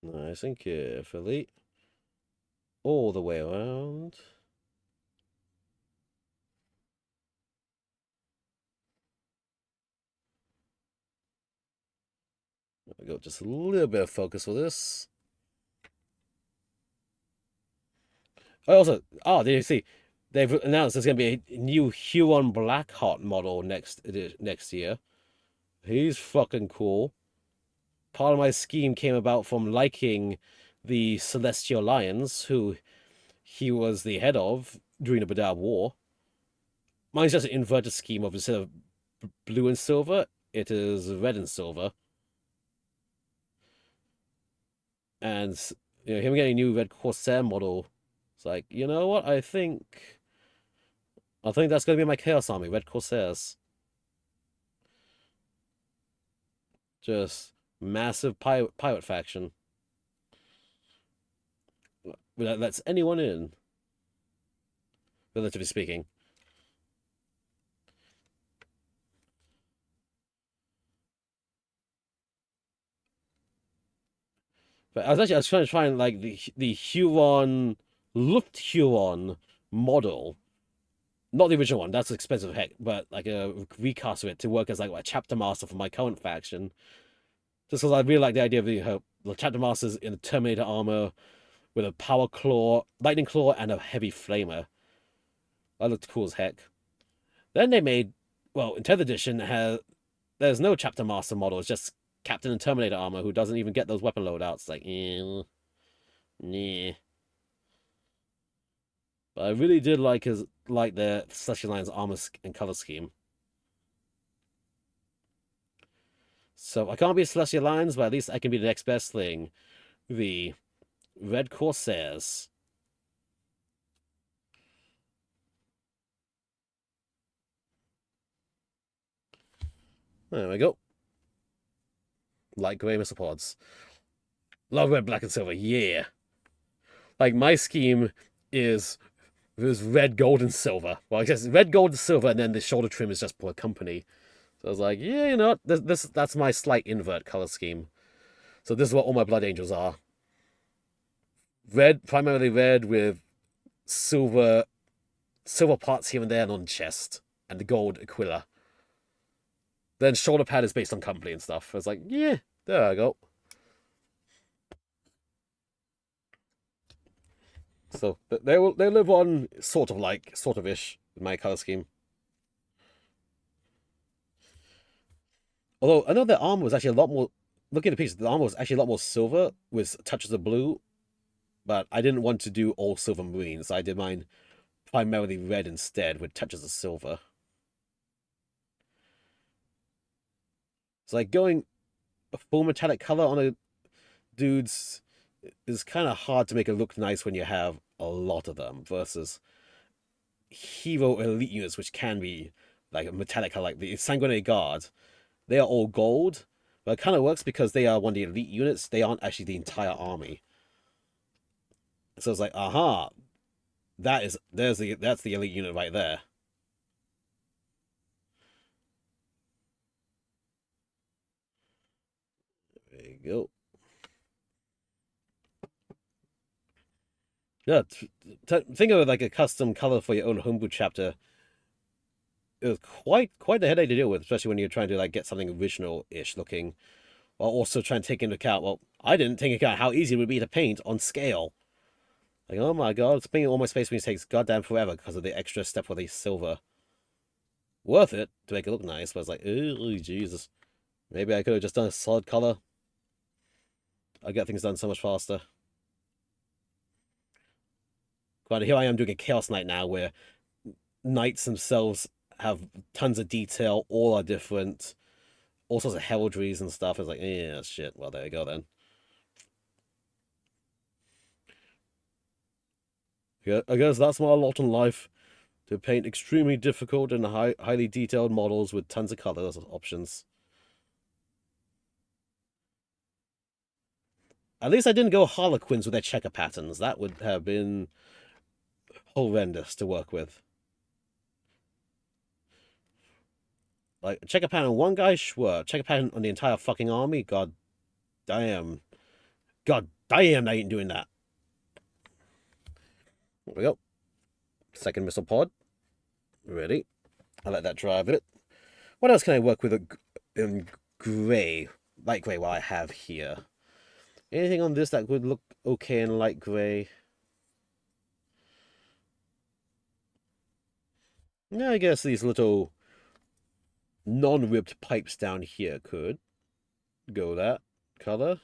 Nice and carefully. All the way around. There we go, just a little bit of focus with this. Did you see? They've announced there's going to be a new Huron Blackheart model next year. He's fucking cool. Part of my scheme came about from liking the Celestial Lions, who he was the head of during the Badab War. Mine's just an inverted scheme of instead of blue and silver, it is red and silver. And him getting a new Red Corsair model, it's like, you know what? I think that's gonna be my Chaos Army, Red Corsairs. Just massive pirate faction. That lets anyone in, relatively speaking. But I was trying to find like the Huron looked Huron model, not the original one. That's expensive heck, but like a recast of it to work as like a chapter master for my current faction. Just because I really like the idea of the chapter masters in the Terminator armor with a power claw, lightning claw, and a heavy flamer. That looked cool as heck. Then they made, well, in 10th edition, there's no chapter master model. It's just Captain and Terminator armor who doesn't even get those weapon loadouts. Like, nah. But I really did like their Celestial Lions armor and color scheme. So I can't be Celestial Lions, but at least I can be the next best thing. The Red Corsairs. There we go. Light grey missile pods. Love red, black, and silver. Yeah. Like my scheme is red, gold, and silver. Well, I guess red, gold, and silver, and then the shoulder trim is just per company. So I was like, yeah, you know what? That's my slight invert color scheme. So this is what all my Blood Angels are. Red, primarily red with silver parts here and there and on chest, and the gold Aquila. Then shoulder pad is based on company and stuff. I was like, yeah, there I go. So they live on sort of ish with my color scheme. Although I know their armor was actually a lot more. Looking at the pieces, the armor was actually a lot more silver with touches of blue, but I didn't want to do all silver marines. So I did mine primarily red instead with touches of silver. It's like going a full metallic color on a dude's is kind of hard to make it look nice when you have a lot of them versus hero elite units, which can be like a metallic color, like the Sanguinary Guard. They are all gold, but it kind of works because they are one of the elite units. They aren't actually the entire army. So it's like, aha, that's the elite unit right there. There you go. Yeah, think of it like a custom color for your own homebrew chapter. It was quite a headache to deal with, especially when you're trying to like get something original-ish looking, while also trying to take into account. Well, I didn't take into account how easy it would be to paint on scale. Like, oh my god, painting all my Space Marines takes goddamn forever because of the extra step with the silver. Worth it to make it look nice, but it's like, oh Jesus. Maybe I could have just done a solid color. I'd get things done so much faster. But here I am doing a Chaos Knight now, where knights themselves have tons of detail, all are different, all sorts of heraldries and stuff. It's like, yeah, shit. Well, there you go then. Yeah, I guess that's my lot in life. To paint extremely difficult and highly detailed models with tons of colors options. At least I didn't go Harlequins with their checker patterns. That would have been horrendous to work with. Like, checker pattern on one guy, sure. Checker pattern on the entire fucking army? God damn. God damn, they ain't doing that. There we go. Second missile pod. Ready. I let that dry a bit. What else can I work with in grey? Light grey, what I have here. Anything on this that would look okay in light grey? Yeah, I guess these little non-ribbed pipes down here could go that color.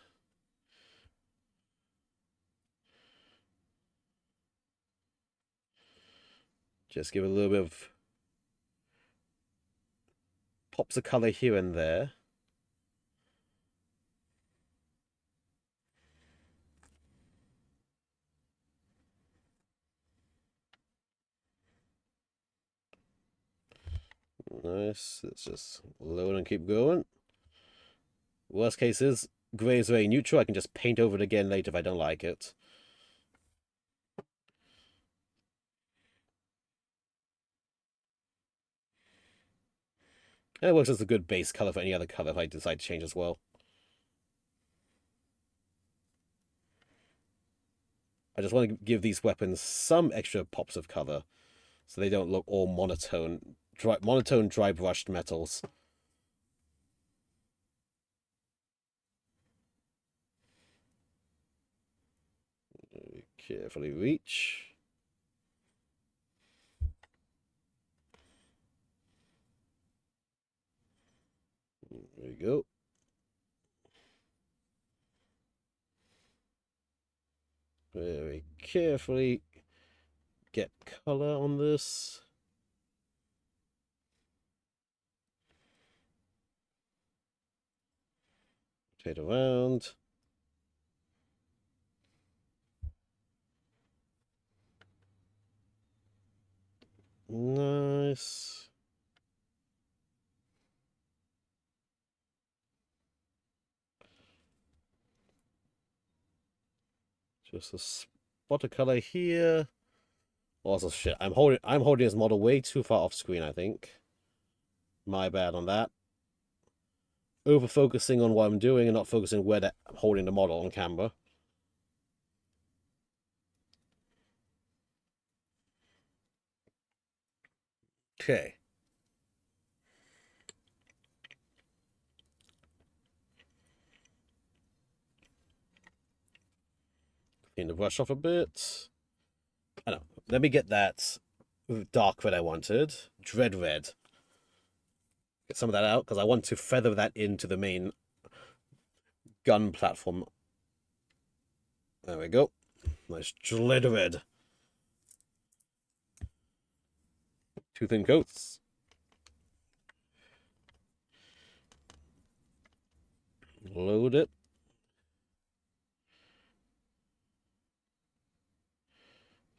Just give a little bit of pops of color here and there. Nice. Let's just load and keep going. Worst case is grey is very neutral. I can just paint over it again later if I don't like it. And it works as a good base color for any other color if I decide to change as well. I just want to give these weapons some extra pops of color so they don't look all monotone, dry brushed metals. Carefully reach. There you go. Very carefully get color on this. Rotate around. Nice. Just a spot of color here. Also, shit. I'm holding this model way too far off screen, I think. My bad on that. Over focusing on what I'm doing and not focusing where I'm holding the model on camera. Okay. Clean the brush off a bit. I know. Let me get that dark red I wanted. Dread red. Get some of that out because I want to feather that into the main gun platform. There we go. Nice dread red. 2 thin coats. Load it.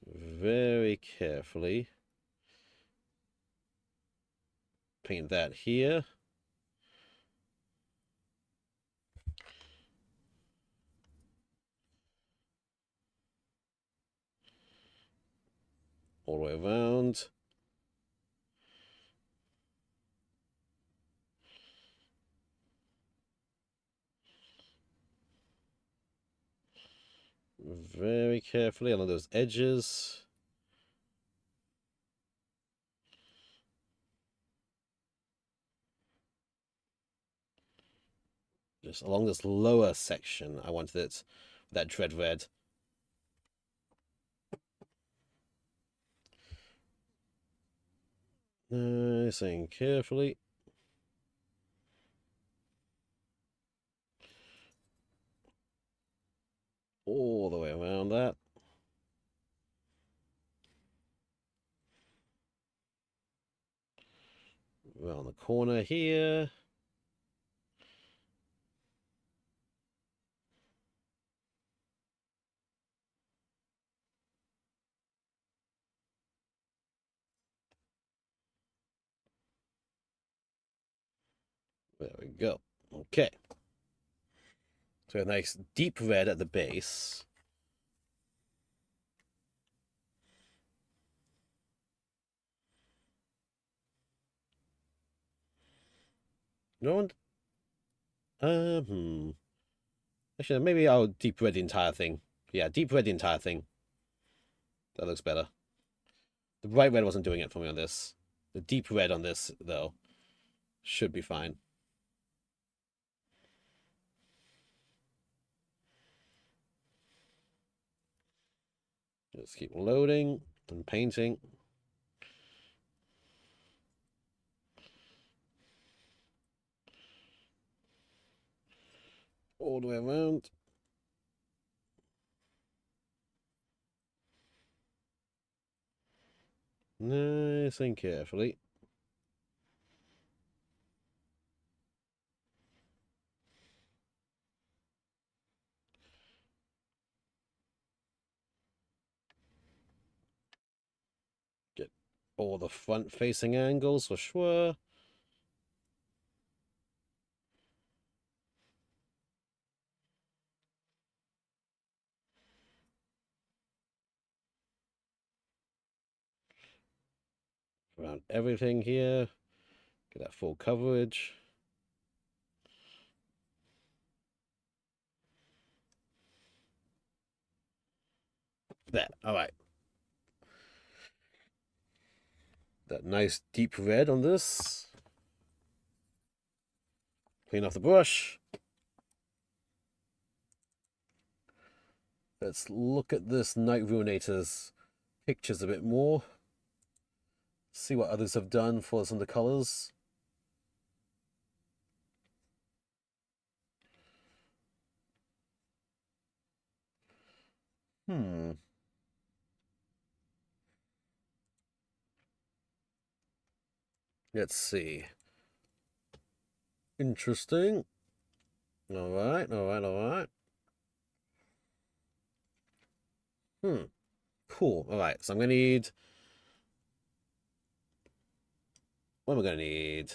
Very carefully. Paint that here. All the way around. Very carefully along those edges. Just along this lower section, I wanted it, that dread red. Nice and carefully. All the way around that. Around the corner here. There we go. Okay. So a nice deep red at the base. No one. Actually, maybe I'll deep red the entire thing. Yeah, deep red the entire thing. That looks better. The bright red wasn't doing it for me on this. The deep red on this, though, should be fine. Just keep loading and painting. All the way around. Nice and carefully. Get all the front-facing angles for sure. Around everything here. Get that full coverage. There. All right. That nice deep red on this. Clean off the brush. Let's look at this Night Ruinator's pictures a bit more. See what others have done for some of the colors. Let's see. Interesting. All right, all right, all right. Cool. All right, so I'm going to need... What am I going to need?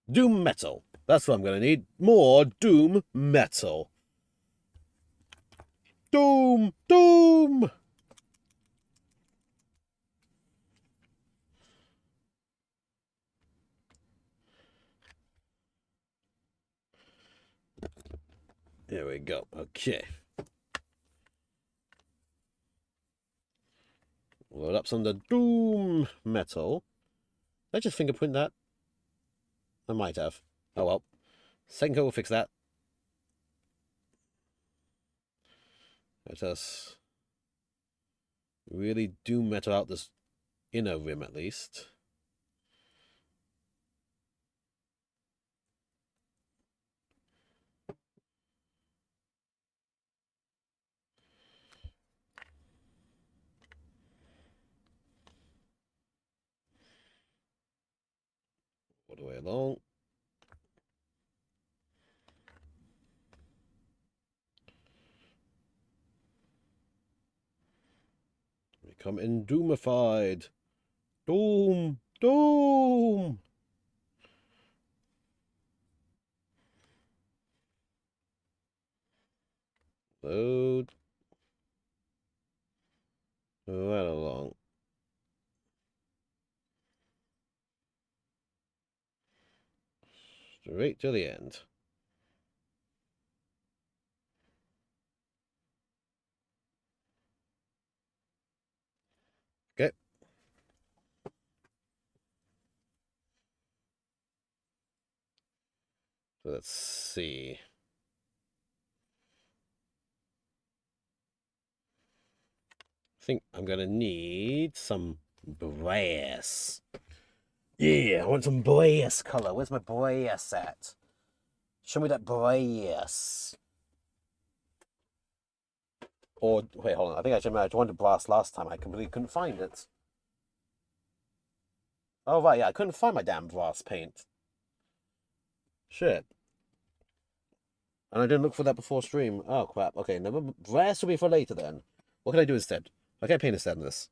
Doom metal. That's what I'm going to need. More Doom metal. Doom! Doom! There we go. Okay. Load up some of the Doom metal. Did I just fingerprint that? I might have. Oh well. Second coat will fix that. Let us really Doom metal out this inner rim at least. All the way along. We come in doomified. Doom! Doom! Load. Right along. Straight to the end. Okay. So let's see. I think I'm gonna need some brass. Yeah, I want some brass color. Where's my brass at? Show me that brass. Or, wait, hold on. I think I wanted brass last time. I completely couldn't find it. Oh, right, yeah, I couldn't find my damn brass paint. Shit. And I didn't look for that before stream. Oh, crap. Okay, never. Brass will be for later then. What can I do instead? What can I paint instead of this?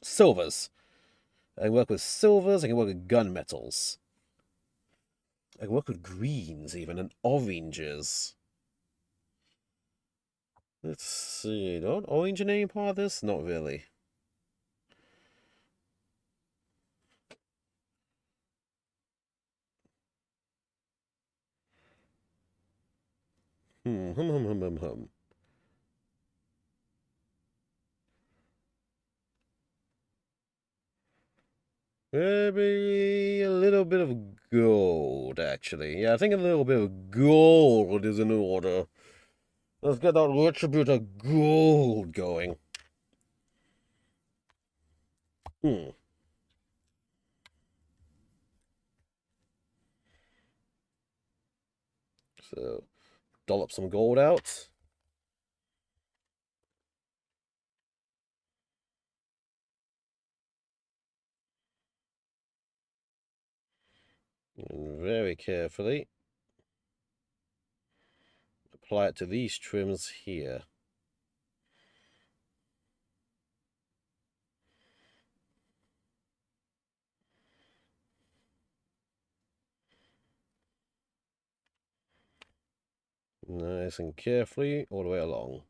Silvers. I can work with silvers. I can work with gunmetals. I can work with greens even and oranges. Let's see. Do I want orange in any part of this? Not really. Hum. Maybe a little bit of gold, actually. Yeah, I think a little bit of gold is in order. Let's get that retributor gold going. Hmm. So, dollop some gold out. And very carefully apply it to these trims here. Nice and carefully all the way along.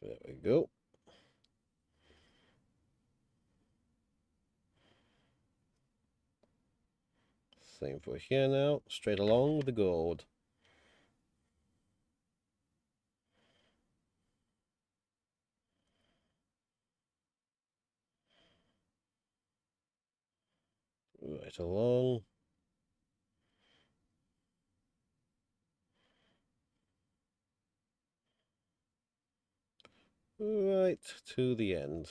There we go. Same for here now. Straight along with the gold. Right along. Right to the end.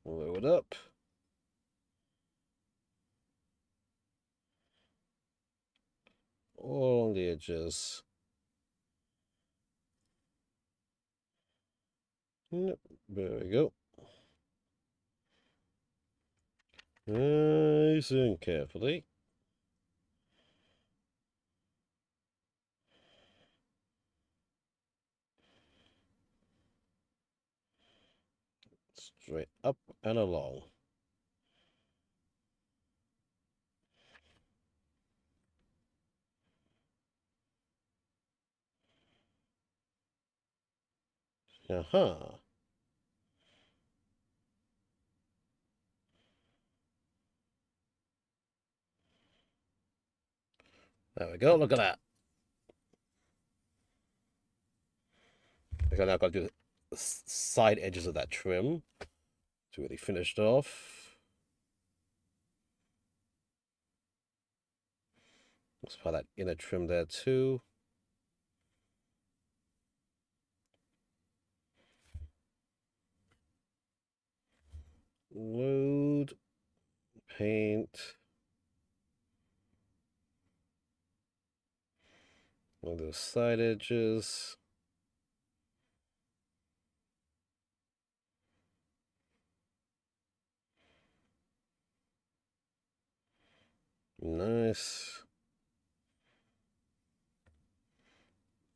Load up. All along the edges. Yep, there we go. Nice and carefully. Straight up and along. Uh-huh. There we go. Look at that. Okay, now I've got to do the side edges of that trim to really finish it off. Let's apply that inner trim there too. Load. Paint. All those side edges. Nice.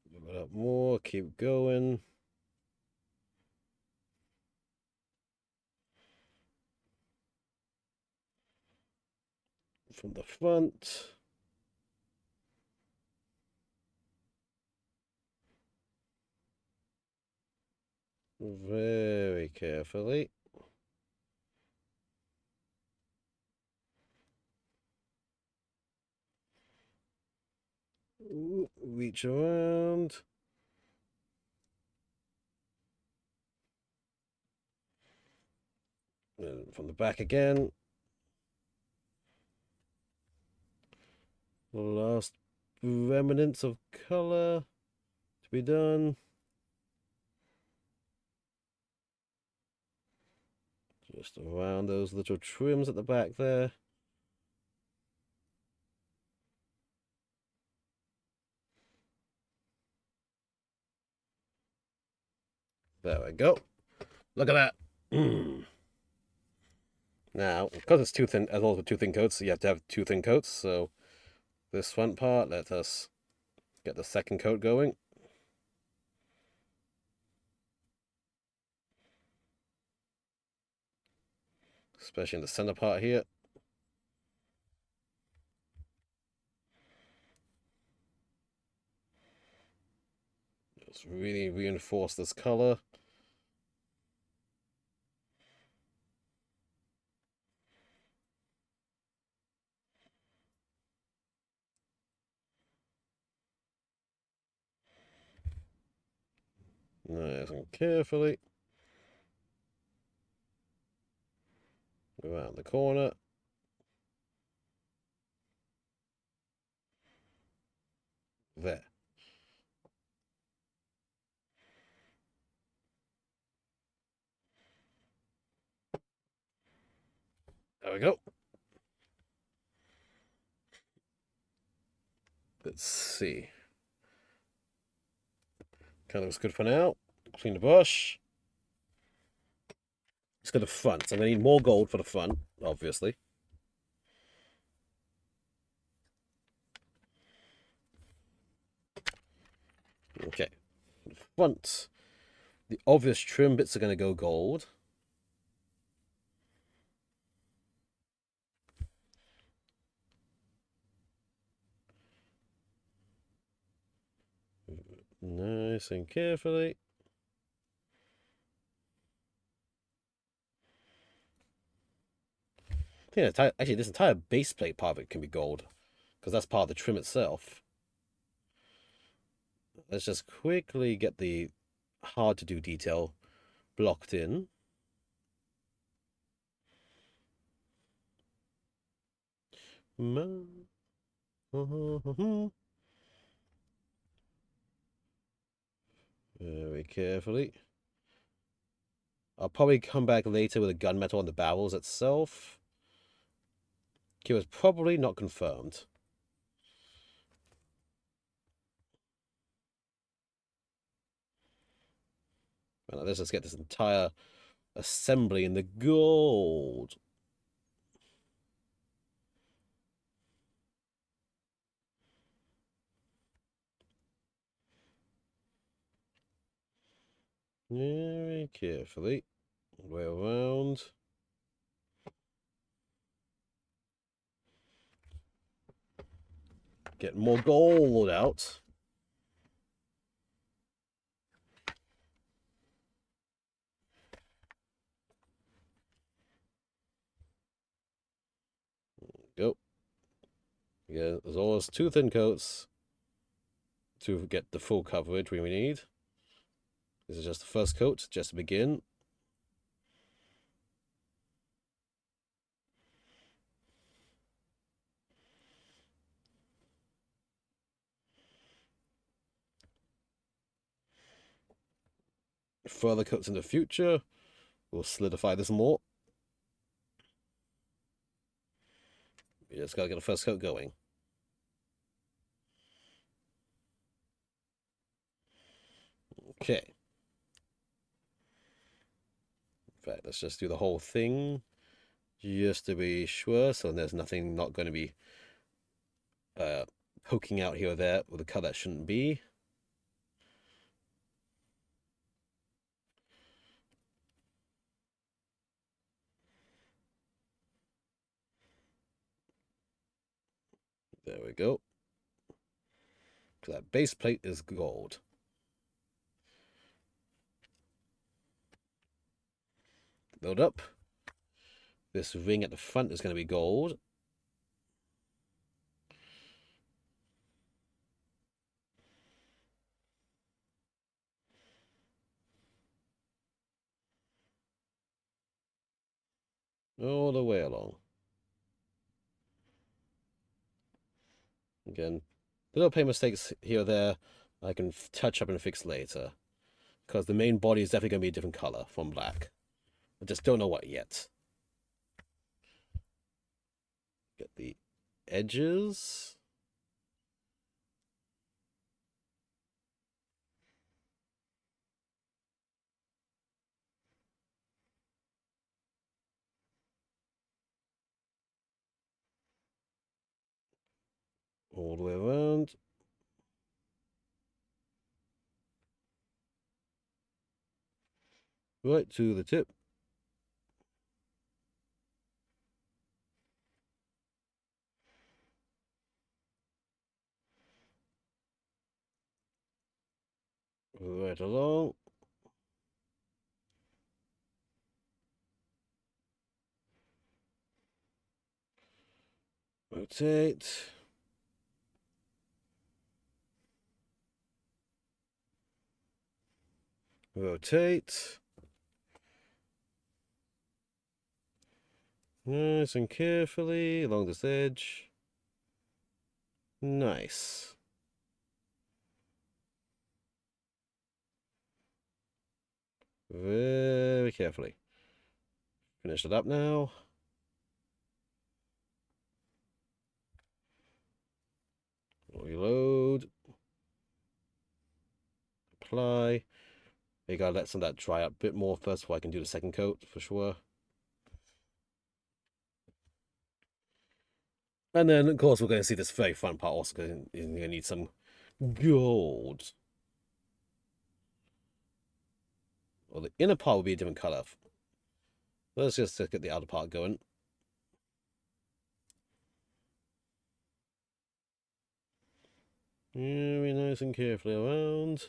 A little bit more. Keep going. From the front. Very carefully. Ooh, reach around. And from the back again. Last remnants of color to be done. Just around those little trims at the back there. There we go. Look at that. Now, because it's too thin, as well as with two thin coats, you have to have two thin coats. So this front part, let us get the second coat going. Especially in the center part here. Just really reinforce this color. Nice and carefully. Around the corner. There. There we go. Let's see. Kind of looks good for now. Clean the brush. Let's go to the front. So I'm going to need more gold for the front, obviously. Okay. The front. The obvious trim bits are going to go gold. Nice and carefully. I think actually this entire base plate part of it can be gold, because that's part of the trim itself. Let's just quickly get the hard to do detail blocked in. Very carefully. I'll probably come back later with a gunmetal on the barrels itself. It was probably not confirmed. Well, let's just get this entire assembly in the gold. Very carefully. Way around. Get more gold out. Go. Yeah, there's always two thin coats to get the full coverage we need. This is just the first coat, just to begin. Further coats in the future will solidify this more. We just gotta get the first coat going. Okay. In fact, let's just do the whole thing just to be sure, so there's nothing not going to be poking out here or there with a color that shouldn't be. There we go. So that base plate is gold. Build up. This ring at the front is going to be gold. All the way along. Again, little paint mistakes here or there I can touch up and fix later. Because the main body is definitely going to be a different color from black. I just don't know what yet. Get the edges. All the way around. Right to the tip. Right along. Rotate. Rotate. Nice and carefully along this edge. Nice. Very carefully. Finish it up now. Reload. Apply. You gotta let some of that dry up a bit more first before I can do the second coat for sure. And then, of course, we're going to see this very fun part also because you're going to need some gold. Well, the inner part will be a different color. Let's just get the outer part going. Very nice and carefully around.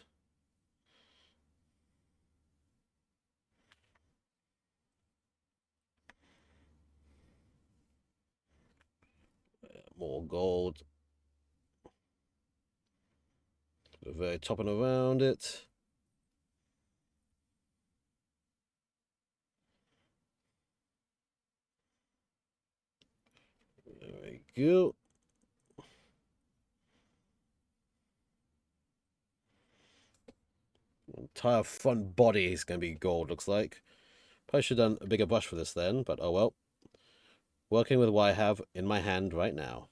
More gold. The very top and around it. There we go. Entire front body is going to be gold, looks like. Probably should have done a bigger brush for this then, but oh well. Working with what I have in my hand right now.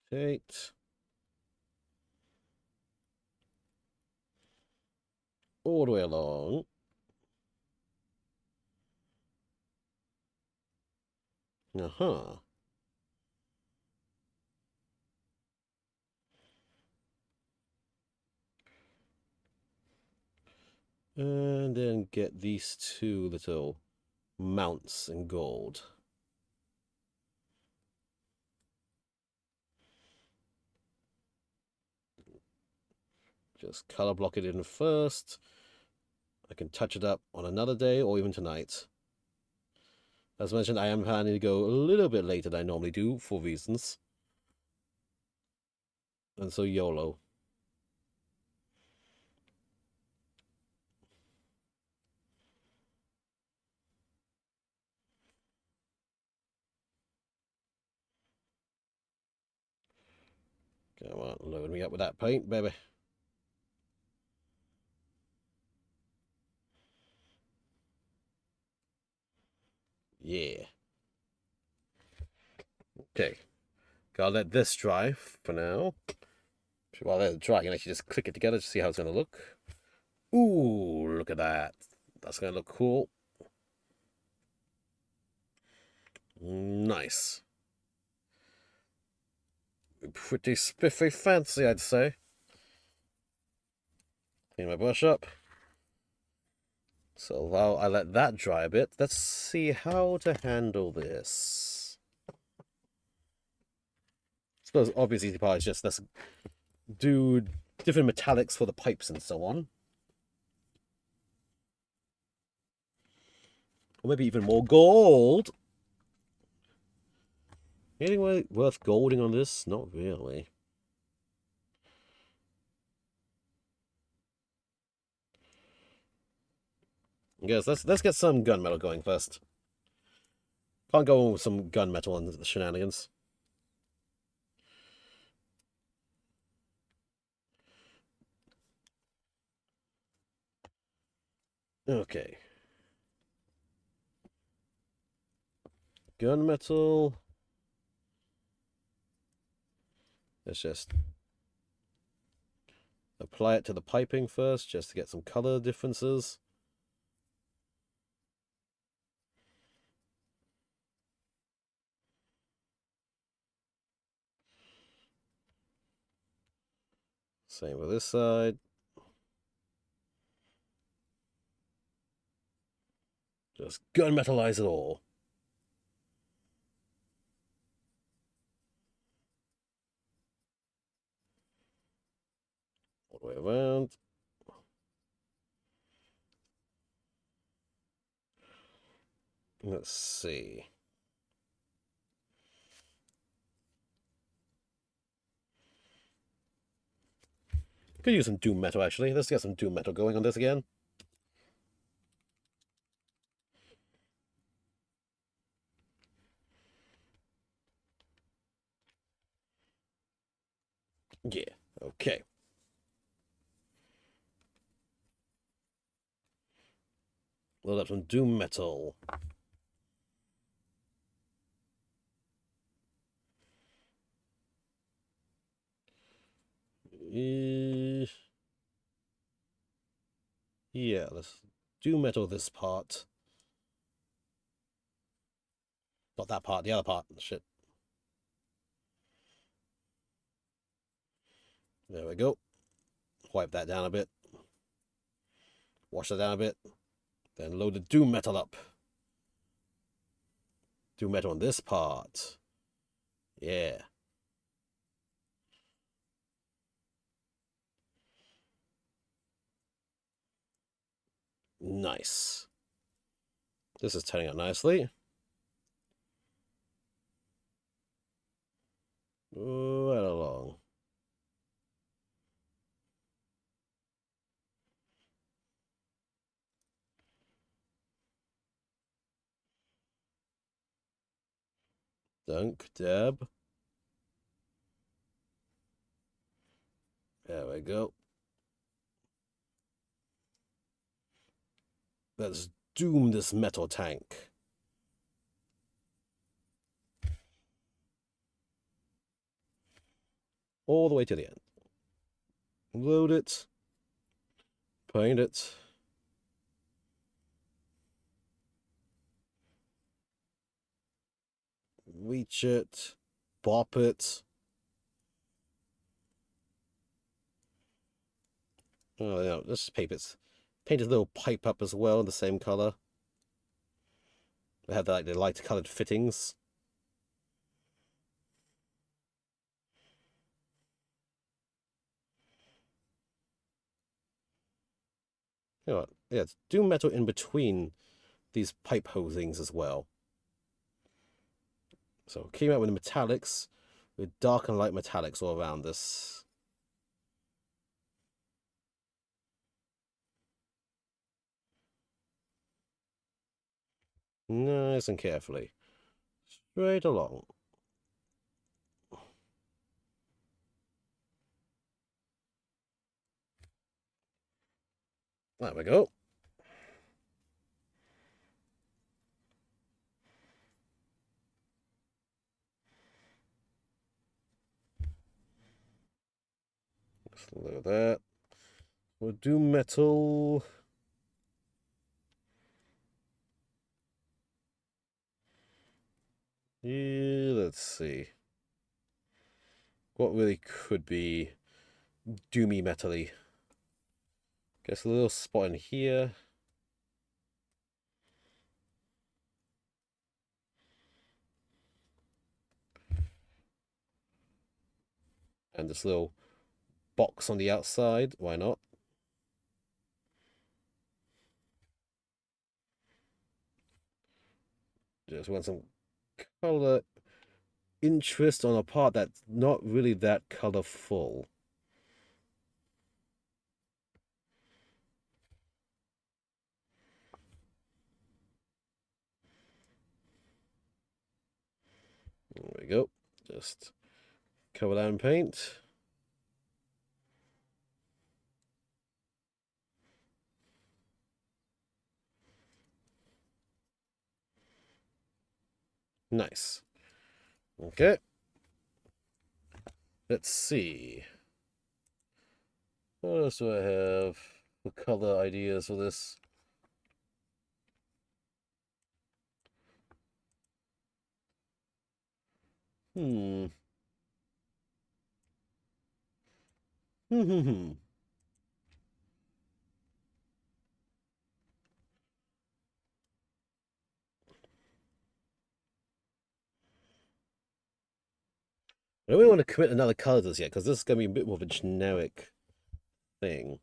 Take. All the way along. Uh-huh. And then get these two little mounts in gold. Just color block it in first. I can touch it up on another day or even tonight. As mentioned, I am planning to go a little bit later than I normally do for reasons. And so YOLO. Come on, load me up with that paint, baby. Yeah. Okay. Gotta let this dry for now. While let it dry, I can actually just click it together to see how it's gonna look. Ooh, look at that. That's gonna look cool. Nice. Pretty spiffy fancy, I'd say. Clean my brush up. So while I let that dry a bit, let's see how to handle this. I suppose obvious easy part is just let's do different metallics for the pipes and so on. Or maybe even more gold. Anything worth golding on this? Not really. I guess let's get some gunmetal going first. Can't go with some gunmetal on the shenanigans. Okay. Gunmetal. Let's just apply it to the piping first, just to get some color differences. Same with this side. Just gunmetalize it all. All the way around. Let's see. Could use some doom metal actually. Let's get some doom metal going on this again. Yeah, okay. Load up some doom metal. Yeah, let's doom metal this part. Not that part, the other part. Shit. There we go. Wipe that down a bit. Wash that down a bit. Then load the doom metal up. Doom metal on this part. Yeah. Nice. This is turning out nicely. Right along. Dunk, dab. There we go. Let's doom this metal tank. All the way to the end. Load it. Paint it. Reach it. Bop it. Oh, yeah, let's paint it. Paint a little pipe up as well in the same color. They have like the light colored fittings. You know what? Yeah, it's doom metal in between these pipe hosings as well. So came out with the metallics, with dark and light metallics all around this. Nice and carefully. Straight along. There we go. Just load that. We'll do metal. Yeah, let's see. What really could be doomy metally? Guess a little spot in here. And this little box on the outside. Why not? Just want some color interest on a part that's not really that colorful. There we go. Just cover that in paint. Nice. Okay. Let's see. What else do I have for color ideas for this? Hmm. Hmm. I don't really want to commit another color to this yet, because this is going to be a bit more of a generic thing.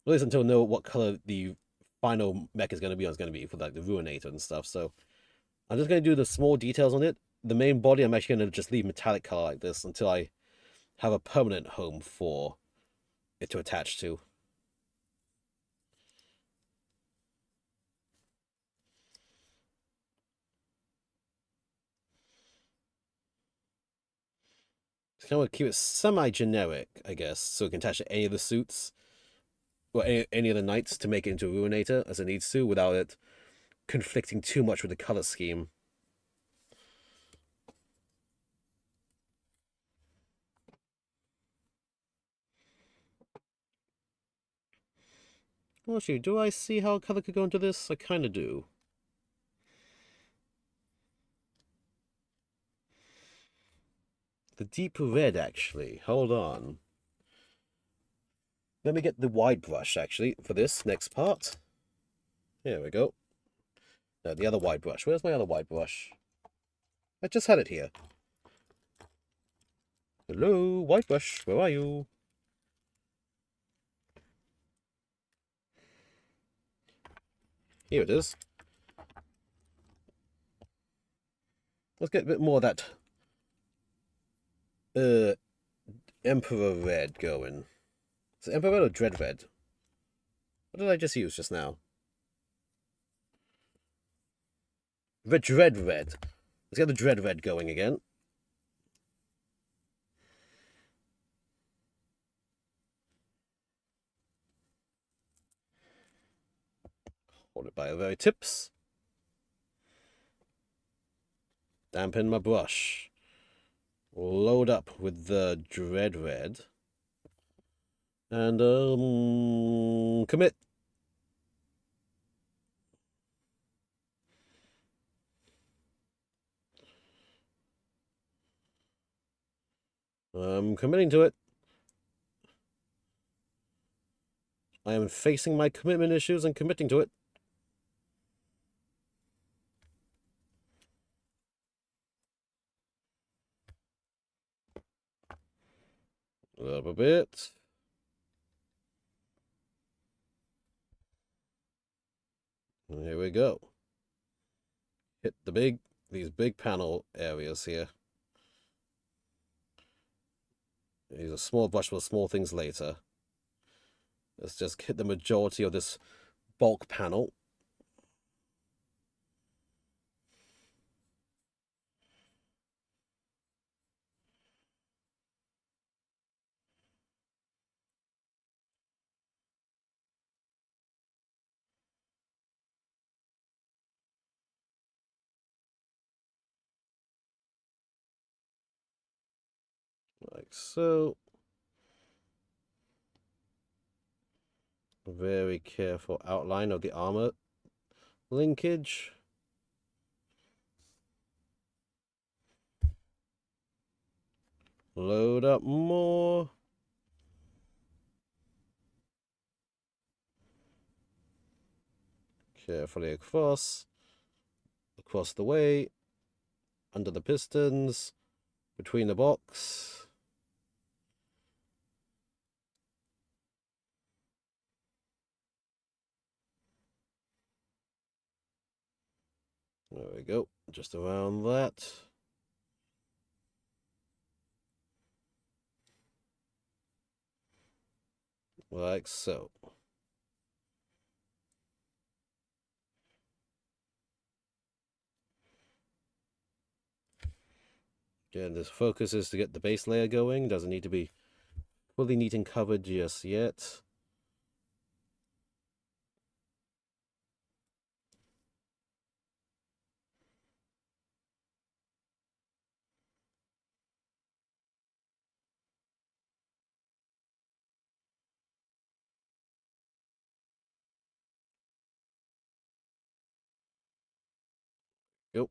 At least until I know what color the final mech is going to be. It's going to be for like the Ruinator and stuff. So I'm just going to do the small details on it. The main body, I'm actually going to just leave metallic color like this until I have a permanent home for it to attach to. Just kind of keep it semi-generic, I guess, so it can attach to any of the suits or any of the knights to make it into a Ruinator as it needs to without it conflicting too much with the color scheme. Well, actually, do I see how color could go into this? I kind of do. The deep red, actually. Hold on. Let me get the wide brush, actually, for this next part. Here we go. No, the other wide brush. Where's my other wide brush? I just had it here. Hello, wide brush. Where are you? Here it is. Let's get a bit more of that Emperor red going. Is it Emperor red or Dread red? What did I just use just now? Dread red. Let's get the Dread red going again. Hold it by the very tips. Dampen my brush. Load up with the Dread red. And, commit. I'm committing to it. I am facing my commitment issues and committing to it. A little bit. And here we go. Hit these big panel areas here. Use a small brush for small things later. Let's just hit the majority of this bulk panel. so. Very careful outline of the armor linkage. Load up more. Carefully across the way, under the pistons, between the box. There we go, just around that. Like so. Again, this focus is to get the base layer going. Doesn't need to be fully neat and covered just yet. Yep.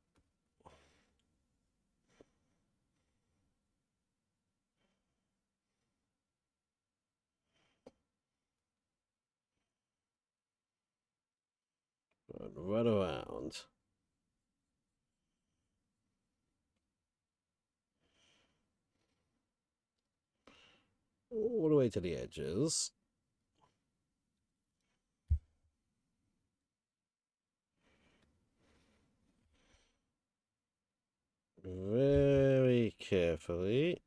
Run around. All the way to the edges. Very carefully.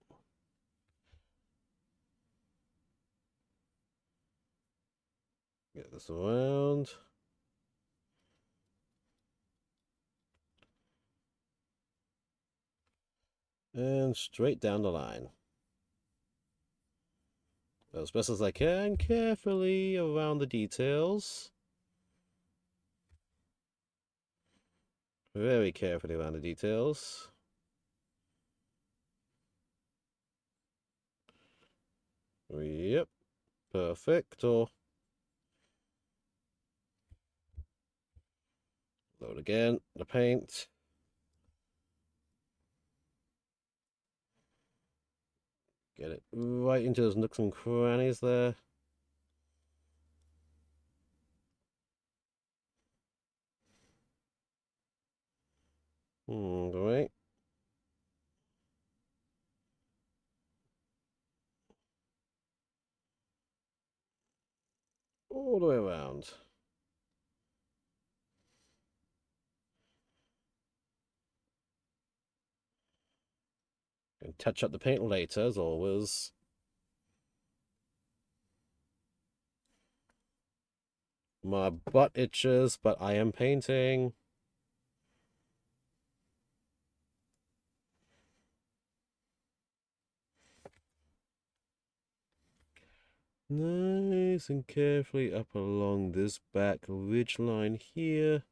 Get this around. And straight down the line. As best as I can, carefully around the details. Very carefully around the details. Yep. Perfecto. Load again, the paint. Get it right into those nooks and crannies there. Right. All the way around. And touch up the paint later, as always. My butt itches, but I am painting. Nice and carefully up along this back ridge line here.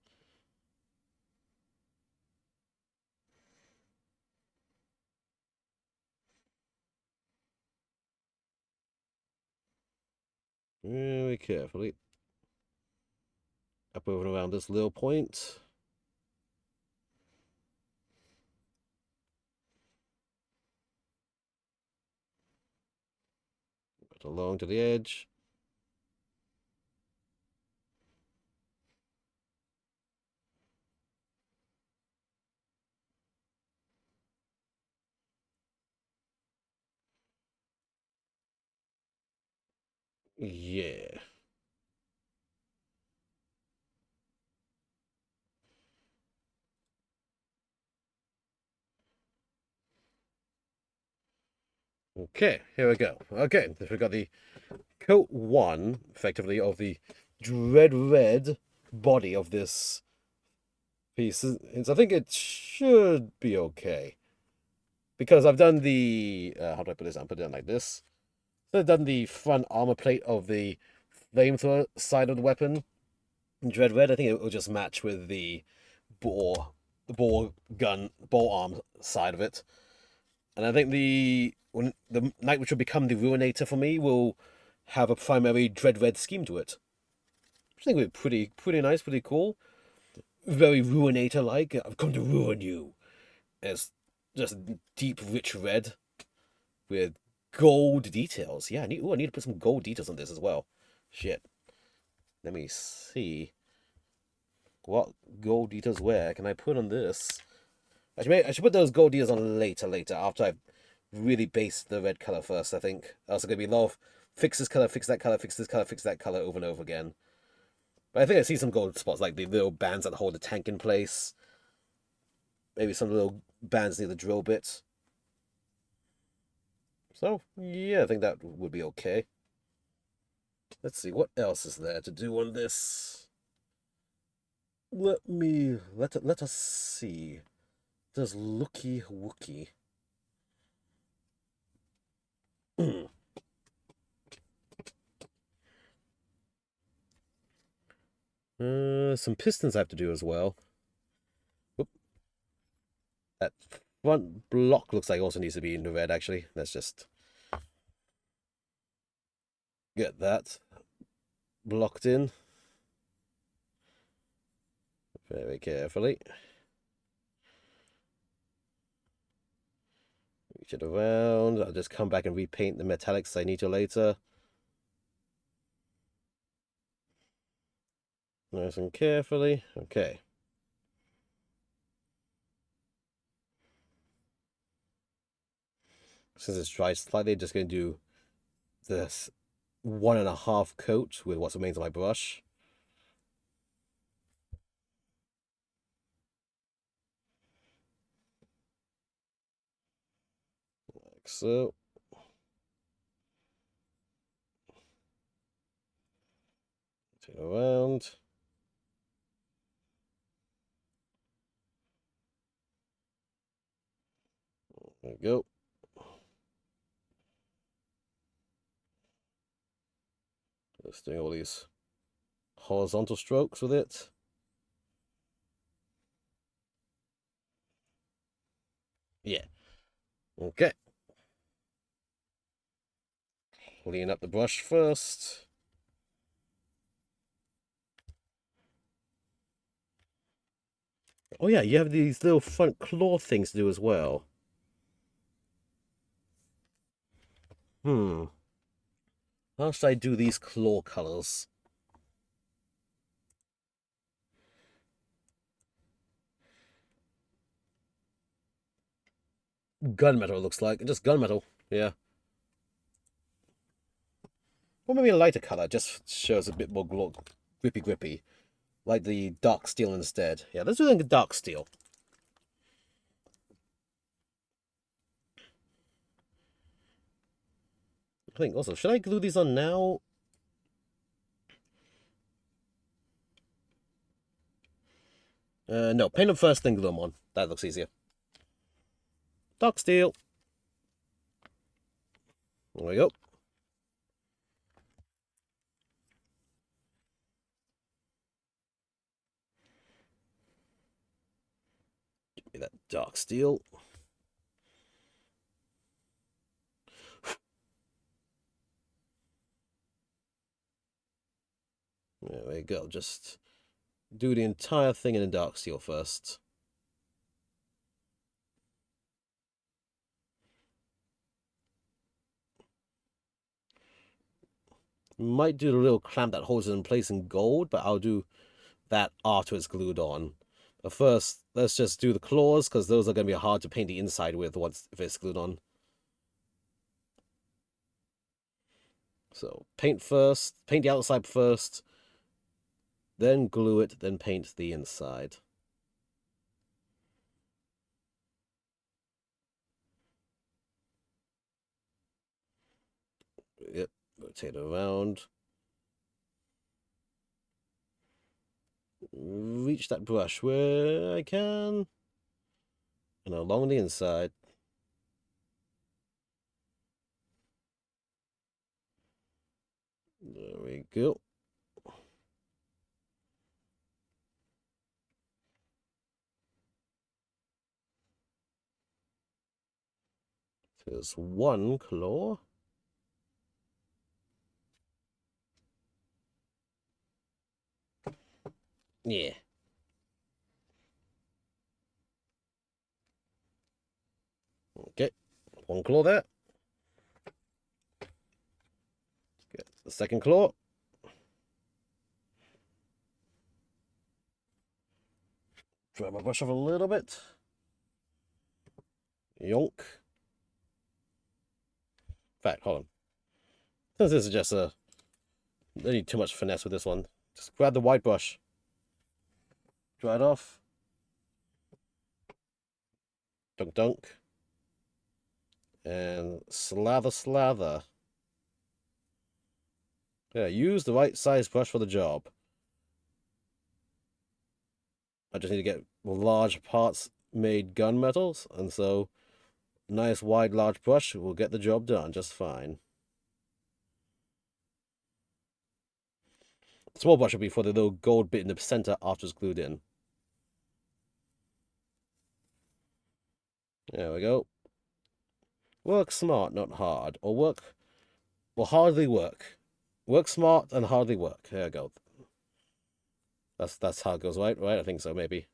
Very carefully. Up over and around this little point. Right along to the edge. Yeah. Okay, here we go. Okay, so we've got the coat one, effectively, of the dread red body of this piece. And so I think it should be okay. Because I've done the, how do I put this? I'll put it down like this. So I've done the front armor plate of the flamethrower side of the weapon. In dread red, I think it will just match with the bore gun, bore arm side of it. And I think when the knight which will become the Ruinator for me will have a primary Dread Red scheme to it. Which I think would be pretty nice, pretty cool. Very Ruinator like. I've come to ruin you. And it's just deep, rich red with gold details. Yeah, I need to put some gold details on this as well. Shit. Let me see. What gold details where can I put on this? I should put those gold details on later, after I've really based the red color first, I think. Also gonna be a lot of fix this color, fix that color, fix this color, fix that color over and over again. But I think I see some gold spots, like the little bands that hold the tank in place. Maybe some little bands near the drill bits. So, yeah, I think that would be okay. Let's see, what else is there to do on this? Let us see. There's Looky Wookie. Some pistons I have to do as well. Oop. That front block looks like it also needs to be in the red, actually. Let's just get that blocked in very carefully. Reach it around. I'll just come back and repaint the metallics I need to later. Nice and carefully. Okay. Since it's dry slightly, just going to do this 1.5 coat with what remains of my brush. Like so. Turn around. There we go. Just doing all these horizontal strokes with it. Yeah. Okay. Clean up the brush first. Oh yeah, you have these little front claw things to do as well. How should I do these claw colors? Gunmetal, it looks like. Just gunmetal. Yeah. Or maybe a lighter color, just shows a bit more grippy. Like the dark steel instead. Yeah, let's do the dark steel. I think also, should I glue these on now? No, paint them first, then glue them on. That looks easier. Dark steel. There we go. Give me that dark steel. There we go. Just do the entire thing in the dark steel first. Might do the little clamp that holds it in place in gold, but I'll do that after it's glued on. But first, let's just do the claws, because those are going to be hard to paint the inside with if it's glued on. So paint the outside first, then glue it, then paint the inside. Yep, rotate it around. Reach that brush where I can. And along the inside. There we go. There's one claw. Yeah. Okay. One claw there. Get the second claw. Dry my brush off a little bit. Yonk. In fact, hold on. Since this is just a... I don't need too much finesse with this one. Just grab the white brush. Dry it off. Dunk dunk. And slather slather. Yeah, use the right size brush for the job. I just need to get large parts made gunmetals, and so nice wide large brush will get the job done just fine. Small brush will be for the little gold bit in the center after it's glued in. There we go. Work smart, not hard. Or hardly work. Work smart and hardly work. There we go. That's how it goes, right? Right? I think so, maybe.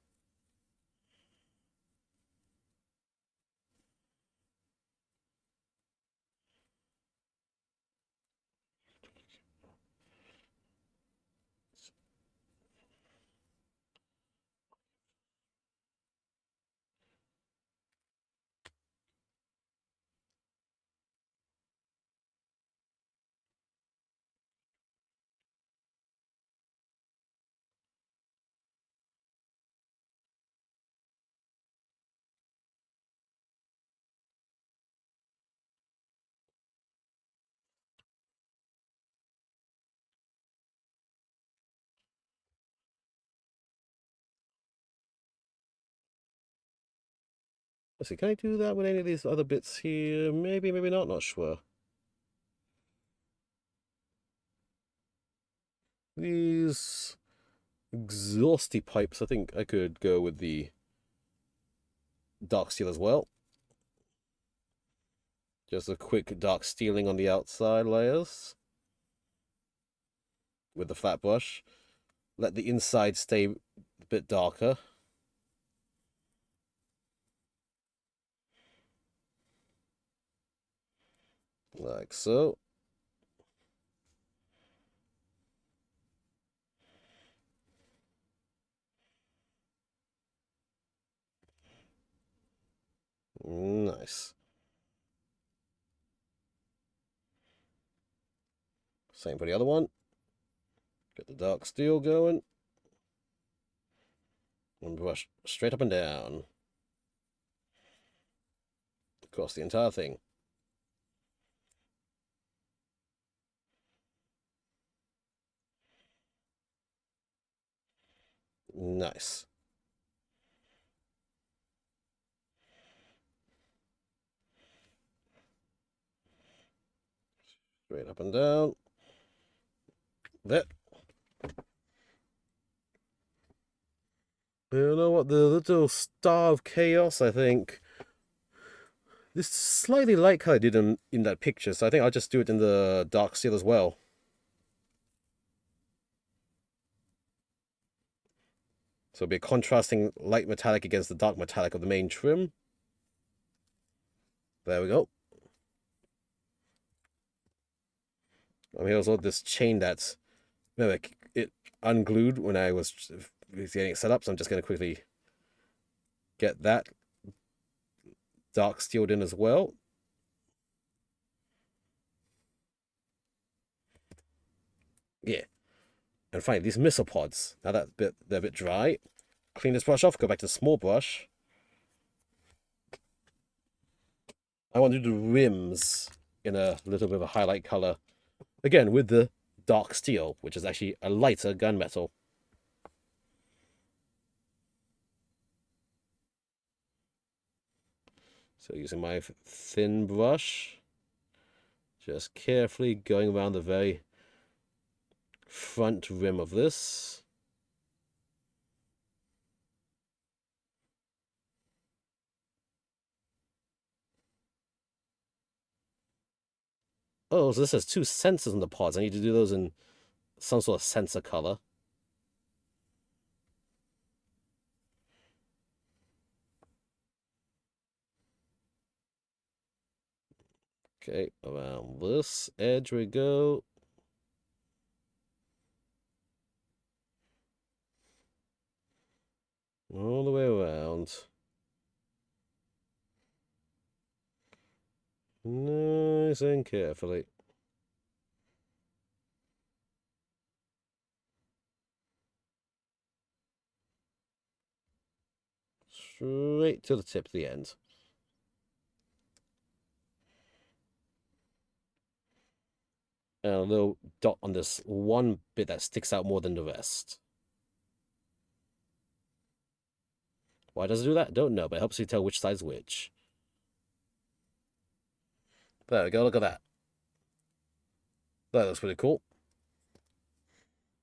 Let's see, can I do that with any of these other bits here? Maybe, maybe not sure. These exhausty pipes, I think I could go with the dark steel as well. Just a quick dark steeling on the outside layers with the flat brush. Let the inside stay a bit darker. Like so. Nice. Same for the other one. Get the dark steel going. And brush straight up and down. Across the entire thing. Nice. Straight up and down. There. You know what? The little star of chaos, I think. This is slightly like how I did in that picture, so I think I'll just do it in the dark steel as well. So it'll be a contrasting light metallic against the dark metallic of the main trim. There we go. And here's also this chain that's, like, it unglued when I was getting it set up, so I'm just going to quickly get that dark steeled in as well. Yeah. And finally, these missile pods. Now that they're a bit dry, clean this brush off, go back to the small brush. I want to do the rims in a little bit of a highlight color. Again, with the dark steel, which is actually a lighter gunmetal. So using my thin brush, just carefully going around the very front rim of this. Oh, so this has two sensors in the pods. I need to do those in some sort of sensor color. Okay, around this edge we go. All the way around. Nice and carefully. Straight to the tip of the end. And a little dot on this one bit that sticks out more than the rest. Why does it do that? Don't know, but it helps you tell which side's which. There we go, look at that. That looks pretty cool.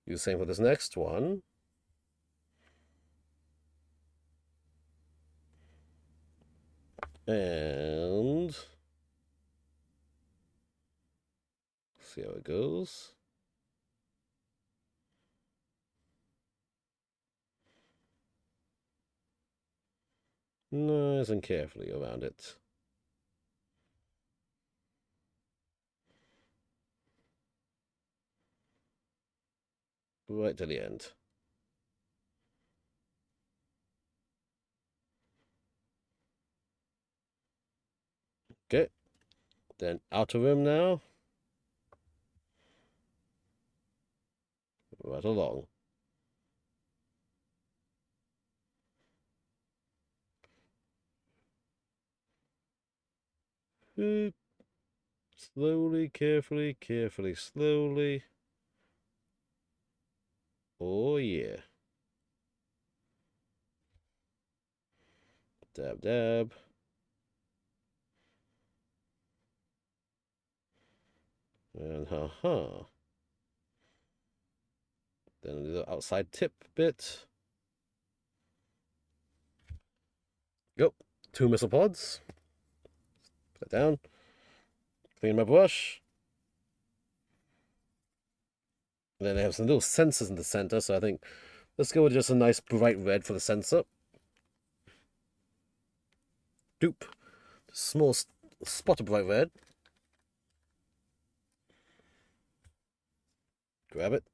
Do the same for this next one. And see how it goes. Nice and carefully around it. Right to the end. Okay. Then outer rim now. Right along. Boop. Slowly, carefully, carefully, slowly. Oh, yeah. Dab, dab. And ha-ha. Then the outside tip bit. Yep. 2 missile pods. Put that down. Clean my brush. And then they have some little sensors in the center, so I think let's go with just a nice bright red for the sensor. Doop. Small spot of bright red. Grab it.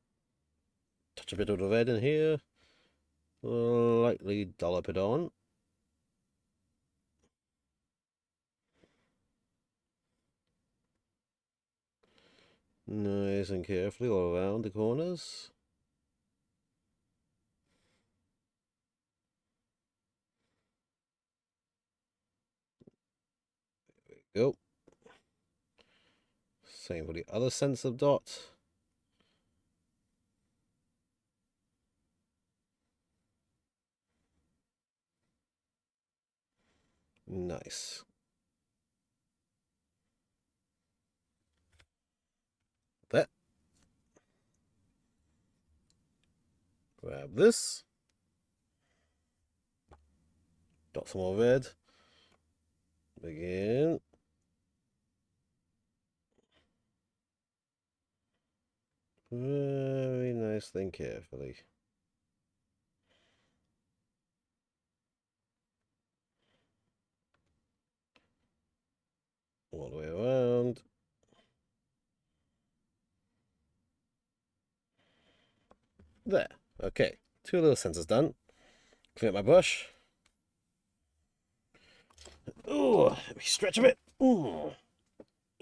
Touch a bit of the red in here. Lightly dollop it on. Nice and carefully all around the corners. There we go. Same for the other sensor dot. Nice. That. Grab this. Dot some more red. Begin. Very nicely and carefully. All the way around. There. Okay. 2 little sensors done. Clean up my brush. Oh, let me stretch a bit. Ooh.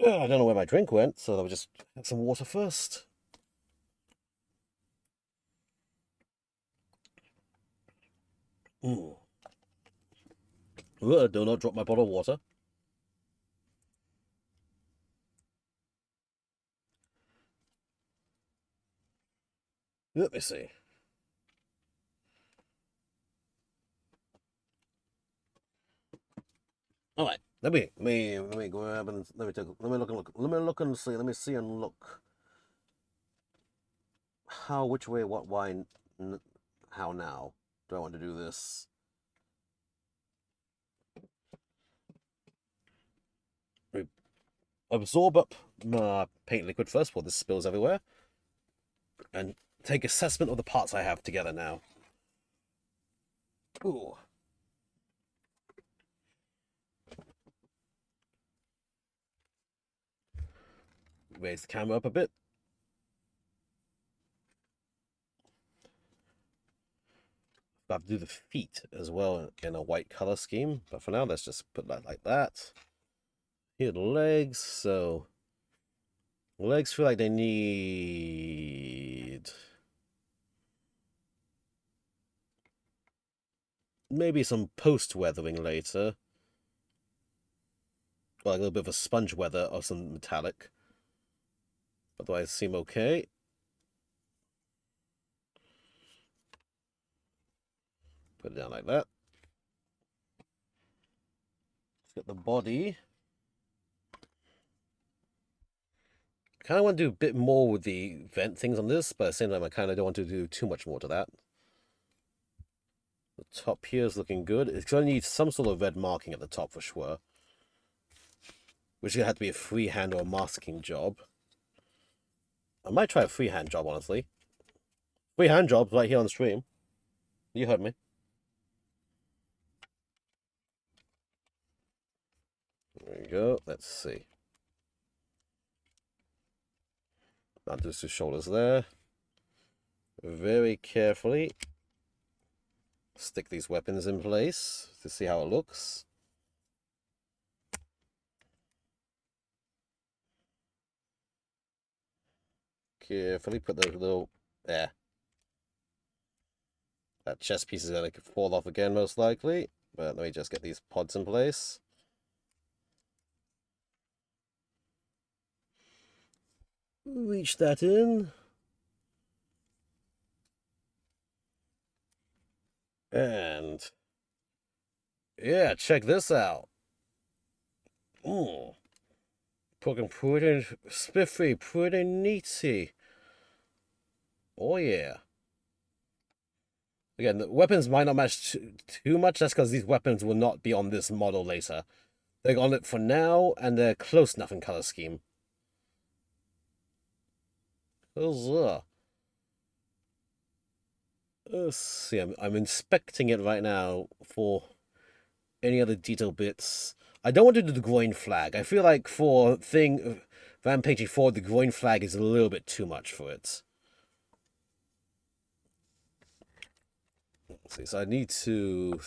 I don't know where my drink went, so I'll just have some water first. Do not drop my bottle of water. Let me see. All right, let me grab and let me look and see. Let me see and look. How, which way, what, why, how now? Do I want to do this? absorb up my paint liquid first before this spills everywhere, and take assessment of the parts I have together now. Ooh. Raise the camera up a bit. I have to do the feet as well in a white color scheme, but for now let's just put that like that. Here are the legs, so legs feel like they need maybe some post weathering later, like a little bit of a sponge weather or some metallic. Otherwise, seem okay. Put it down like that. Let's get the body. I kind of want to do a bit more with the vent things on this, but at the same time, I kind of don't want to do too much more to that. The top here is looking good. It's going to need some sort of red marking at the top for sure, which is going to have to be a freehand or a masking job. I might try a freehand job, honestly. Freehand job right here on the stream. You heard me. There we go. Let's see. I'll do the shoulders there. Very carefully stick these weapons in place to see how it looks. Carefully put those little there. That chest piece is going to fall off again, most likely. But let me just get these pods in place. Reach that in. And yeah, check this out. Looking pretty spiffy, pretty neaty. Oh yeah. Again, the weapons might not match too much. That's because these weapons will not be on this model later. They're on it for now, and they're close enough in color scheme. Let's see, I'm inspecting it right now for any other detail bits. I don't want to do the groin flag. I feel like for Rampaging Forward, the groin flag is a little bit too much for it. Let's see, so I need to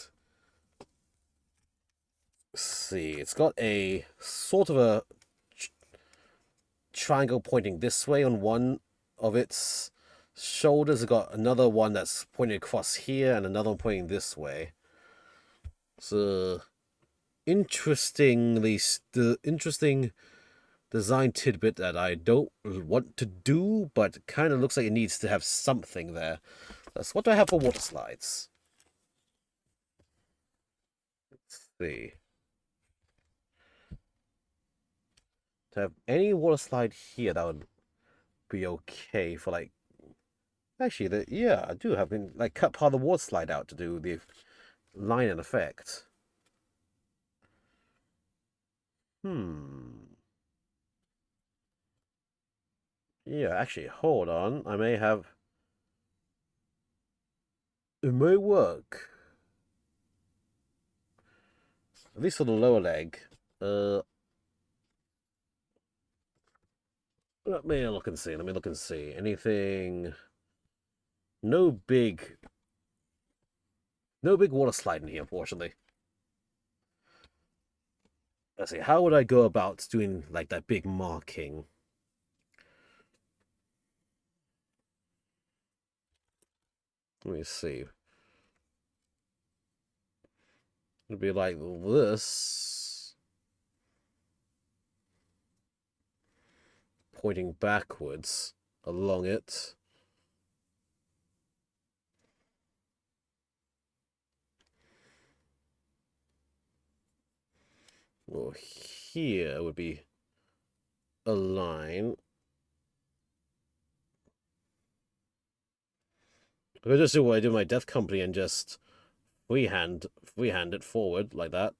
see. It's got a sort of a triangle pointing this way on one of its shoulders. It's got another one that's pointing across here and another one pointing this way. So interesting design tidbit that I don't want to do, but kind of looks like it needs to have something there. That's what do I have for water slides? Let's see. To have any water slide here, that would be okay for like. Actually, yeah, I do have like cut part of the water slide out to do the line and effect. Yeah, actually, hold on. I may have. It may work. At least for the lower leg. Let me look and see. Let me look and see. Anything. No big water sliding here, unfortunately. Let's see. How would I go about doing like that big marking? Let me see. It'd be like this. Pointing backwards along it. Well, here would be a line. I could just do what I do in my Death Company and just freehand it forward like that.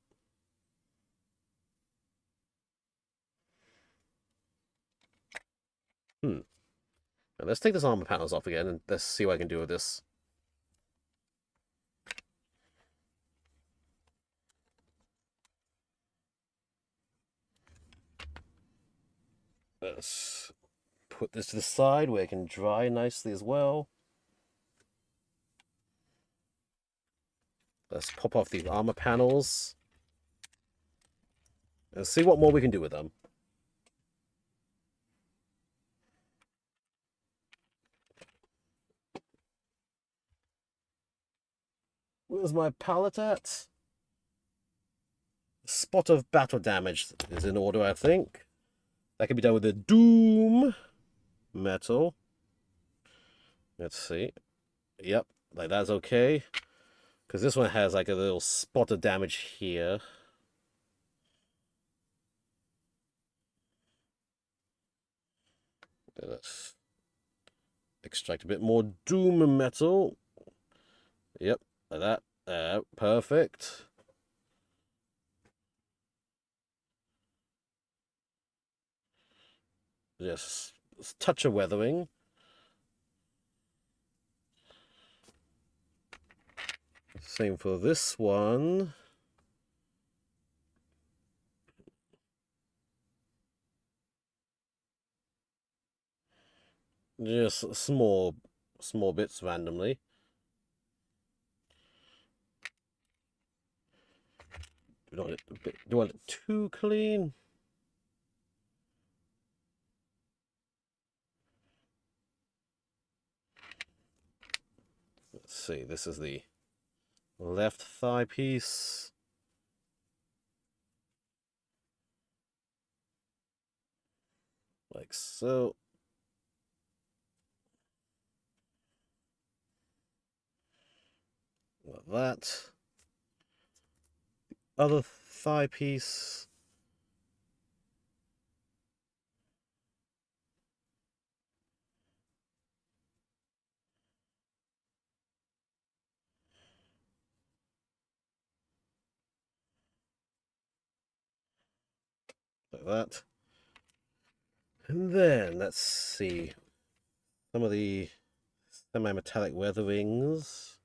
Now, let's take this armor panels off again and let's see what I can do with this. Let's put this to the side where it can dry nicely as well. Let's pop off these armor panels and see what more we can do with them. Where's my pallet at? Spot of battle damage is in order, I think. That can be done with the Doom metal. Let's see. Yep, like that's okay. Because this one has like a little spot of damage here. Let's extract a bit more Doom metal. Yep, like that. Perfect. Just touch of weathering. Same for this one. Just small bits randomly. Do you want it too clean? Let's see, this is the left thigh piece. Like so. Like that. The other thigh piece. Like that. And then, let's see. Some of the semi-metallic weatherings.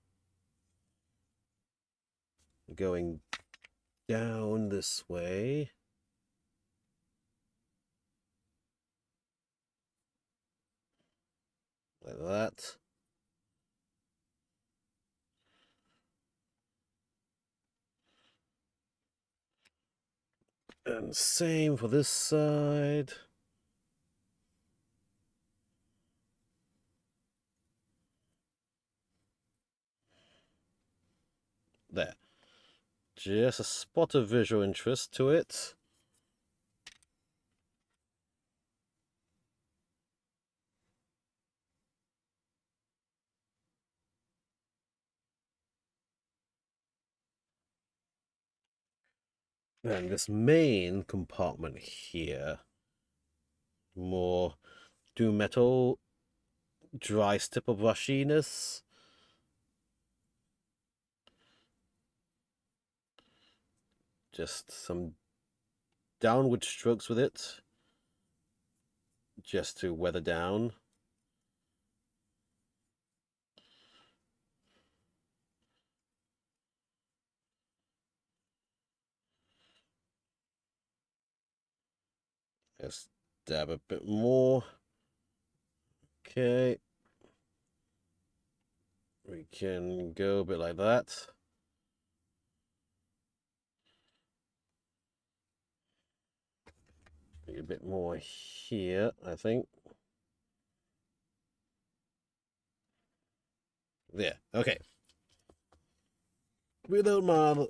Going down this way. Like that. And same for this side. There. Just a spot of visual interest to it. And this main compartment here. More doom metal, dry stipple brushiness. Just some downward strokes with it. Just to weather down. Just dab a bit more. Okay. We can go a bit like that. A bit more here, I think. There, okay. Without my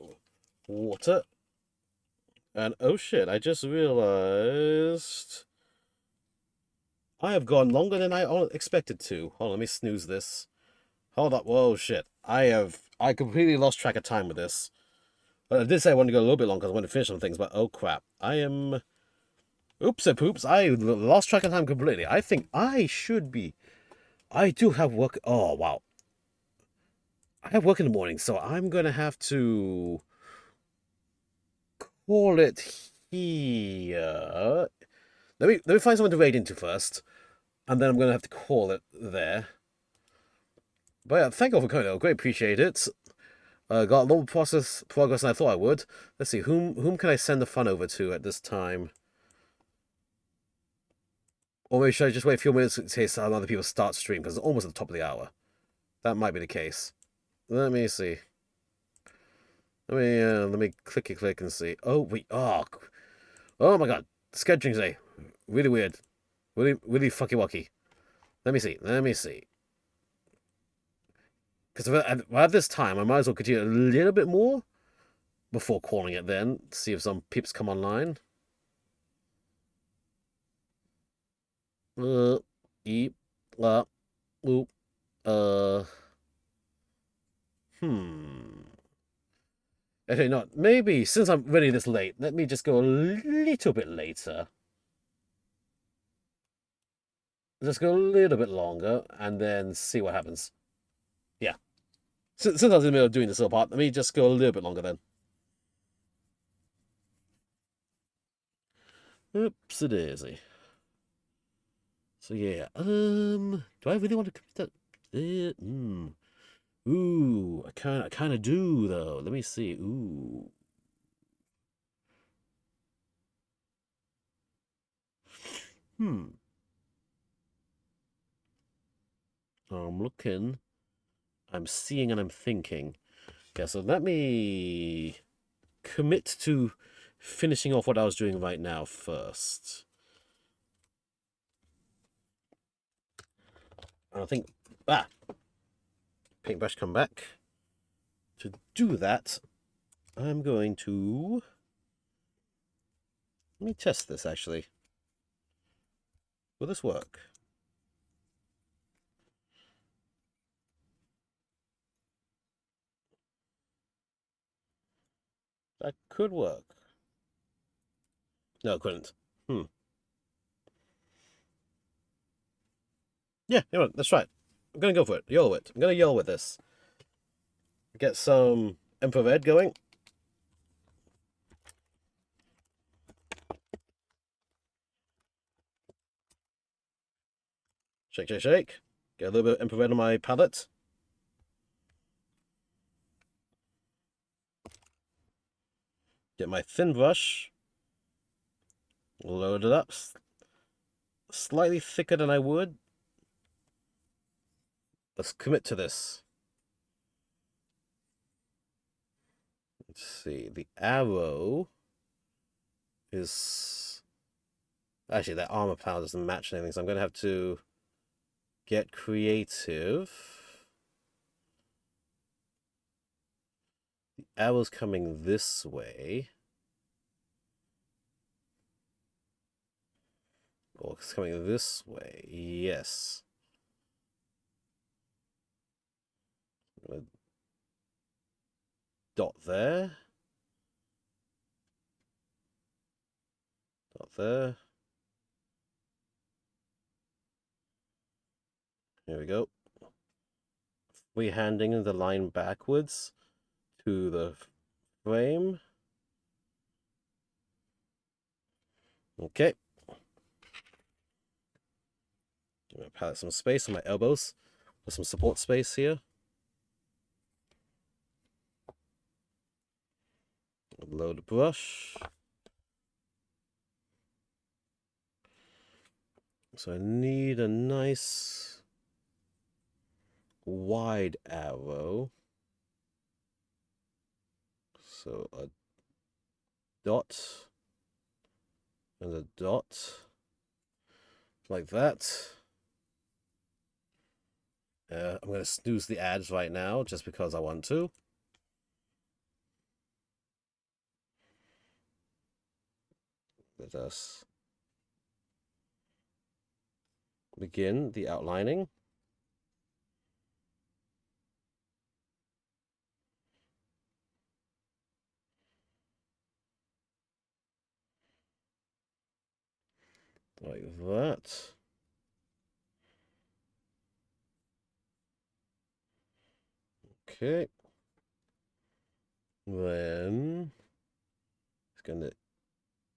water. And oh shit, I just realized I have gone longer than I expected to. Hold on, let me snooze this. Hold up, whoa shit. I completely lost track of time with this. I did say I wanted to go a little bit longer because I wanted to finish some things, but oh crap. I am... Oops and poops, I lost track of time completely. I think I should be... I do have work... Oh, wow. I have work in the morning, so I'm going to have to... call it here. Let me find someone to raid into first. And then I'm going to have to call it there. But yeah, thank you all for coming. Great, appreciate it. Got a little progress than I thought I would. Let's see, whom can I send the fun over to at this time? Or maybe should I just wait a few minutes in case some other people start stream, because it's almost at the top of the hour. That might be the case. Let me see. Let me click and see. Oh wait, oh my god, scheduling today, really weird, really fucky wucky. Let me see. Because at this time, I might as well continue a little bit more before calling it. Then see if some peeps come online. Eep, oop, uh, hmm. Okay, not maybe since I'm running this late, let me just go a little bit later. Just go a little bit longer and then see what happens. Yeah. Since I was in the middle of doing this little part, let me just go a little bit longer then. Oopsie daisy. So yeah, do I really want to commit that? Ooh, I kind of do though. Let me see. Ooh. Hmm. I'm looking. I'm seeing and I'm thinking. Yeah, so let me commit to finishing off what I was doing right now first. And I think, paintbrush come back. To do that, I'm going to, let me test this actually. Will this work? That could work. No, it couldn't. Yeah, you know what, that's right. I'm gonna go for it. YOLO it. I'm gonna YOLO with this. Get some infrared going. Shake, shake, shake. Get a little bit of infrared on my palette. Get my thin brush. Load it up. Slightly thicker than I would. Let's commit to this. Let's see. The arrow is... Actually, that armor power doesn't match anything, so I'm going to have to get creative. The arrow's coming this way. Oh, it's coming this way. Yes. Dot there. Dot there. Here we go. Freehanding the line backwards to the frame. Okay. Give my palette some space on my elbows. Put some support space here. Load the brush. So I need a nice wide arrow. So a dot and a dot like that. I'm going to snooze the ads right now just because I want to. Let us begin the outlining. Like that. Okay. Then it's going to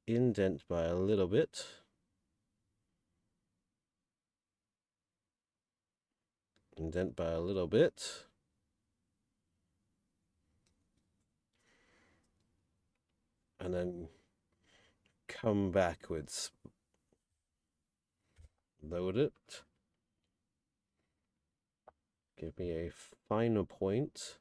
indent by a little bit. Indent by a little bit. And then come backwards. Load it. Give me a finer point.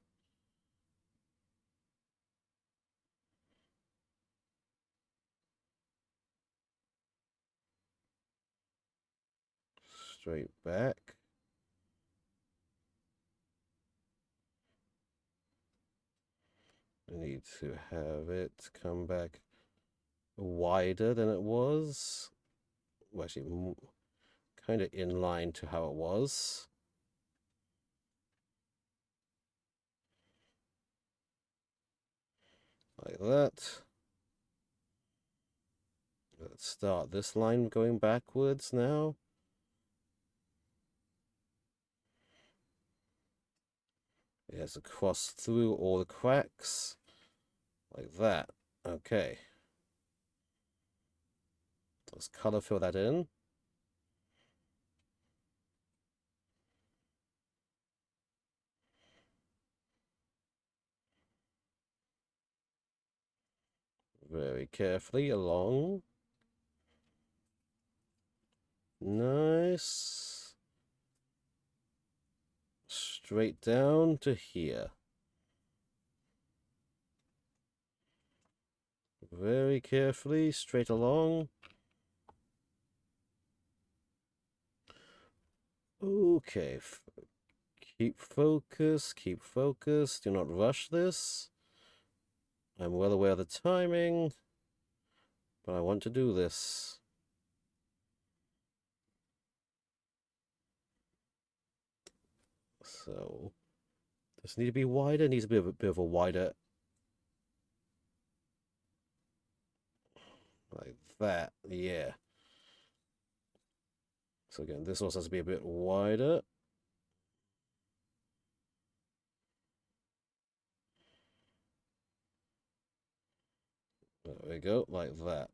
Straight back. I need to have it come back wider than it was. Well, actually, kind of in line to how it was. Like that. Let's start this line going backwards now. It has to cross through all the cracks. Like that. Okay. Let's color fill that in. Very carefully along. Nice. Straight down to here. Very carefully, straight along. Okay. Keep focus, keep focus. Do not rush this. I'm well aware of the timing, but I want to do this. So, does it need to be wider? It needs to be a bit of a wider. Like that, yeah. So again, this also has to be a bit wider. There we go, like that.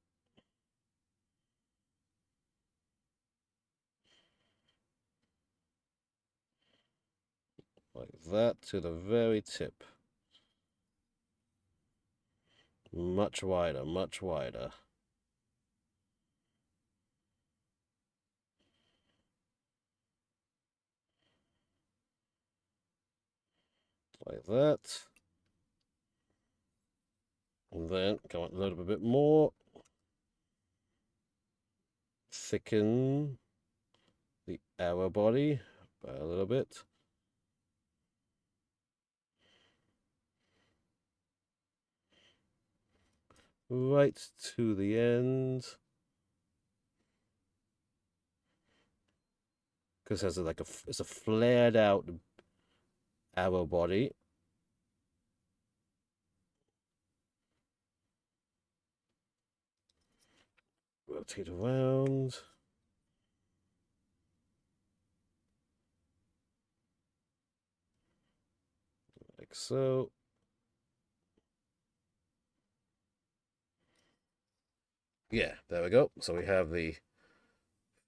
Like that to the very tip. Much wider, much wider. Like that. And then come on, load up a bit more. Thicken the arrow body by a little bit. Right to the end. Because it has it's a flared out arrow body. Rotate around. Like so. Yeah, there we go. So we have the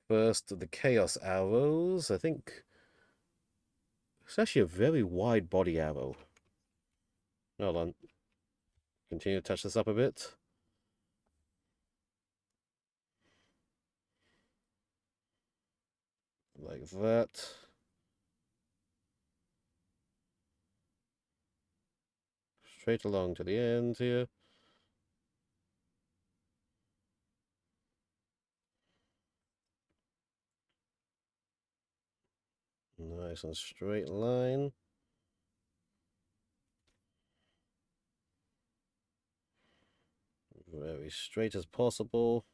first of the chaos arrows. I think it's actually a very wide body arrow. Hold on. Continue to touch this up a bit. Like that. Straight along to the end here. Nice and straight line. Very straight as possible.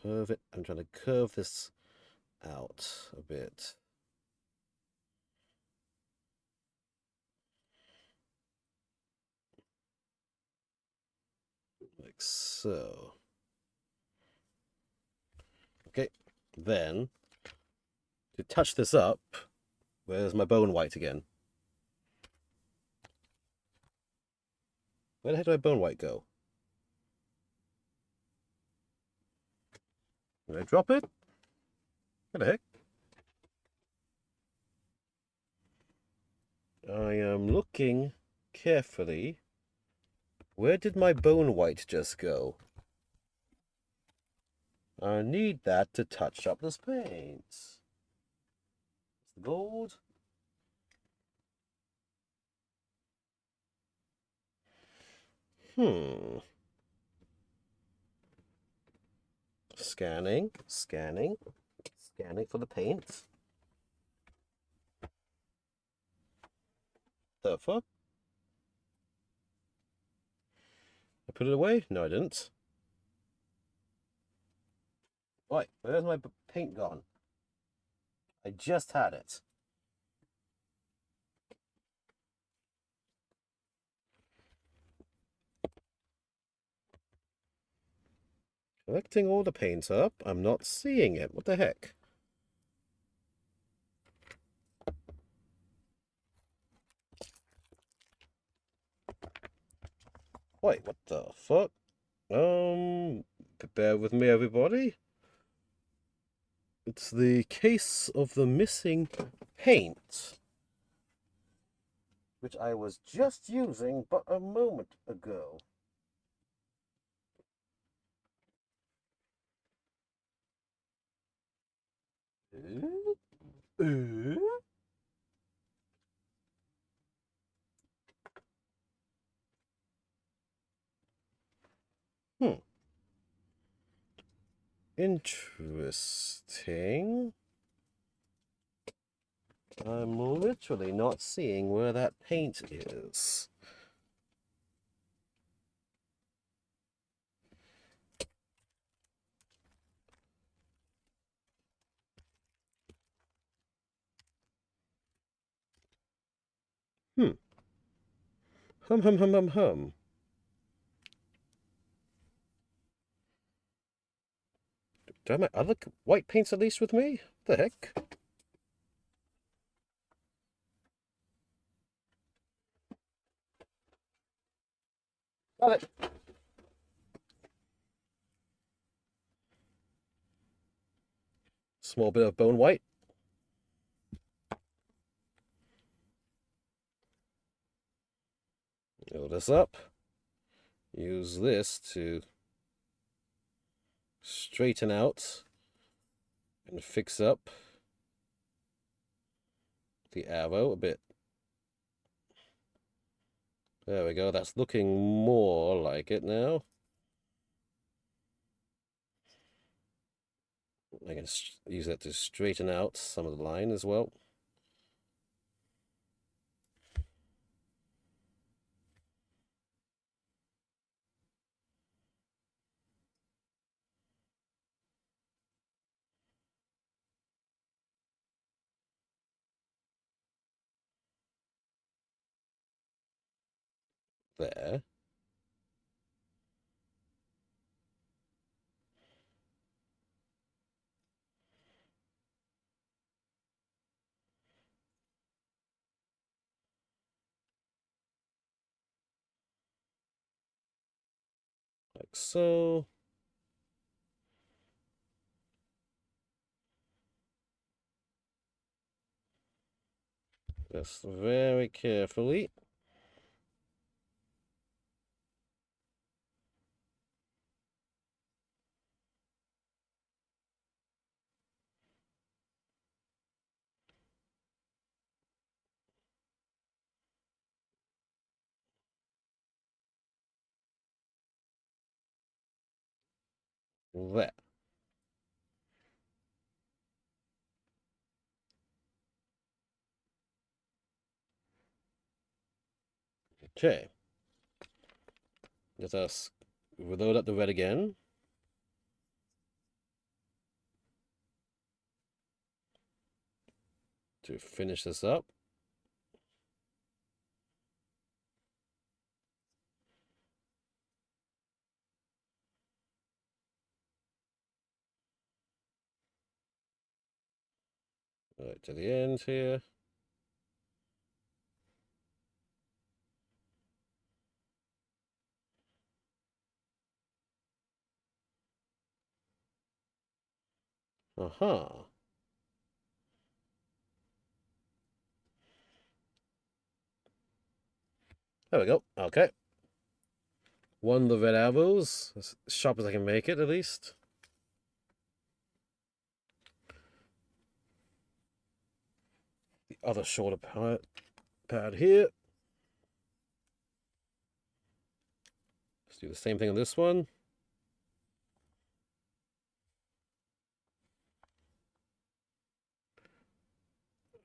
Curve it. I'm trying to curve this out a bit. Like so. Okay, then to touch this up, where's my bone white again? Where the heck did my bone white go? Did I drop it? What the heck? I am looking carefully. Where did my bone white just go? I need that to touch up this paint. It's the gold. Scanning, scanning, scanning for the paint. The fuck? I put it away? No, I didn't. Wait, where's my paint gone? I just had it. Collecting all the paint up. I'm not seeing it. What the heck? Wait, what the fuck? Bear with me, everybody. It's the case of the missing paint, which I was just using but a moment ago. Interesting. I'm literally not seeing where that paint is. Hum, hum, hum, hum. Do I have my other white paints at least with me? What the heck? Got it. Small bit of bone white. Fill this up. Use this to straighten out and fix up the arrow a bit. There we go. That's looking more like it now. I can use that to straighten out some of the line as well. There. Like so. Just very carefully. There. Okay. Let us reload up the red again. To finish this up. Right to the end here. Uh-huh. There we go. Okay. One of the red arrows. As sharp as I can make it, at least. The other shoulder pad here. Let's do the same thing on this one.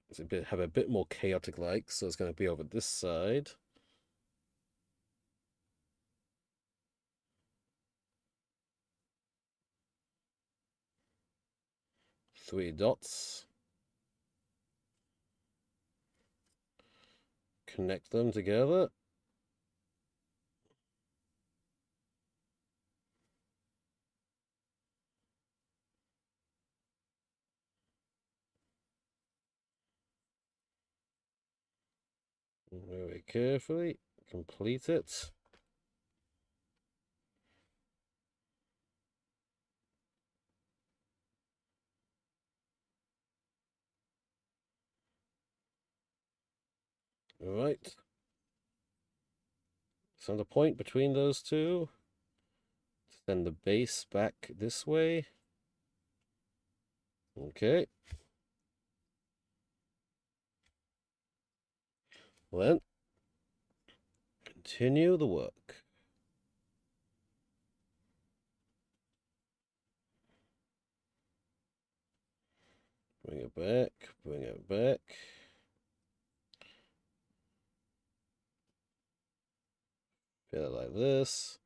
It's have a bit more chaotic like, so it's going to be over this side. Three dots. Connect them together. Very carefully. Complete it. All right. Send a point between those two. Send the base back this way. Okay. Well, then, continue the work. Bring it back, bring it back. Get it like this.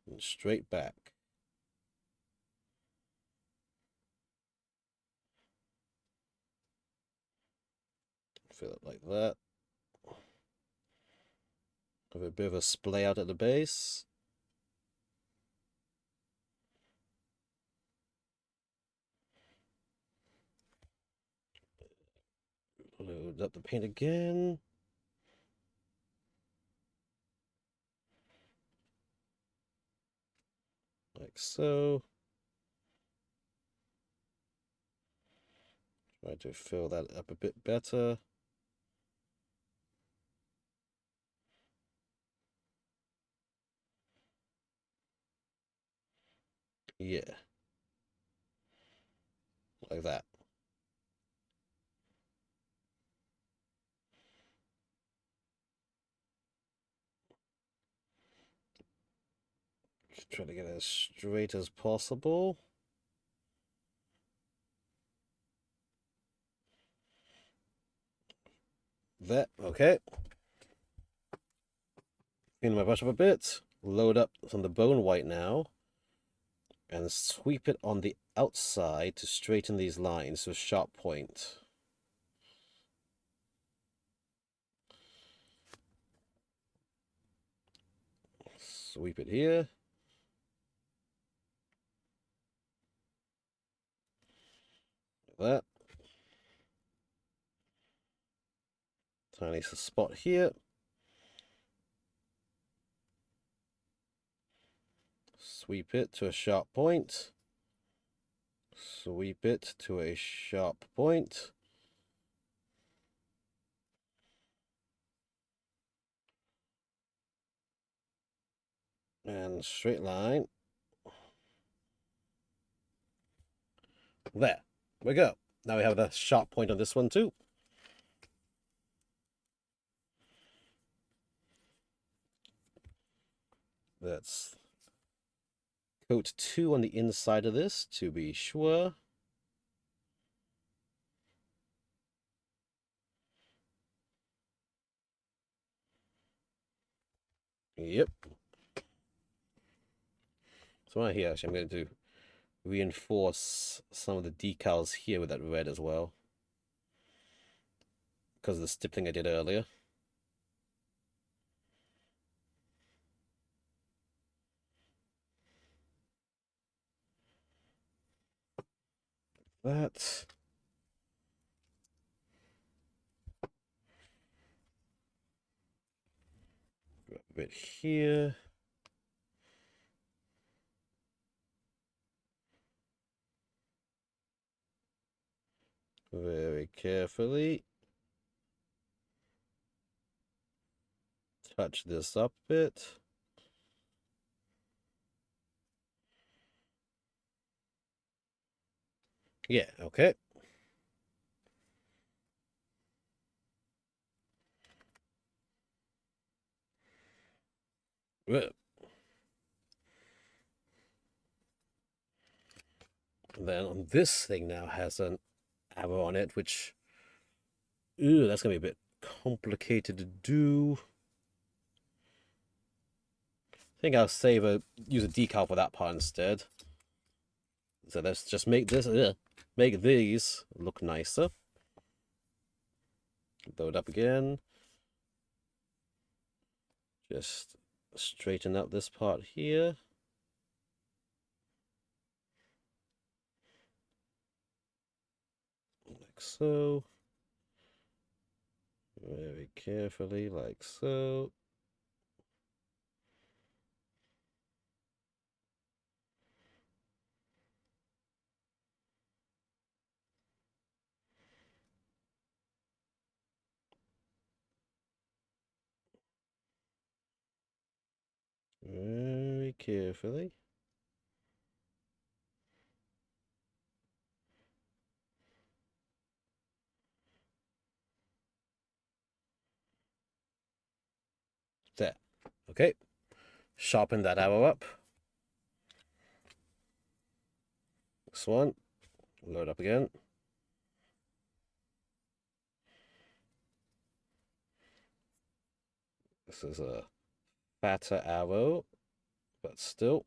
And straight back. Fill it like that. Have a bit of a splay out at the base. Load up the paint again. Like so. Try to fill that up a bit better. Yeah. Like that. Just try to get it as straight as possible. That, okay. Clean my brush up a bit. Load up some of the bone white now. And sweep it on the outside to straighten these lines to a sharp point. Sweep it here. Like that. Tiny spot here. Sweep it to a sharp point. Sweep it to a sharp point. And straight line. There we go. Now we have the sharp point on this one too. Let's coat 2 on the inside of this to be sure. Yep. So right here, actually, I'm going to reinforce some of the decals here with that red as well, because of the stip thing I did earlier. That. Grab a bit here. Very carefully. Touch this up a bit. Yeah, okay. Good. Then on this thing now has an arrow on it, which, ooh, that's gonna be a bit complicated to do. I think I'll use a decal for that part instead. So let's just make these look nicer. Load up again. Just straighten up this part here. Like so. Very carefully, like so. Very carefully. There. Okay. Sharpen that arrow up. This one. Load up again. This is a fatter arrow, but still.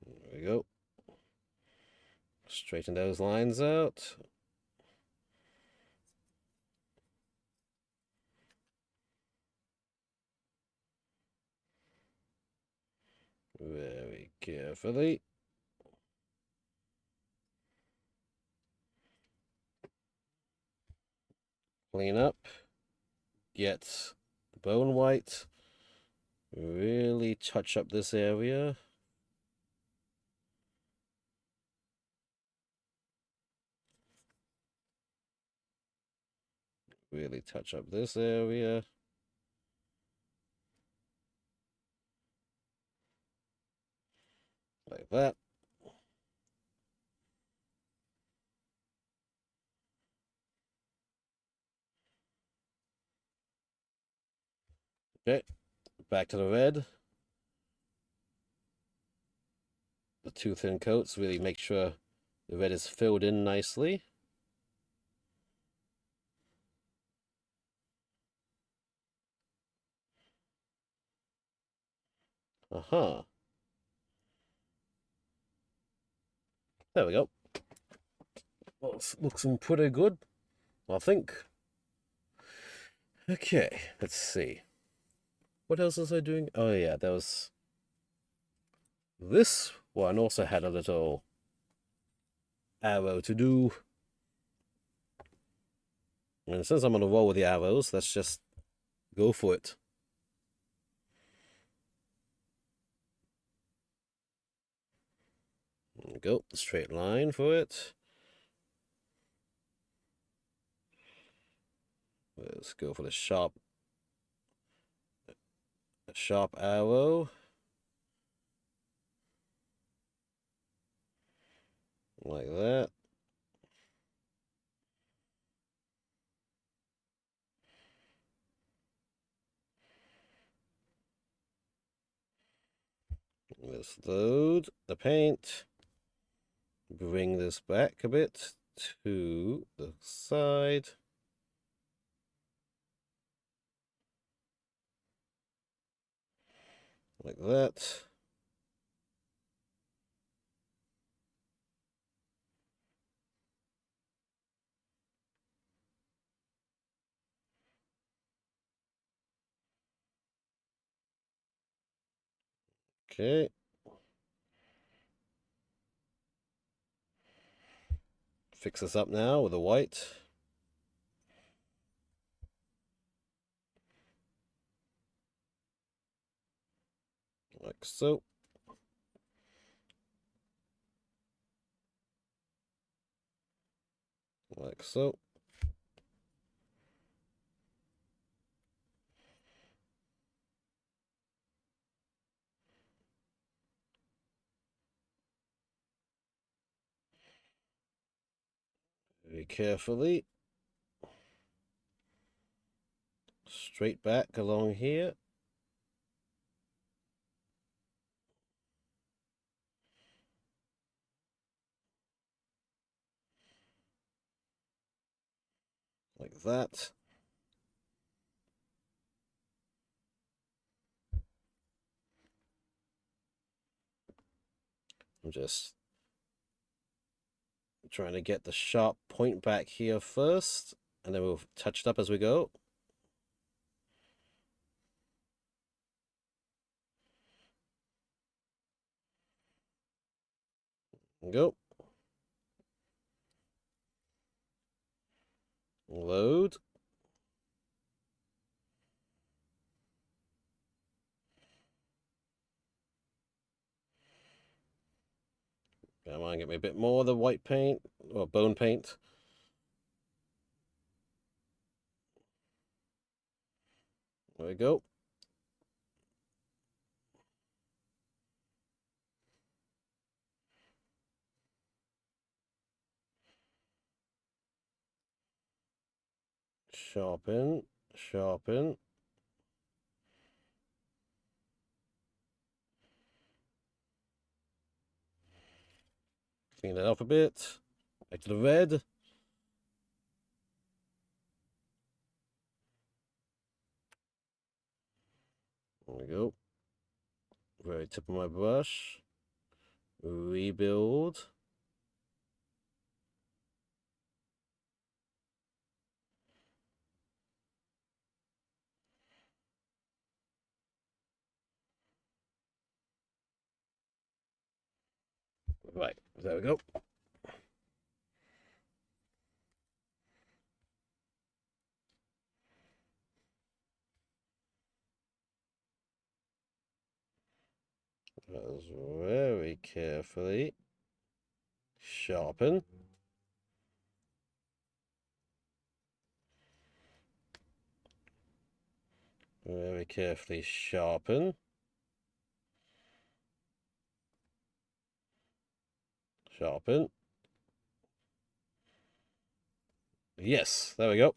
There we go. Straighten those lines out. Very carefully. Clean up. Get the bone white. Really touch up this area. Really touch up this area. Like that. Okay, back to the red. The two thin coats, really make sure the red is filled in nicely. Uh-huh. There we go. Well, looks pretty good, I think. Okay, let's see. What else was I doing? Oh yeah, there was... This one also had a little arrow to do. And since I'm on a roll with the arrows, let's just go for it. There we go, straight line for it. Let's go for the sharp arrow. Like that. Let's load the paint. Bring this back a bit to the side. Like that. Okay. Fix this up now with a white. Like so. Like so. Very carefully. Straight back along here. Like that. I'm just trying to get the sharp point back here first, and then we'll touch it up as we go. Go. Load. Come on, get me a bit more of the white paint, or bone paint. There we go. Sharpen, sharpen. Clean that up a bit. Back to the red. There we go. Very tip of my brush. Rebuild. Right, there we go. That was very carefully. Sharpen. Very carefully sharpen. Sharpen. Yes, there we go.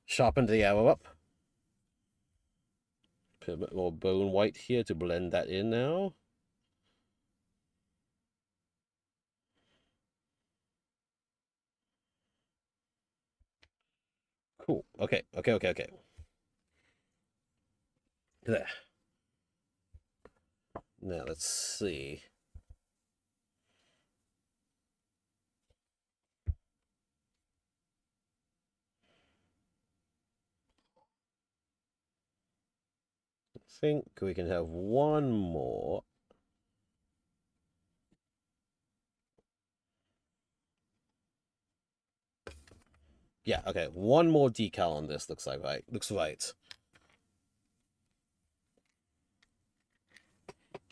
Sharpen the arrow up. Put a bit more bone white here to blend that in now. Cool. Okay. There. Now let's see. I think we can have one more. Yeah, okay. One more decal on this looks like right. Looks right.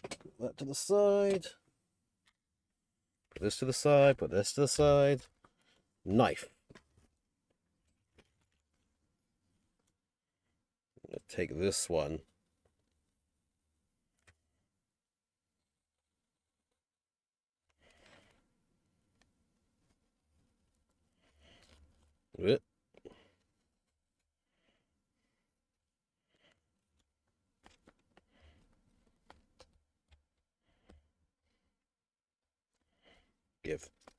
Put that to the side. Put this to the side. Put this to the side. Knife. Take this one.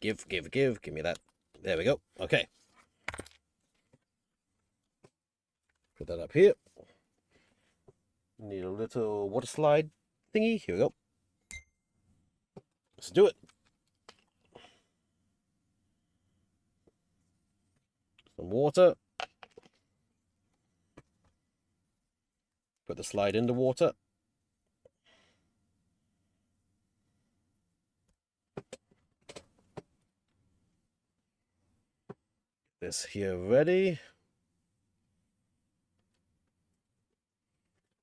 Give, give. Give me that. There we go. Okay. Put that up here. Need a little water slide thingy. Here we go. Let's do it. Some water. Put the slide in the water. This here ready.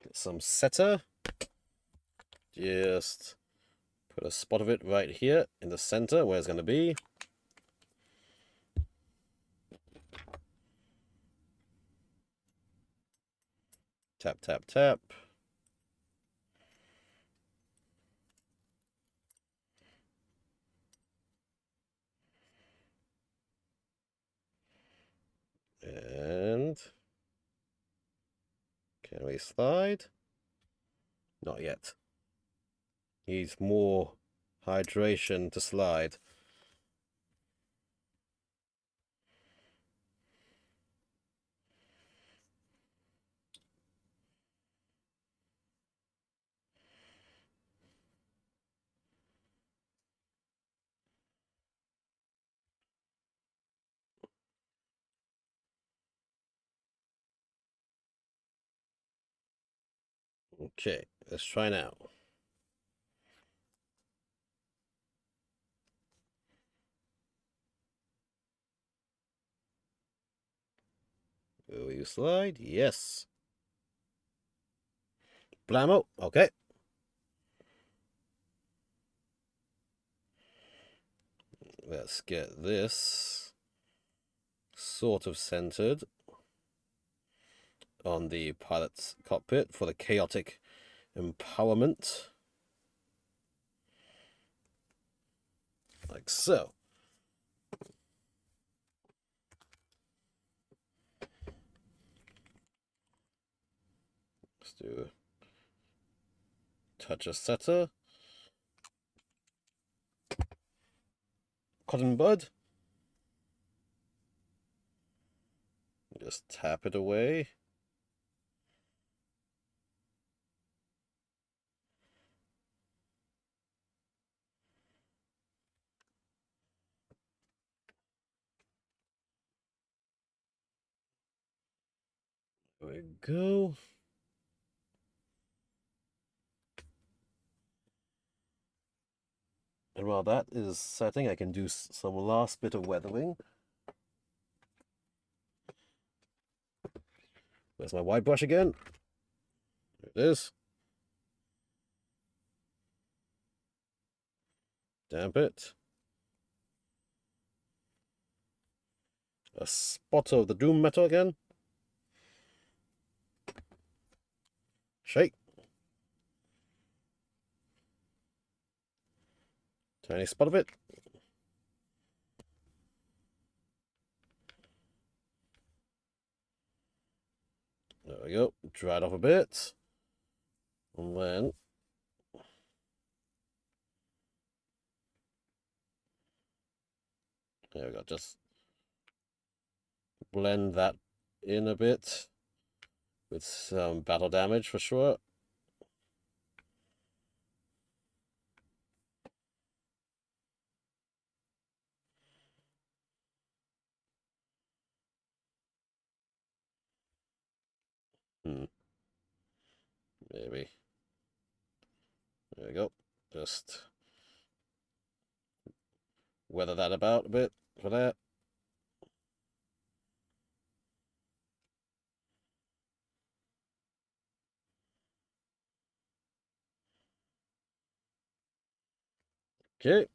Get some setter. Just put a spot of it right here in the center where it's going to be. Tap, tap, tap. And can we slide? Not yet. Needs more hydration to slide. Okay, let's try now. Will you slide? Yes. Blammo. Okay. Let's get this sort of centered on the pilot's cockpit for the chaotic empowerment. Like so. Let's do touch a setter. Cotton bud. Just tap it away. There we go. And while that is setting, I can do some last bit of weathering. Where's my wide brush again? There it is. Damp it. A spot of the doom metal again. Shake. Tiny spot of it. There we go. Dry it off a bit. And then there we go. Just blend that in a bit with some battle damage for sure. Maybe. There we go. Just weather that about a bit for that. Okay.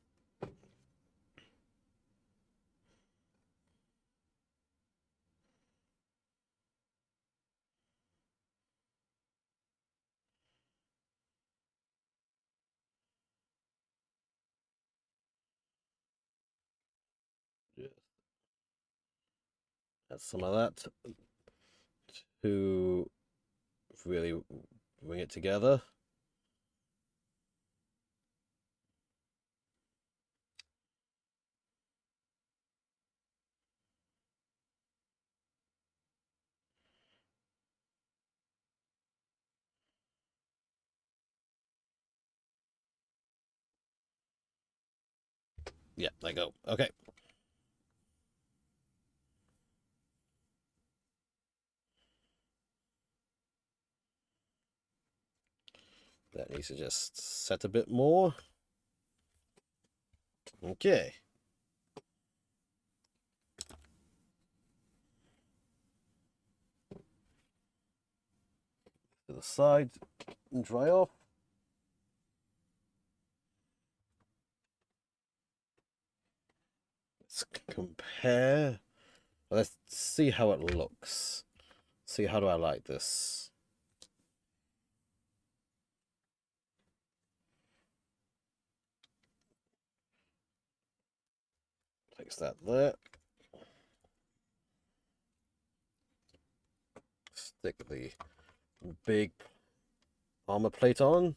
Just add some of that to really bring it together. Yeah, there you go. Okay. That needs to just set a bit more. Okay. To the side and dry off. Let's compare. Let's see how it looks. See how do I like this. Place that there. Stick the big armor plate on.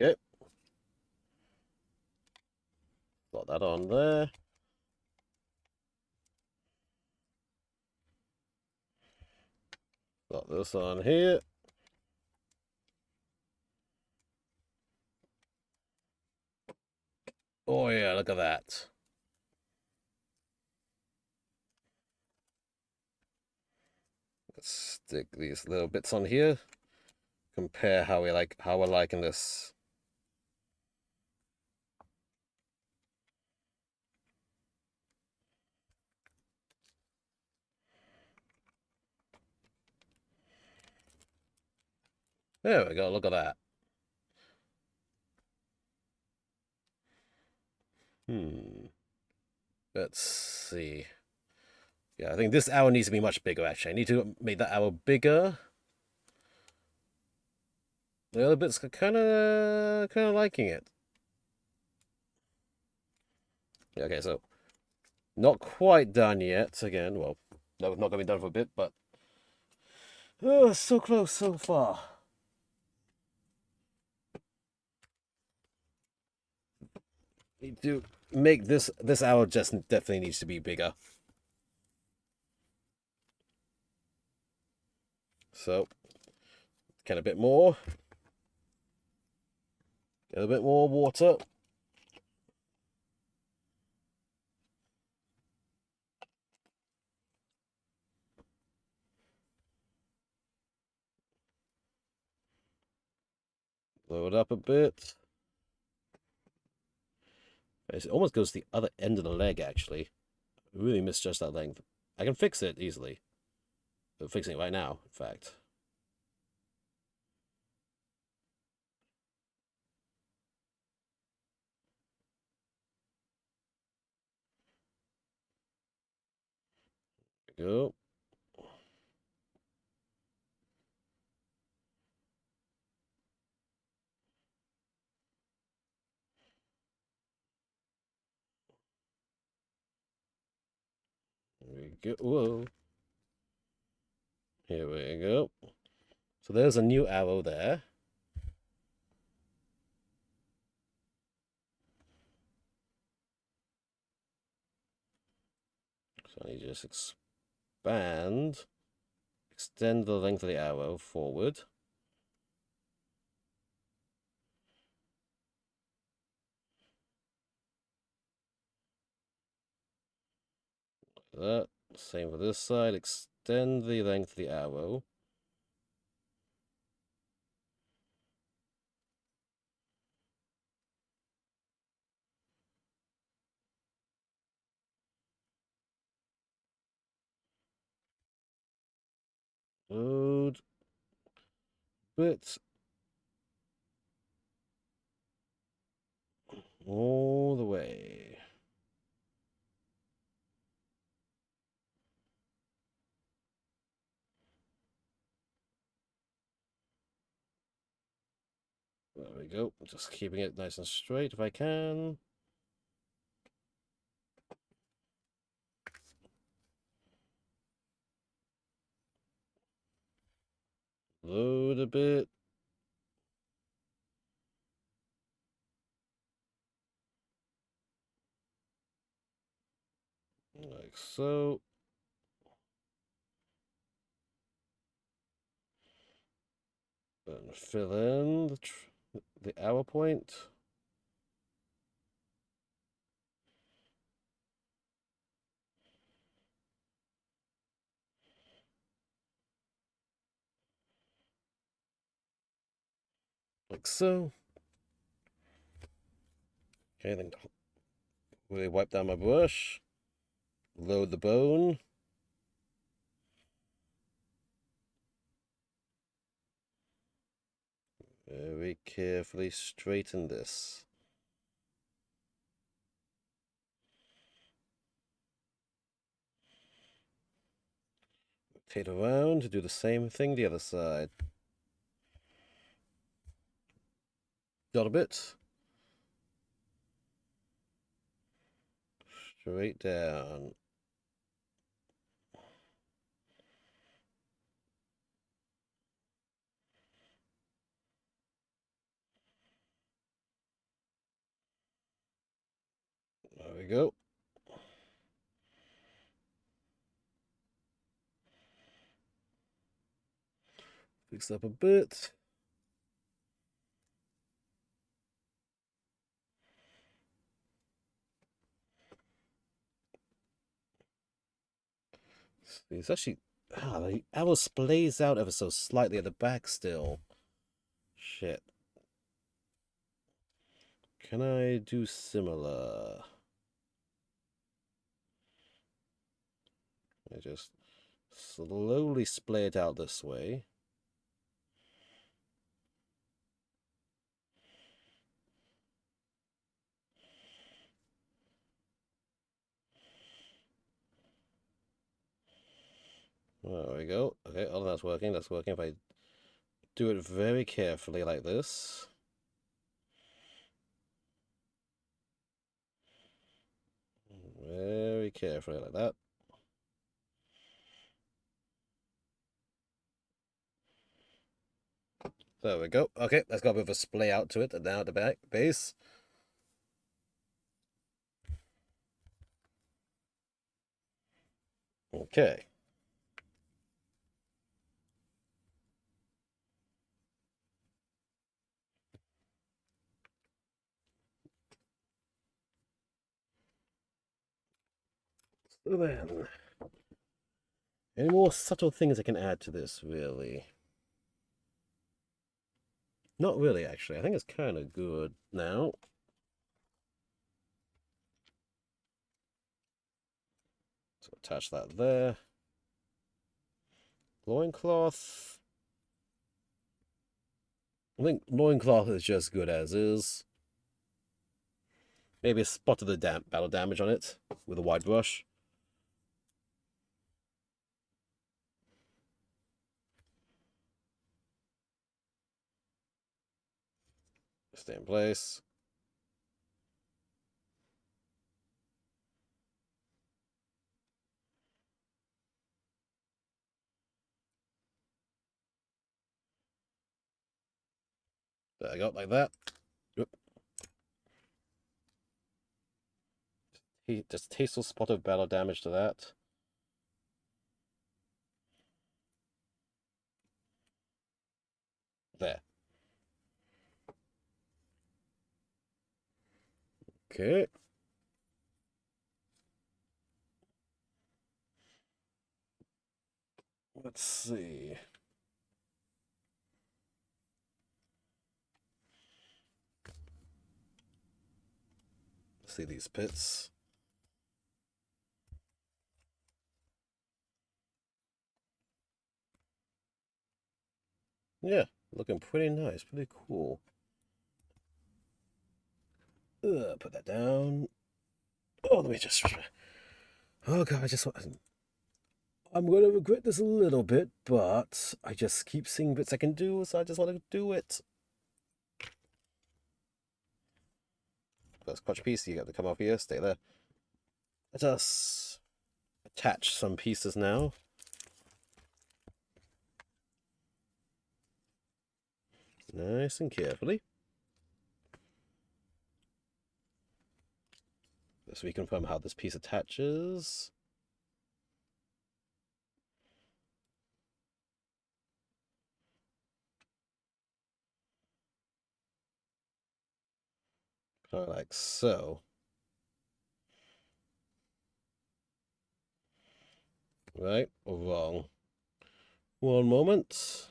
Okay. Got that on there. Got this on here. Oh yeah, look at that. Let's stick these little bits on here. Compare how we're liking this. There we go, look at that. Let's see. Yeah, I think this arrow needs to be much bigger, actually. I need to make that arrow bigger. The other bits are kind of liking it. Okay, so not quite done yet. Again, well, no, not going to be done for a bit, but oh, so close so far. Need to make this arrow just definitely needs to be bigger. So, get a bit more. Get a bit more water. Blow it up a bit. It almost goes to the other end of the leg, actually. I really misjudged that length. I can fix it easily. I'm fixing it right now, in fact. There we go. There we go. Whoa. Here we go. So there's a new arrow there. So I just expand, extend the length of the arrow forward. Like that. Same for this side. Extend the length of the arrow. Load. Bit. All the way. There we go. Just keeping it nice and straight if I can. Load a bit. Like so. Then fill in the arrow point. Like so. Okay, then really wipe down my brush. Load the bone. Very carefully straighten this. Rotate around to do the same thing the other side. Got a bit. Straight down. There we go. Fix up a bit. It's actually the arrow splays out ever so slightly at the back still. Shit. Can I do similar? I just slowly splay it out this way. There we go. Okay, oh, that's working. That's working. If I do it very carefully like this. Very carefully like that. There we go. Okay, that's got a bit of a splay out to it, and now at the back base. Okay. So then, any more subtle things I can add to this, really? Not really, actually. I think it's kind of good now. So attach that there. Loincloth. I think loincloth is just good as is. Maybe a spot of the battle damage on it with a wide brush. Stay in place. There I go, like that. Just tasteful spot of battle damage to that. There. Okay. Let's see. See these pits. Yeah, looking pretty nice, pretty cool. Put that down. Oh, let me just. Oh god, I'm gonna regret this a little bit, but I just keep seeing bits I can do, so I just want to do it. First crotch piece, you got to come off here, stay there. Let us attach some pieces now. Nice and carefully. Just reconfirm how this piece attaches. Kind of like so. Right or wrong? One moment.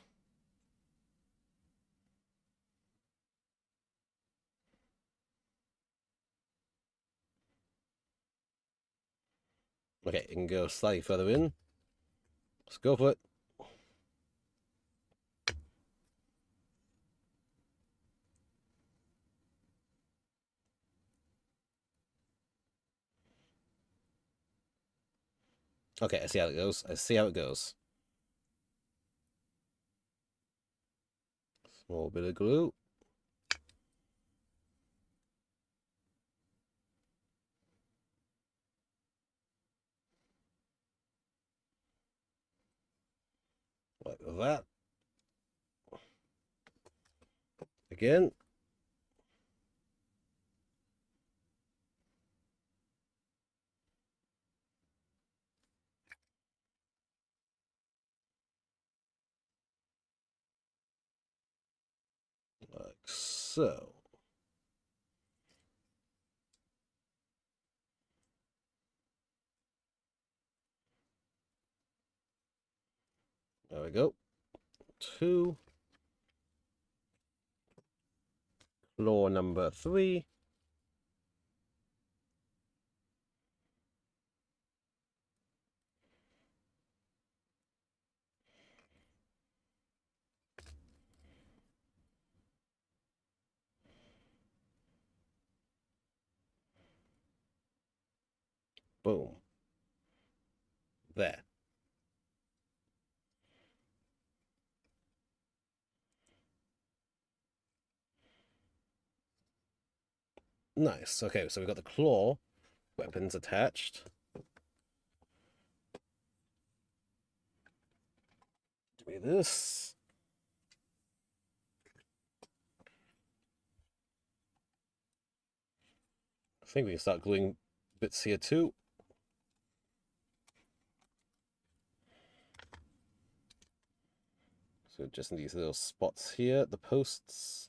Okay, it can go slightly further in. Let's go for it. Okay, I see how it goes. I see how it goes. Small bit of glue. Like that. Again. Like so. There we go. 2. Claw number 3. Boom. There. Nice. Okay, so we've got the claw weapons attached. Do this. I think we can start gluing bits here too. So just in these little spots here, the posts.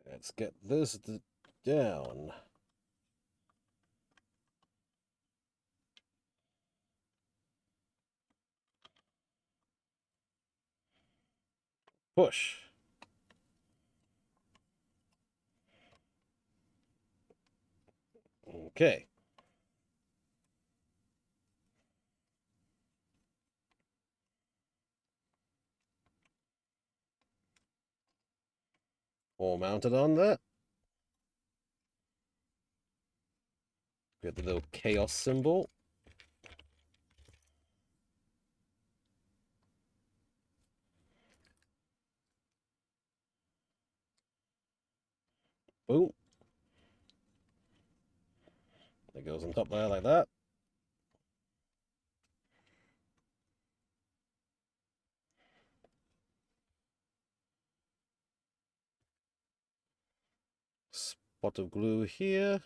Let's get this down. Push. Okay. All mounted on that. We have the little chaos symbol. Boom. It goes on top there like that. Spot of glue here.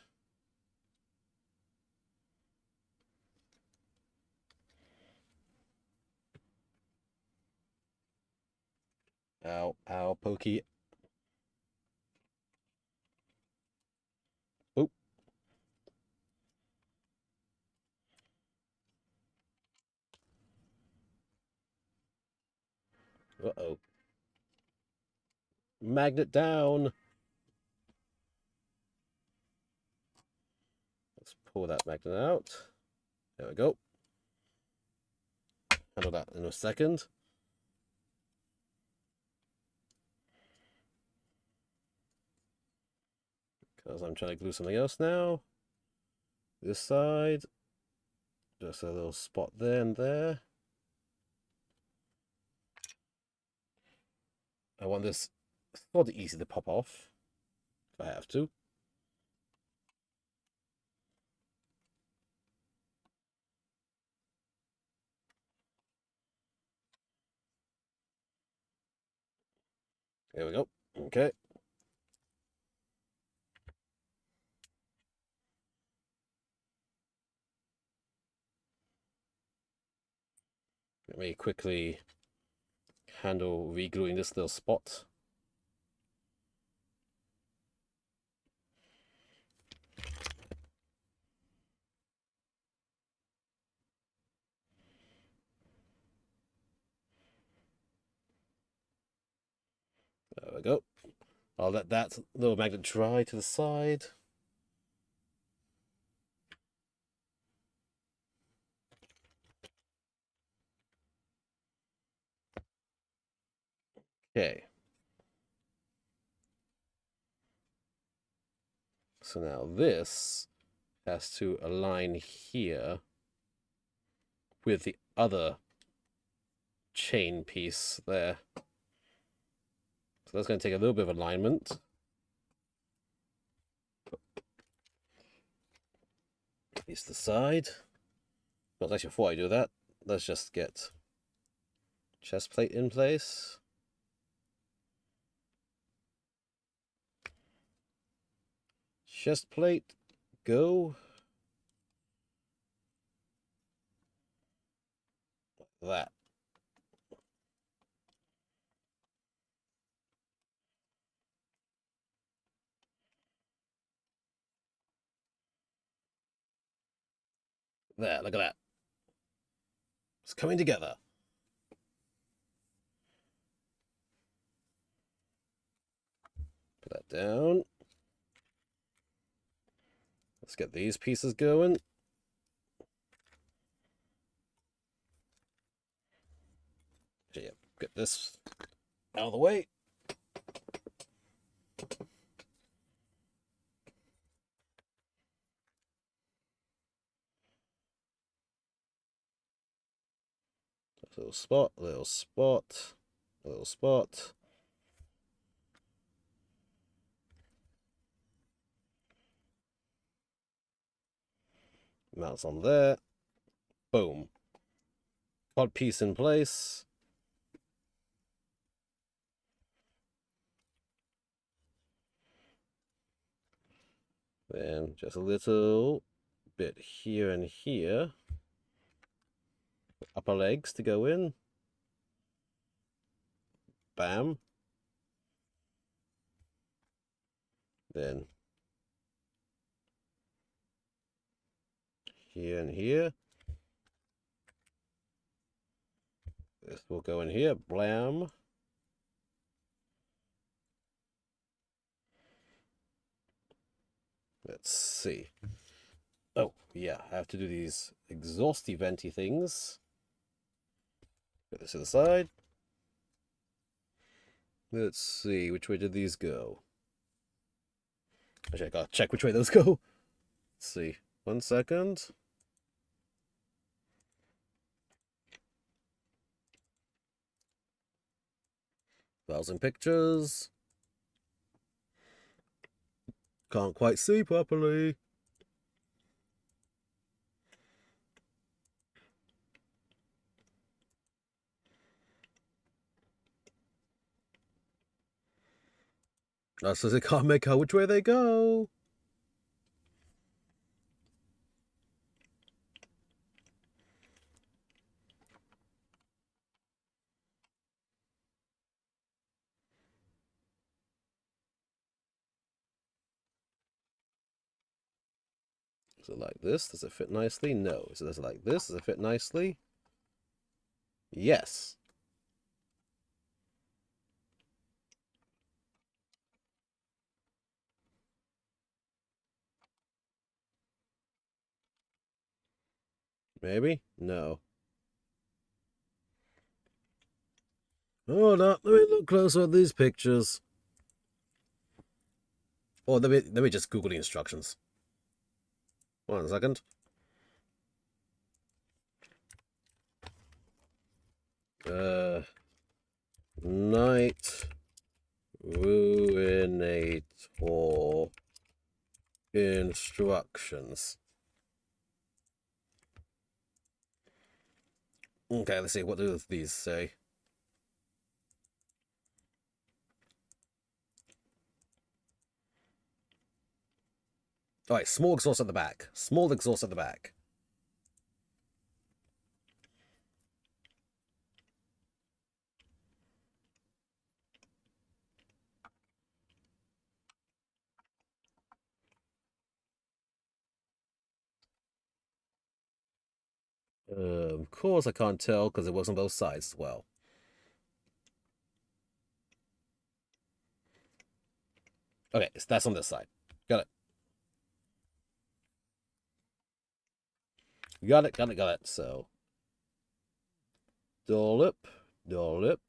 Ow, ow, pokey. Oop. Uh-oh. Magnet down. Let's pull that magnet out. There we go. Handle that in a second. Because I'm trying to glue something else now. This side. Just a little spot there and there. I want this fairly easy to pop off. If I have to. There we go. Okay. Let me quickly handle re-gluing this little spot. we go. I'll let that little magnet dry to the side. Okay. So now this has to align here with the other chain piece there. So that's going to take a little bit of alignment. Piece to the side. But actually, before I do that, let's just get chest plate in place. Chest plate, go. Like that. There, look at that. It's coming together. Put that down. Let's get these pieces going. Yeah, get this out of the way. Little spot, little spot, little spot. Mounts on there. Boom. Pod piece in place. Then just a little bit here and here. Upper legs to go in. Bam. Then here and here. This will go in here. Blam. Let's see. Oh, yeah, I have to do these exhausty venty things. Put this to the side. Let's see, which way did these go? Actually, I gotta check which way those go. Let's see. 1 second. Browsing pictures. Can't quite see properly. That says it can't make out which way they go. Is it like this? Does it fit nicely? No. Is it like this? Does it fit nicely? Yes. Maybe? No. Hold up. Let me look closer at these pictures. Or let me just Google the instructions. 1 second. Knight Ruinator instructions. Okay, let's see. What do these say? Alright, small exhaust at the back. Small exhaust at the back. Of course I can't tell because it works on both sides as well. Okay, so that's on this side. Got it. Got it, got it, got it. So, dollop, dollop.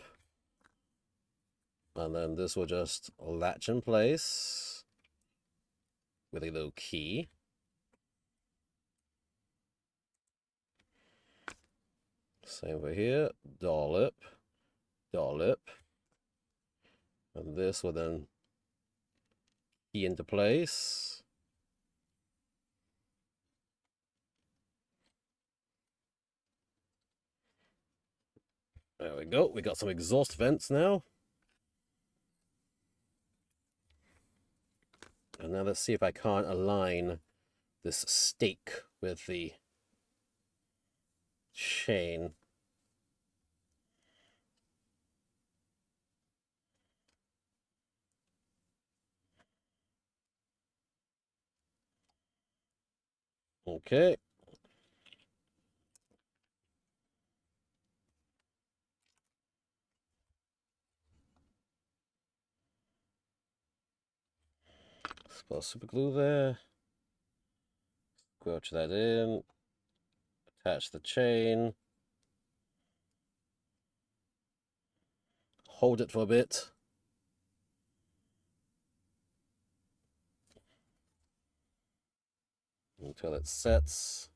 And then this will just latch in place with a little key. Same over here. Dollop, dollop. And this will then key into place. There we go. We got some exhaust vents now. And now let's see if I can't align this stake with the chain. Okay. Spell super glue there. Squelch that in. Attach the chain. Hold it for a bit. Until it sets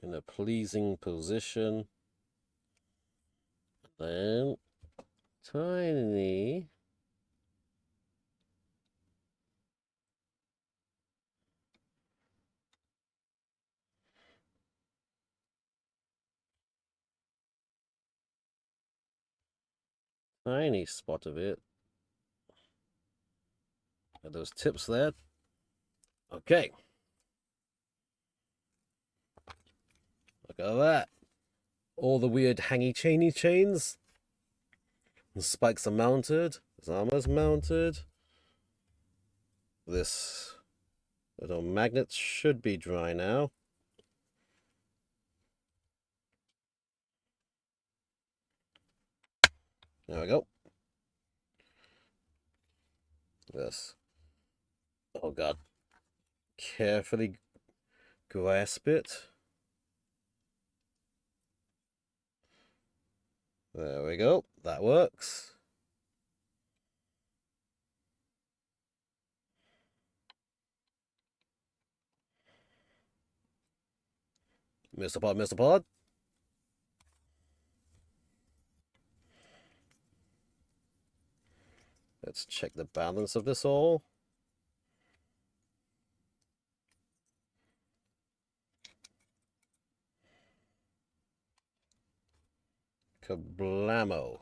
in a pleasing position. Then tiny spot of it. Got those tips there. Okay. Look at that. All the weird hangy chainy chains. The spikes are mounted. This armor's mounted. This little magnet should be dry now. There we go. This. Oh god. Carefully grasp it. There we go. That works. Mr. Pod, Mr. Pod. Let's check the balance of this all. Kablamo.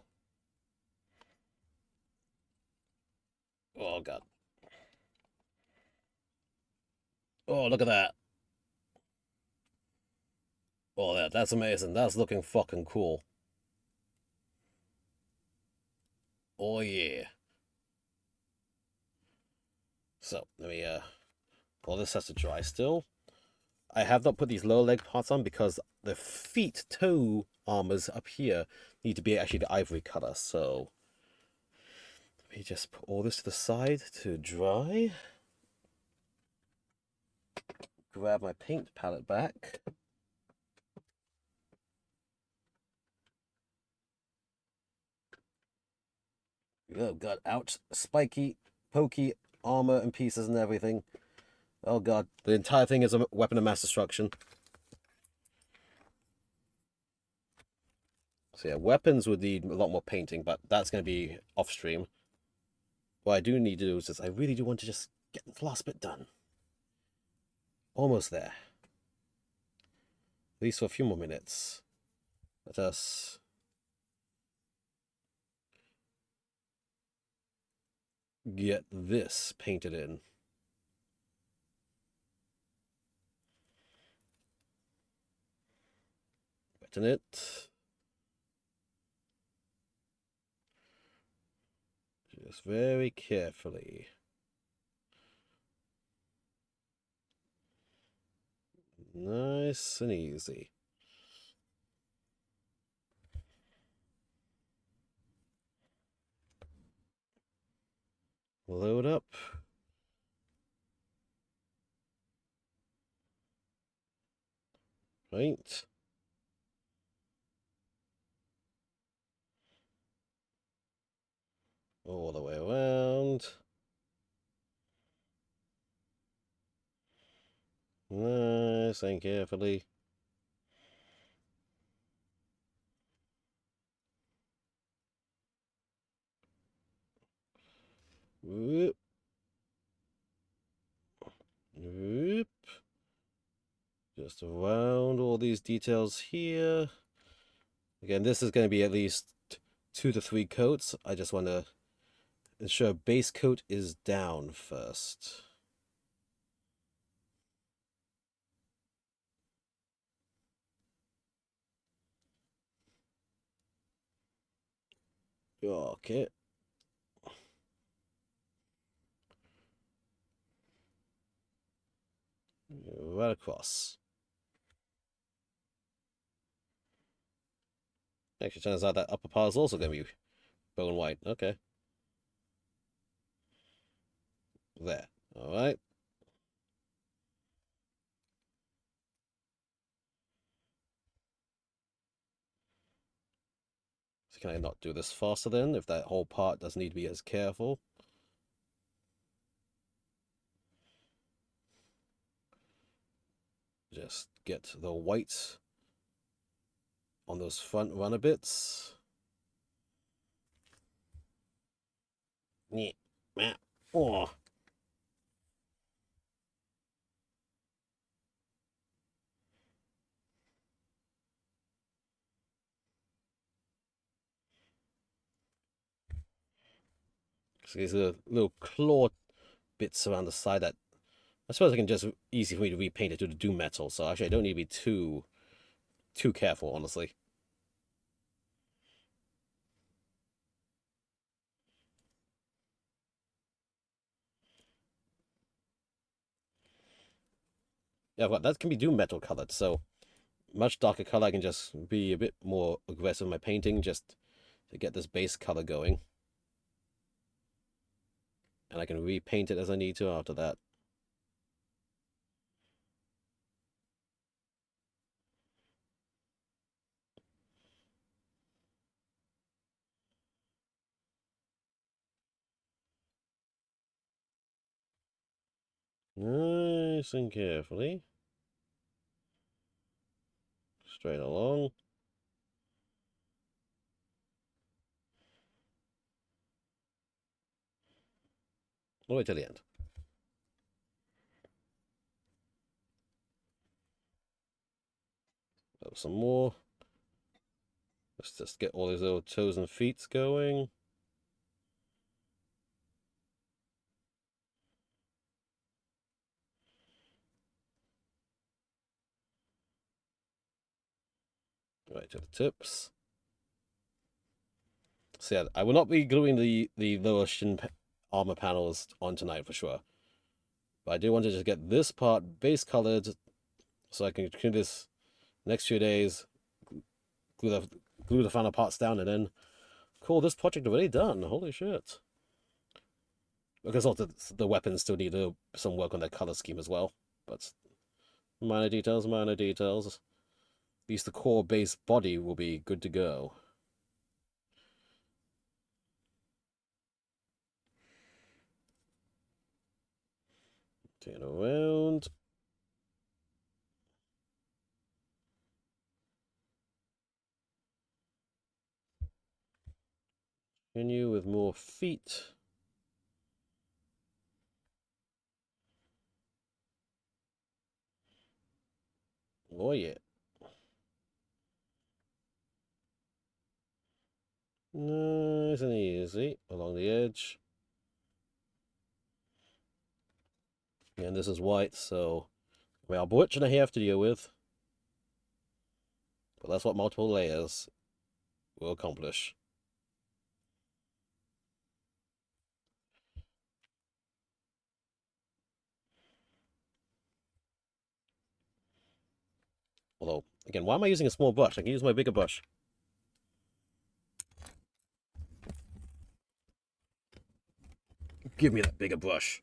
Oh god. Oh, look at that. Oh, that's amazing. That's looking fucking cool. Oh yeah. So, let me well, this has to dry still. I have not put these lower leg parts on because the feet toe armors up here need to be actually the ivory color. So let me just put all this to the side to dry. Grab my paint palette back. Oh god, ouch. Spiky, pokey armor and pieces and everything. Oh god, the entire thing is a weapon of mass destruction. So yeah, weapons would need a lot more painting, but that's going to be off stream. What I do need to do is just, I really do want to just get the last bit done. Almost there. At least for a few more minutes. Let us get this painted in. Weten it. Just very carefully. Nice and easy. Load up. Right. All the way around. Nice and carefully. Whoop. Whoop. Just around all these details here. Again, this is going to be at least 2 to 3 coats. I just want to ensure base coat is down first. Okay. Right across. Actually, turns out that upper part is also going to be bone white. Okay. There. Alright. So can I not do this faster then, if that whole part doesn't need to be as careful? Just get the white on those front runner bits. Yeah. Oh. So these are little claw bits around the side that I suppose I can just easy for me to repaint it to the doom metal. So actually, I don't need to be too careful, honestly. Yeah, but that can be doom metal colored. So much darker color, I can just be a bit more aggressive in my painting, just to get this base color going. And I can repaint it as I need to after that. Nice and carefully. Straight along. All the way to the end. Some more. Let's just get all these little toes and feet going. Right to the tips. So yeah, I will not be gluing the lower shin armor panels on tonight for sure. But I do want to just get this part base colored so I can continue this next few days, glue the final parts down, and then call this project already done. Holy shit. Because also the weapons still need some work on their color scheme as well. But minor details, minor details. At least the core base body will be good to go. Turn around. Continue with more feet. Oh yeah. Nice and easy along the edge. And this is white, so we are butch and a half to deal with. But that's what multiple layers will accomplish. Although, again, why am I using a small brush? I can use my bigger brush. Give me that bigger brush.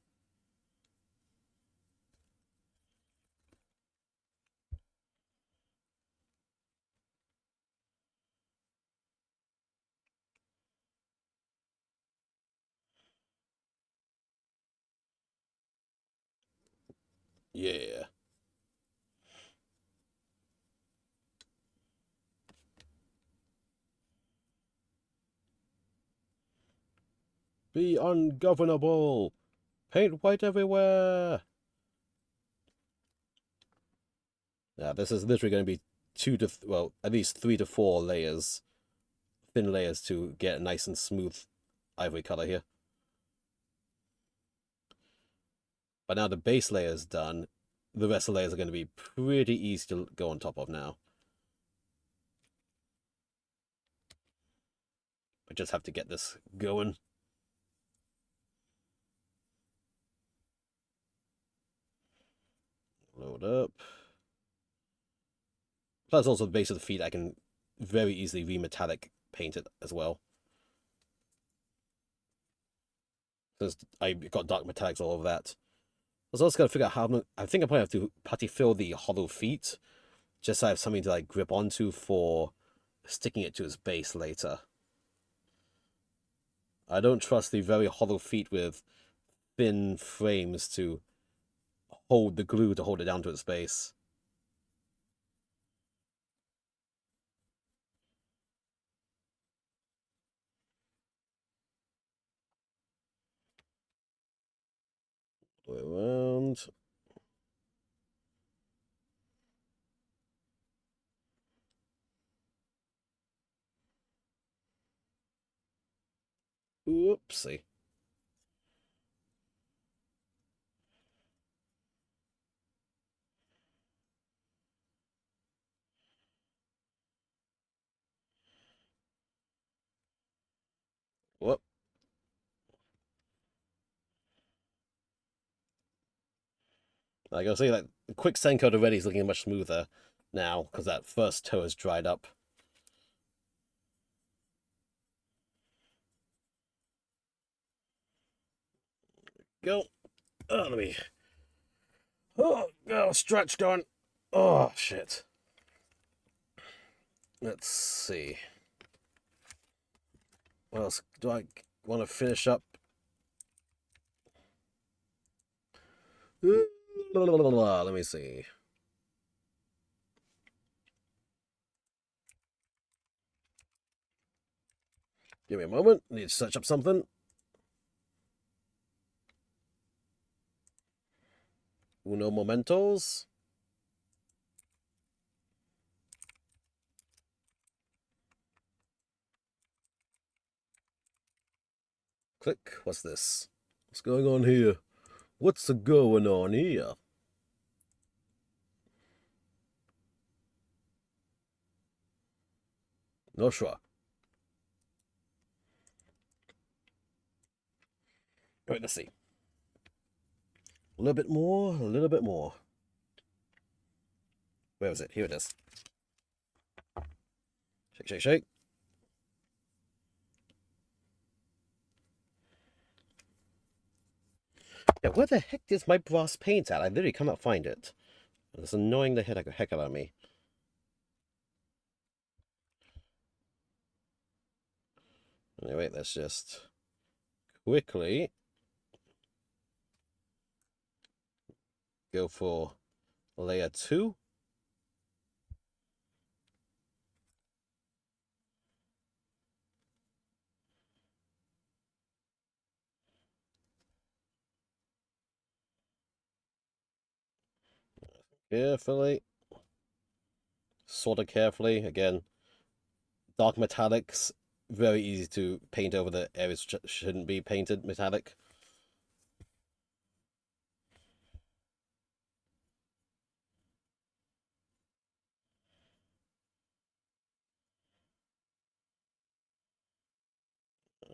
Yeah. Be ungovernable. Paint white everywhere. Yeah, this is literally going to be well, at least 3 to 4 layers, thin layers to get a nice and smooth ivory color here. But now the base layer is done, the rest of the layers are going to be pretty easy to go on top of now. I just have to get this going. Load up. Plus also the base of the feet, I can very easily re-metallic paint it as well. Because I got dark metallics all over that. I was also going to figure out how I think I probably have to putty fill the hollow feet, just so I have something to like grip onto for sticking it to its base later. I don't trust the very hollow feet with thin frames to hold the glue to hold it down to its base. Way around. Oopsie. Whoop. Like I was saying, like the quick sand coat already is looking much smoother now because that first toe has dried up. Go. Oh, let me. Oh, go stretch going. Oh shit. Let's see. What else do I want to finish up? Let me see. Give me a moment. Need to search up something. Uno momentos. Click. What's this? What's going on here? What's going on here? No sure. Wait, let's see. A little bit more, a little bit more. Where was it? Here it is. Shake, shake, shake. Yeah, where the heck is my brass paint at? I literally cannot find it. It's annoying the heck out of me. Anyway, let's just quickly go for layer 2. Carefully. Sort of carefully. Again, dark metallics, very easy to paint over the areas which shouldn't be painted metallic.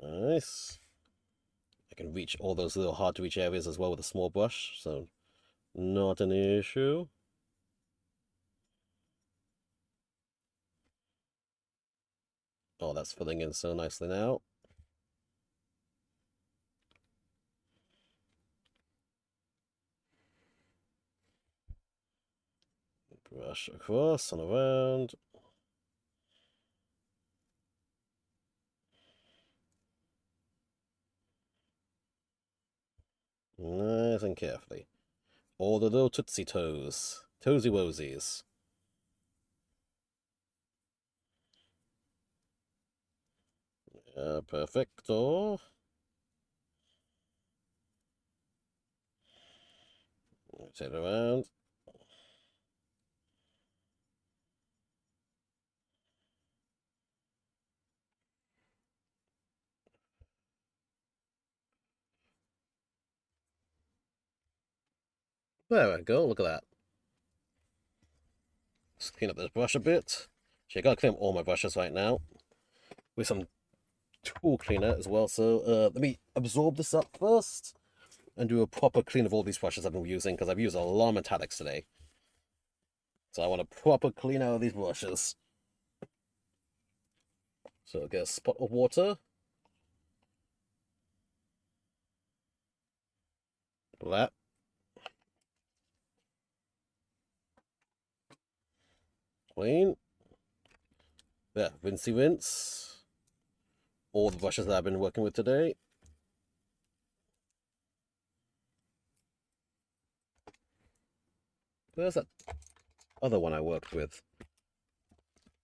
Nice. I can reach all those little hard to reach areas as well with a small brush, so not an issue. Oh, that's filling in so nicely now. Brush across and around. Nice and carefully. All the little tootsie toes. Toesy woesies. Perfecto. Turn it around. There we go, look at that. Let's clean up this brush a bit. Actually, I gotta clean up all my brushes right now. With some tool cleaner as well. So let me absorb this up first and do a proper clean of all these brushes I've been using, because I've used a lot of metallics today. So I want a proper clean out of these brushes. So get a spot of water. That. Clean. Yeah, rinsey rinse. All the brushes that I've been working with today. Where's that other one I worked with?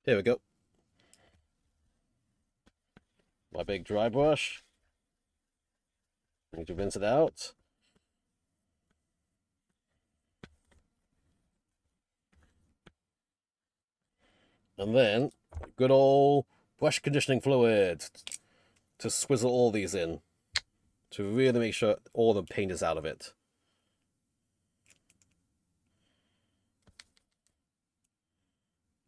Here we go. My big dry brush. Need to rinse it out. And then, good old brush conditioning fluid to swizzle all these in. To really make sure all the paint is out of it.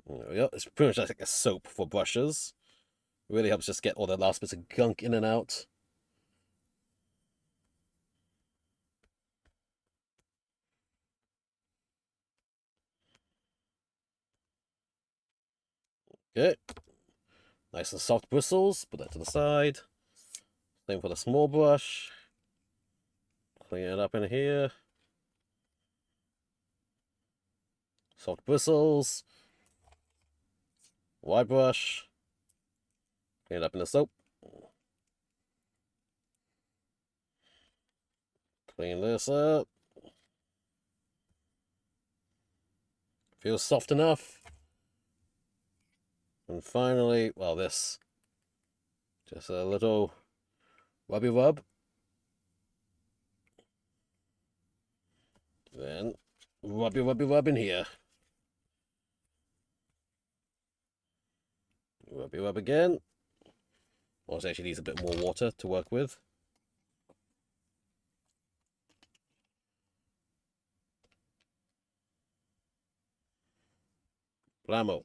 There we go. It's pretty much like a soap for brushes. It really helps just get all the last bits of gunk in and out. Okay. Nice and soft bristles. Put that to the side. Same for the small brush. Clean it up in here. Soft bristles. Wide brush. Clean it up in the soap. Clean this up. Feels soft enough. And finally, well, this. Just a little rubby rub. Then rubby rub in here. Rubby rub again. Also, actually needs a bit more water to work with. Blammo.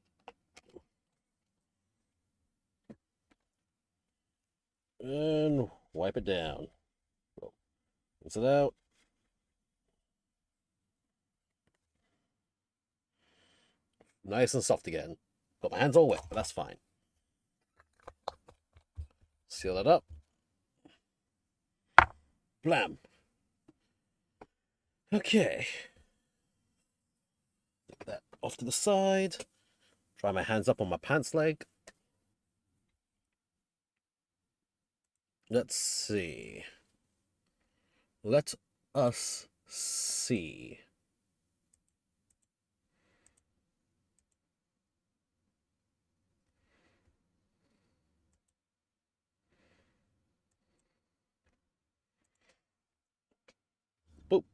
And wipe it down. Rinse it out. Nice and soft again. Got my hands all wet, but that's fine. Seal it up. Blam. Okay. Take that off to the side. Try my hands up on my pants leg. Let's see. Let us see. Boop.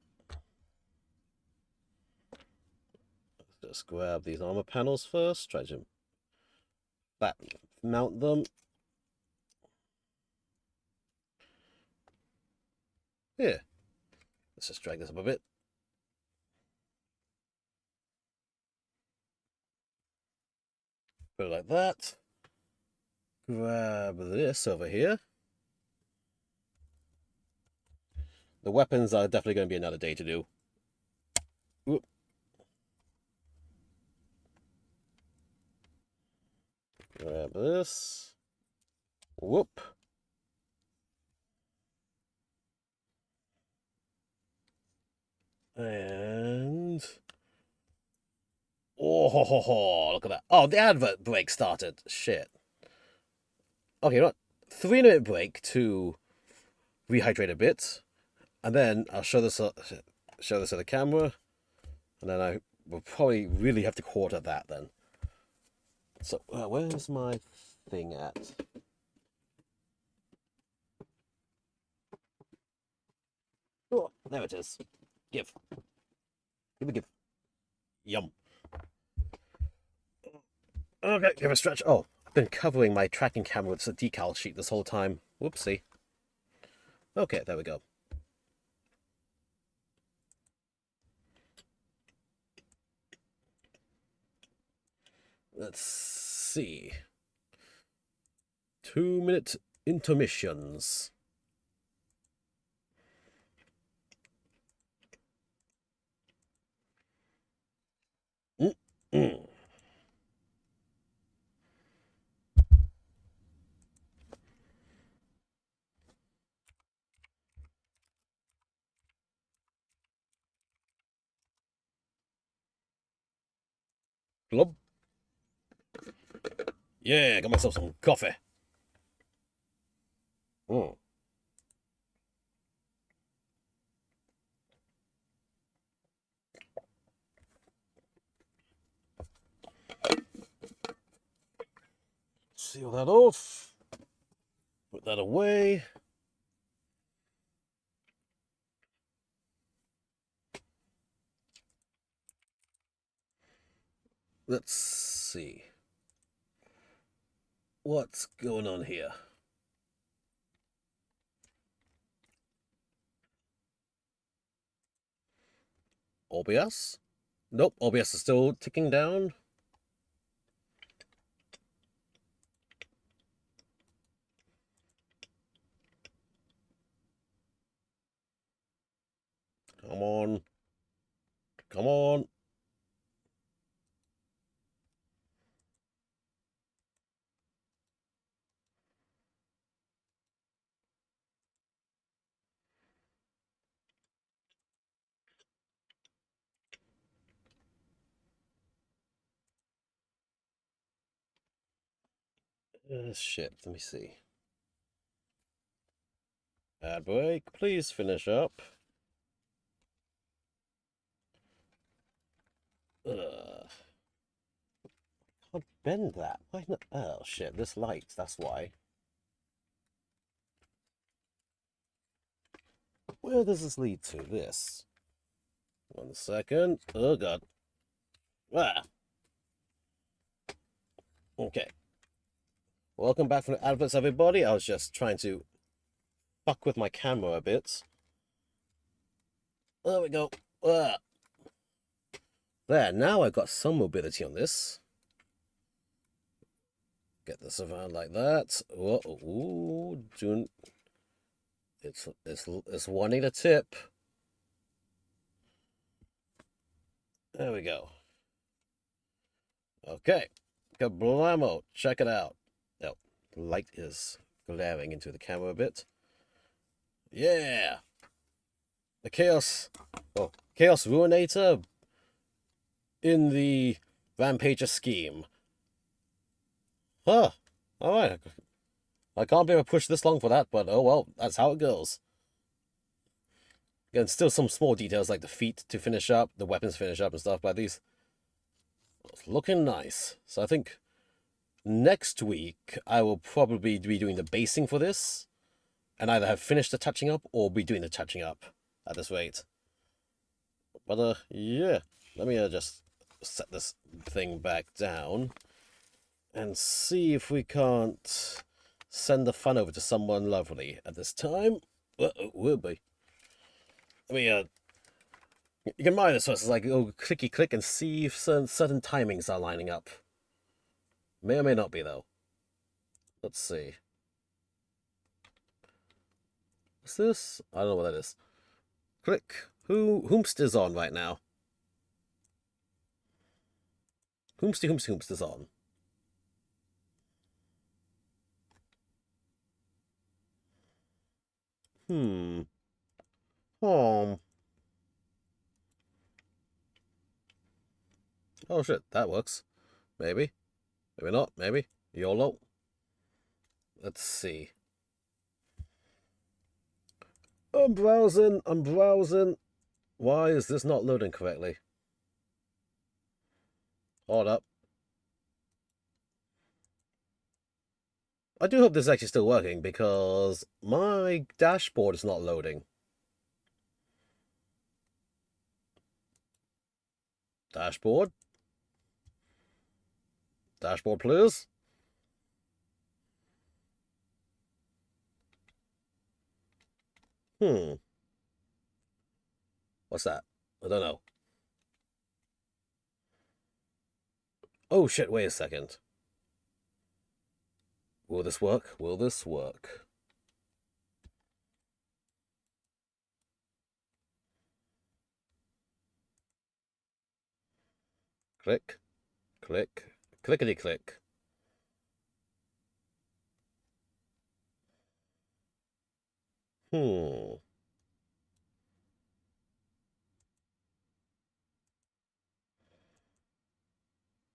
Let's just grab these armor panels first. Try to back mount them. Here. Let's just drag this up a bit. Put it like that. Grab this over here. The weapons are definitely going to be another day to do. Whoop. Grab this. Whoop. And Oh, look at that. Oh, the advert break started. Shit. Okay, you know what? 3-minute break to rehydrate a bit, and then I'll show this to the camera, and then I will probably really have to quarter that then. So, where's my thing at? Oh, there it is. Give. Give me give. Yum. Okay, give a stretch. Oh, I've been covering my tracking camera with a decal sheet this whole time. Whoopsie. Okay, there we go. Let's see. 2-minute intermissions. Mm-mm. Glub. Yeah, got myself some coffee. Mm. Seal that off. Put that away. Let's see. What's going on here? OBS? Nope, OBS is still ticking down. Come on. Come on. Shit, let me see. Ad break, please finish up. Can't bend that. Why not? Oh shit, this light, that's why. Where does this lead to? This. 1 second. Oh god. Ah. Okay. Welcome back from the adverts, everybody. I was just trying to fuck with my camera a bit. There we go. Ah. There, now I've got some mobility on this. Get this around like that. Whoa, ooh, it's wanting a tip. There we go. Okay. Kablamo. Check it out. Oh, the light is glaring into the camera a bit. Yeah. The Chaos Ruinator in the Rampager scheme. Huh. Alright. I can't believe I pushed this long for that, but oh well, that's how it goes. Again, still some small details like the feet to finish up, the weapons finish up and stuff, but these looking nice. So I think next week I will probably be doing the basing for this and either have finished the touching up or be doing the touching up at this rate. But yeah, let me just set this thing back down and see if we can't send the fun over to someone lovely at this time. Will be. I mean, you can mind this first. It's like, oh, clicky click and see if certain timings are lining up. May or may not be, though. Let's see. What's this? I don't know what that is. Click. Whomst is on right now? Whomst is on. Home. Oh shit, that works. Maybe. Maybe not. Maybe. YOLO. Let's see. I'm browsing. I'm browsing. Why is this not loading correctly? Hold up. I do hope this is actually still working because my dashboard is not loading. Dashboard? Dashboard, please? What's that? I don't know. Oh shit, wait a second. Will this work? Will this work? Click. Click. Clickety click. Hmm.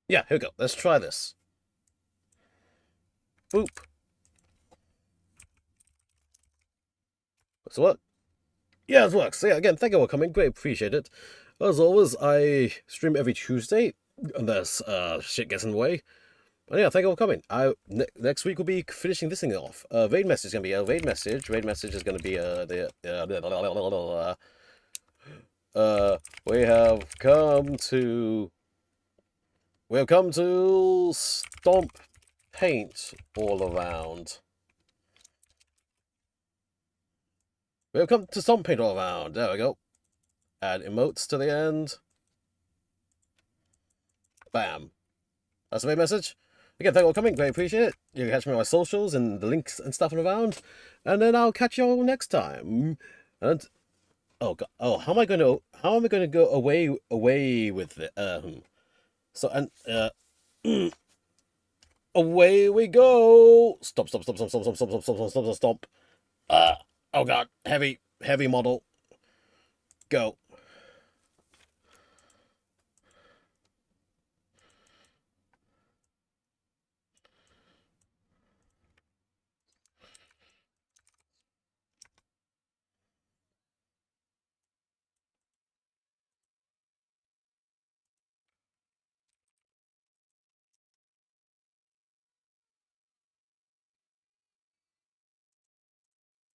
Yeah, here we go. Let's try this. Boop. Does it work? Yeah, it works. So yeah, again, thank you for coming. Great, appreciate it. As always, I stream every Tuesday, unless shit gets in the way. And yeah, thank you for coming. Next week we'll be finishing this thing off. Raid message is gonna be a raid message. Raid message is gonna be we have come to stomp paint all around. We have come to stomp paint all around. There we go. Add emotes to the end. Bam. That's the main message. Again, thank you for coming. Very appreciate it. You can catch me on my socials and the links and stuff around. And then I'll catch you all next time. And oh god, oh how am I going to go away with it? So and away we go. Stop. Oh god, heavy model. Go.